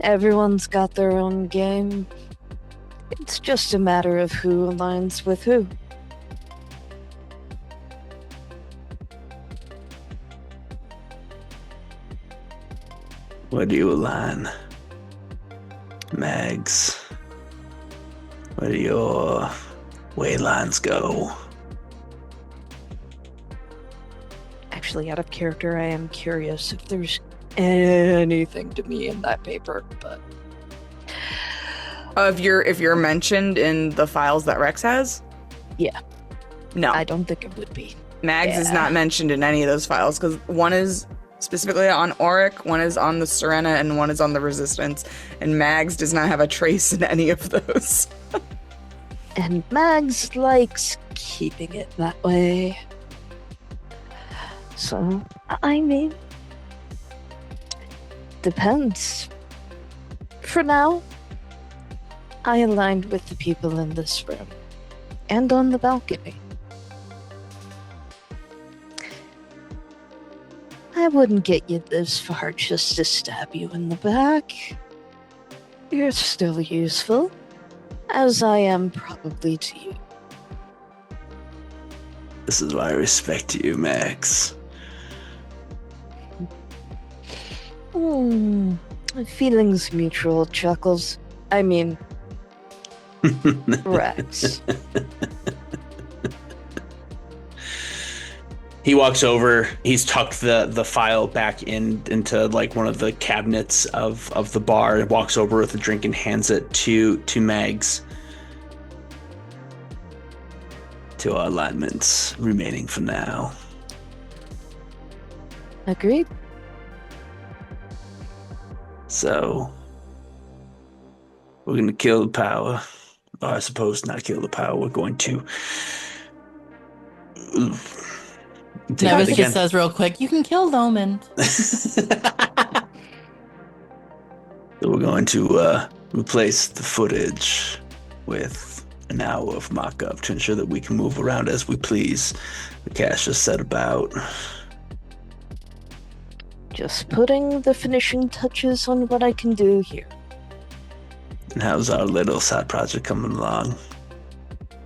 Everyone's got their own game. It's just a matter of who aligns with who. Where do you align? Mags. Where do your way lines go? Actually, out of character, I am curious if there's anything to me in that paper, but If you're mentioned in the files that Rex has? Yeah. No. I don't think it would be. Mags is not mentioned in any of those files, because one is specifically on Auric, one is on the Serena, and one is on the Resistance, and Mags does not have a trace in any of those. And Mags likes keeping it that way. So, I mean, depends. For now, I aligned with the people in this room and on the balcony. I wouldn't get you this far just to stab you in the back. You're still useful, as I am probably to you. This is why I respect you, Max. Feelings mutual, Chuckles. I mean, Rex. He walks over. He's tucked the file back into like one of the cabinets of the bar. And walks over with a drink and hands it to Mags. To our alignments remaining for now. Agreed. So we're going to kill the power. Or I suppose not kill the power. We're going to. Nevis just says real quick, you can kill Loman. So we're going to replace the footage with an hour of mock-up to ensure that we can move around as we please. The cast just set about. Just putting the finishing touches on what I can do here. And how's our little side project coming along?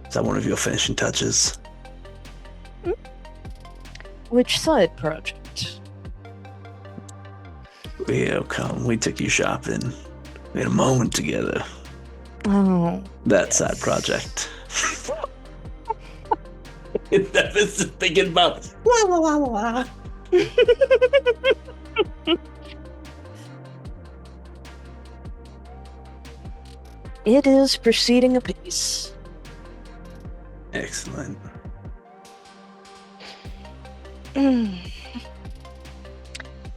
Is that one of your finishing touches? Which side project? We took you shopping. We had a moment together. Oh. That yes. side project. Nevis is thinking about la la la la. It is proceeding apace. Excellent.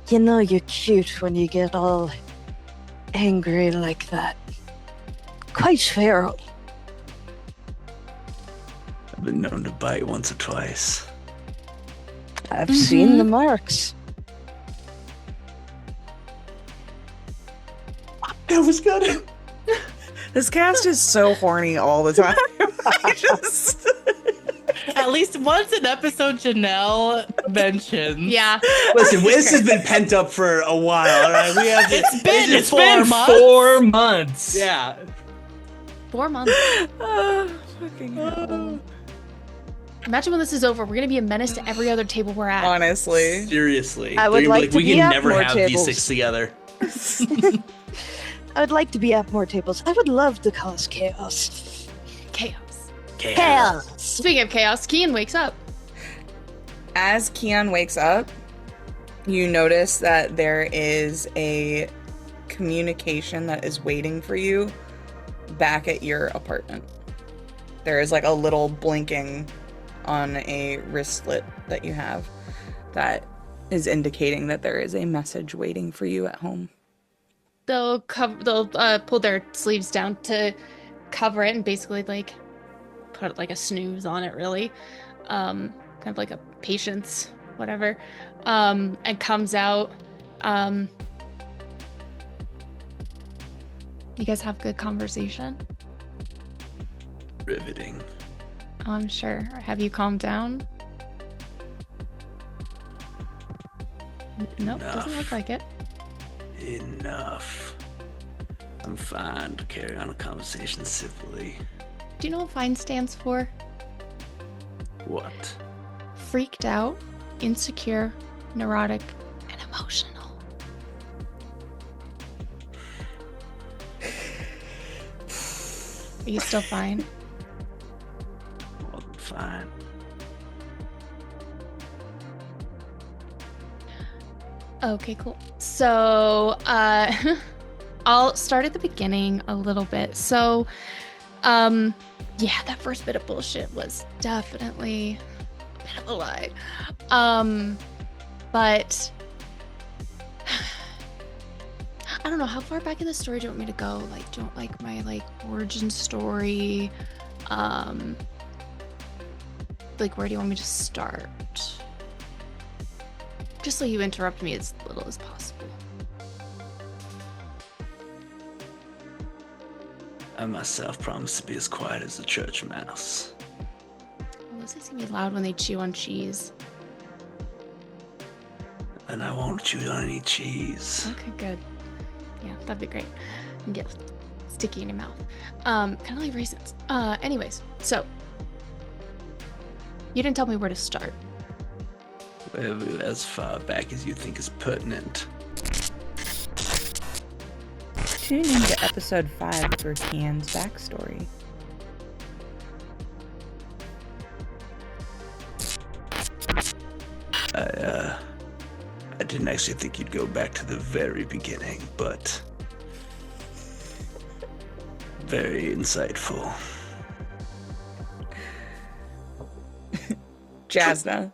You know you're cute when you get all angry like that. Quite feral. I've been known to bite once or twice. I've seen the marks. That was good. This cast is so horny all the time. I just... At least once an episode Jenel mentions. Yeah. Listen, this has been pent up for a while, all right? We have It's been 4 months. Yeah. 4 months. Fucking hell. Imagine when this is over, we're gonna be a menace to every other table we're at. Honestly. Seriously. I would They're gonna like be to we be can at never more have tables. these 6 together. I would like to be at more tables. I would love to cause chaos. Chaos. Speaking of chaos, Cian wakes up. As Cian wakes up, you notice that there is a communication that is waiting for you back at your apartment. There is like a little blinking on a wristlet that you have that is indicating that there is a message waiting for you at home. They'll pull their sleeves down to cover it and basically like put like a snooze on it, really, kind of like a patience, whatever, and comes out. You guys have good conversation? Riveting. I'm sure. Have you calmed down? Nope, doesn't look like it. Enough. I'm fine to carry on a conversation civilly. Do you know what FINE stands for? What? Freaked out, insecure, neurotic, and emotional. Are you still fine? More than fine. Okay, cool. So, I'll start at the beginning a little bit. So, yeah, that first bit of bullshit was definitely a bit of a lie. But I don't know, how far back in the story do you want me to go? Like, do you want like my like origin story? Like, where do you want me to start? Just so you interrupt me as little as possible. I myself promise to be as quiet as a church mouse. Losers can be loud when they chew on cheese. And I won't chew on any cheese. Okay, good. Yeah, that'd be great. And get sticky in your mouth. Kind of like raisins. Anyways, so you didn't tell me where to start. As far back as you think is pertinent. Tune into episode 5 for Cian's backstory. I didn't actually think you'd go back to the very beginning, but very insightful. Jaznah,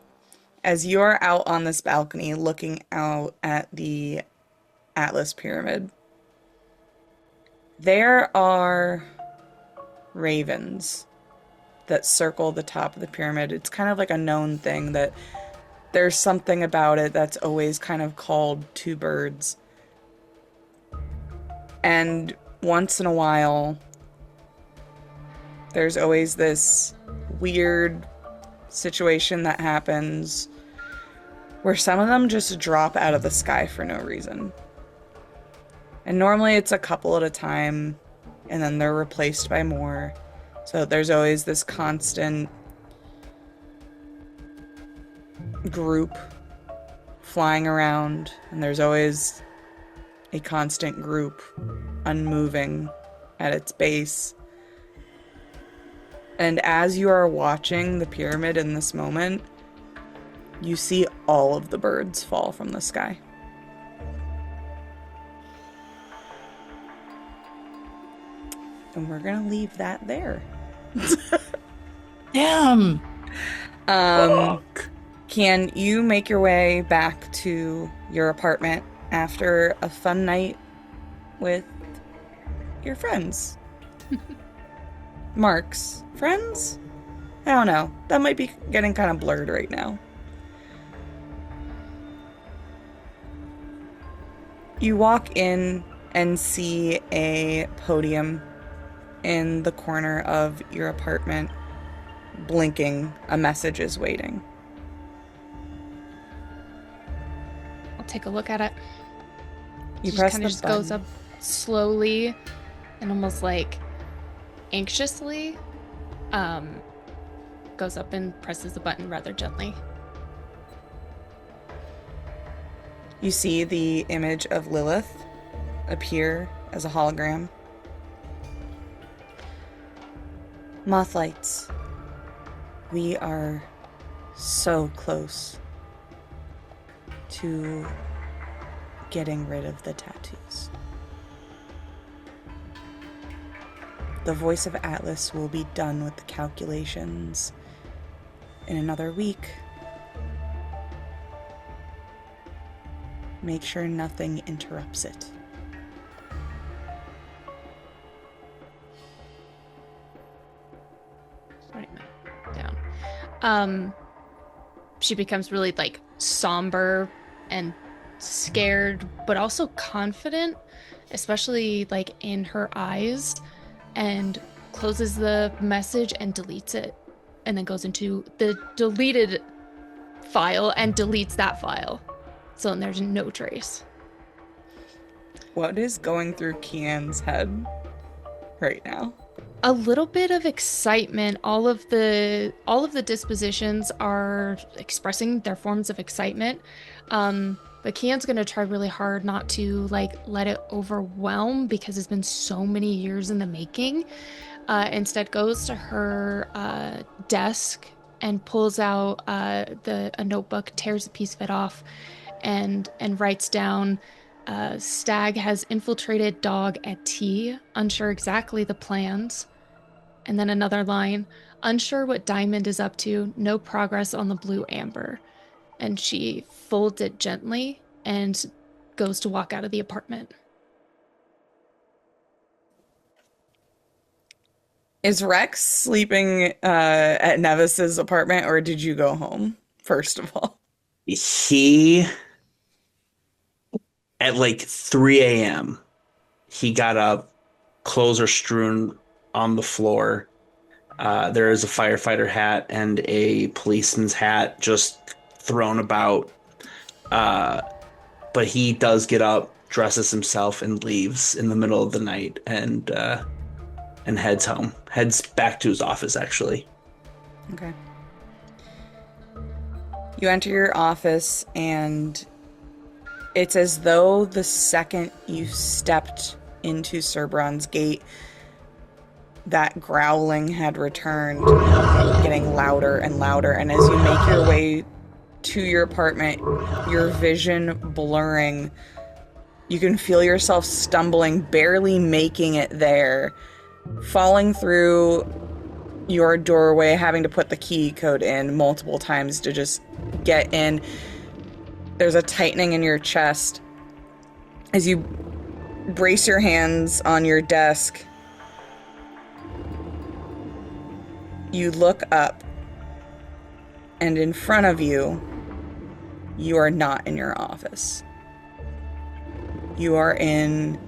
as you're out on this balcony looking out at the Atlas Pyramid, there are ravens that circle the top of the pyramid. It's kind of like a known thing that there's something about it that's always kind of called two birds. And once in a while, there's always this weird situation that happens where some of them just drop out of the sky for no reason. And normally it's a couple at a time, and then they're replaced by more. So there's always this constant group flying around, and there's always a constant group unmoving at its base. And as you are watching the pyramid in this moment, you see all of the birds fall from the sky. And we're gonna leave that there. Damn. Can you make your way back to your apartment after a fun night with your friends? Mark's friends? I don't know. That might be getting kind of blurred right now. You walk in and see a podium in the corner of your apartment. Blinking, a message is waiting. I'll take a look at it. You She press kind the of just button. goes up slowly and almost like anxiously. Goes up and presses the button rather gently. You see the image of Lilith appear as a hologram. Mothlights, we are so close to getting rid of the tattoos. The voice of Atlas will be done with the calculations in another week. Make sure nothing interrupts it. Writing that down. She becomes really like somber and scared, but also confident, especially like in her eyes, and closes the message and deletes it, and then goes into the deleted file and deletes that file. So then there's no trace. What is going through Cian's head right now? A little bit of excitement. All of the dispositions are expressing their forms of excitement. But Cian's gonna try really hard not to like let it overwhelm because it's been so many years in the making. Instead goes to her desk and pulls out a notebook, tears a piece of it off, and writes down, Stag has infiltrated dog at tea, unsure exactly the plans. And then another line, unsure what Diamond is up to, no progress on the blue amber. And she folds it gently and goes to walk out of the apartment. Is Rex sleeping at Nevis's apartment, or did you go home, first of all? He, at like 3 a.m., he got up Clothes are strewn on the floor. There is a firefighter hat and a policeman's hat just thrown about. But he does get up, dresses himself, and leaves in the middle of the night and heads home. Heads back to his office, actually. Okay. You enter your office, and it's as though the second you stepped into Cerbron's gate, that growling had returned, getting louder and louder. And as you make your way to your apartment, your vision blurring, you can feel yourself stumbling, barely making it there, falling through your doorway, having to put the key code in multiple times to just get in. There's a tightening in your chest as you brace your hands on your desk. You look up, and in front of you, you are not in your office. You are in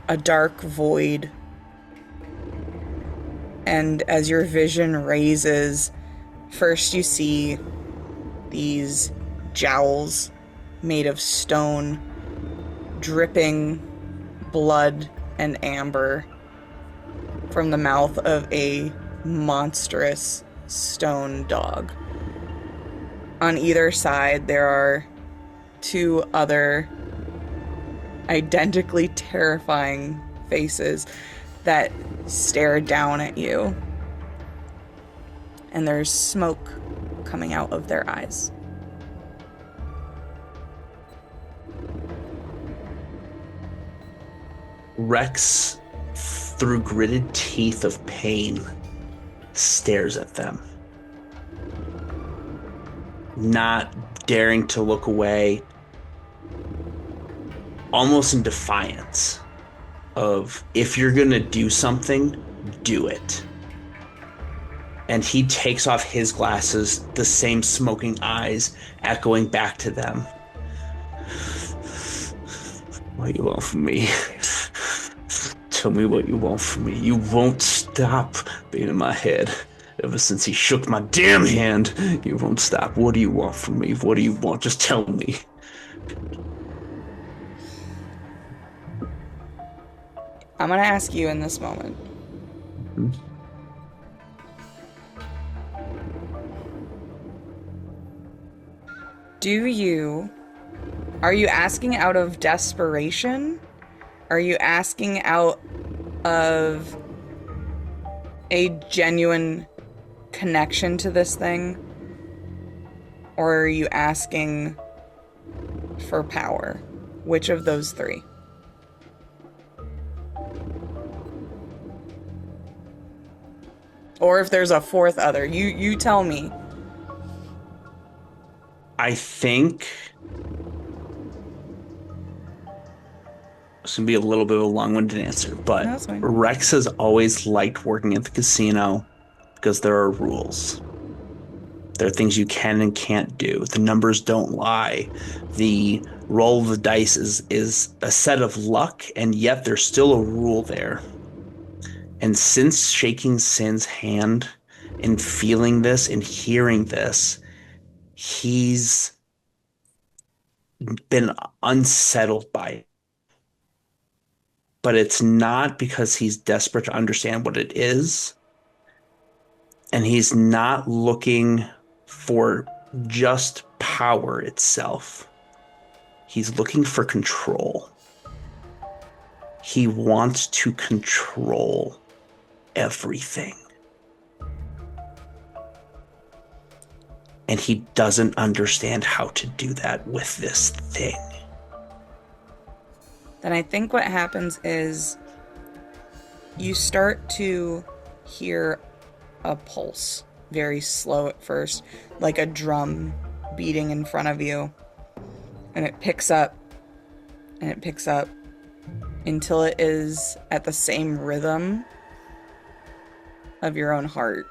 a dark void. And as your vision raises, first you see these jowls made of stone, dripping blood and amber from the mouth of a monstrous stone dog. On either side, there are two other identically terrifying faces that stare down at you. And there's smoke coming out of their eyes. Rex, through gritted teeth of pain, stares at them, not daring to look away, almost in defiance of, if you're gonna do something, do it. And he takes off his glasses, the same smoking eyes echoing back to them. What do you want from me? Tell me what you want from me. You won't stop being in my head. Ever since he shook my damn hand, you won't stop. What do you want from me? What do you want? Just tell me. I'm gonna ask you in this moment. Mm-hmm. Are you asking out of desperation? Are you asking out of a genuine connection to this thing? Or are you asking for power? Which of those three? Or if there's a fourth other, you tell me. I think it's going to be a little bit of a long-winded answer, but No, Rex has always liked working at the casino because there are rules. There are things you can and can't do. The numbers don't lie. The roll of the dice is a set of luck, and yet there's still a rule there. And since shaking Sin's hand and feeling this and hearing this, he's been unsettled by it. But it's not because he's desperate to understand what it is. And he's not looking for just power itself. He's looking for control. He wants to control everything. And he doesn't understand how to do that with this thing. Then I think what happens is you start to hear a pulse, very slow at first, like a drum beating in front of you. And it picks up, and it picks up until it is at the same rhythm of your own heart.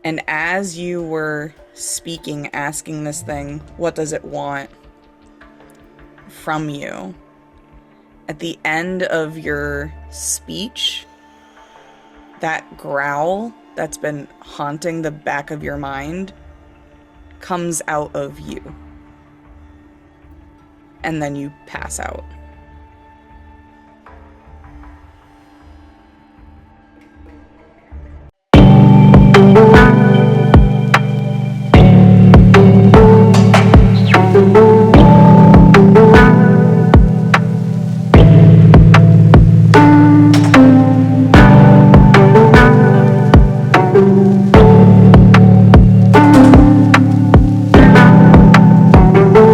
And as you were speaking, asking this thing, what does it want from you? at the end of your speech, that growl that's been haunting the back of your mind comes out of you. And then you pass out.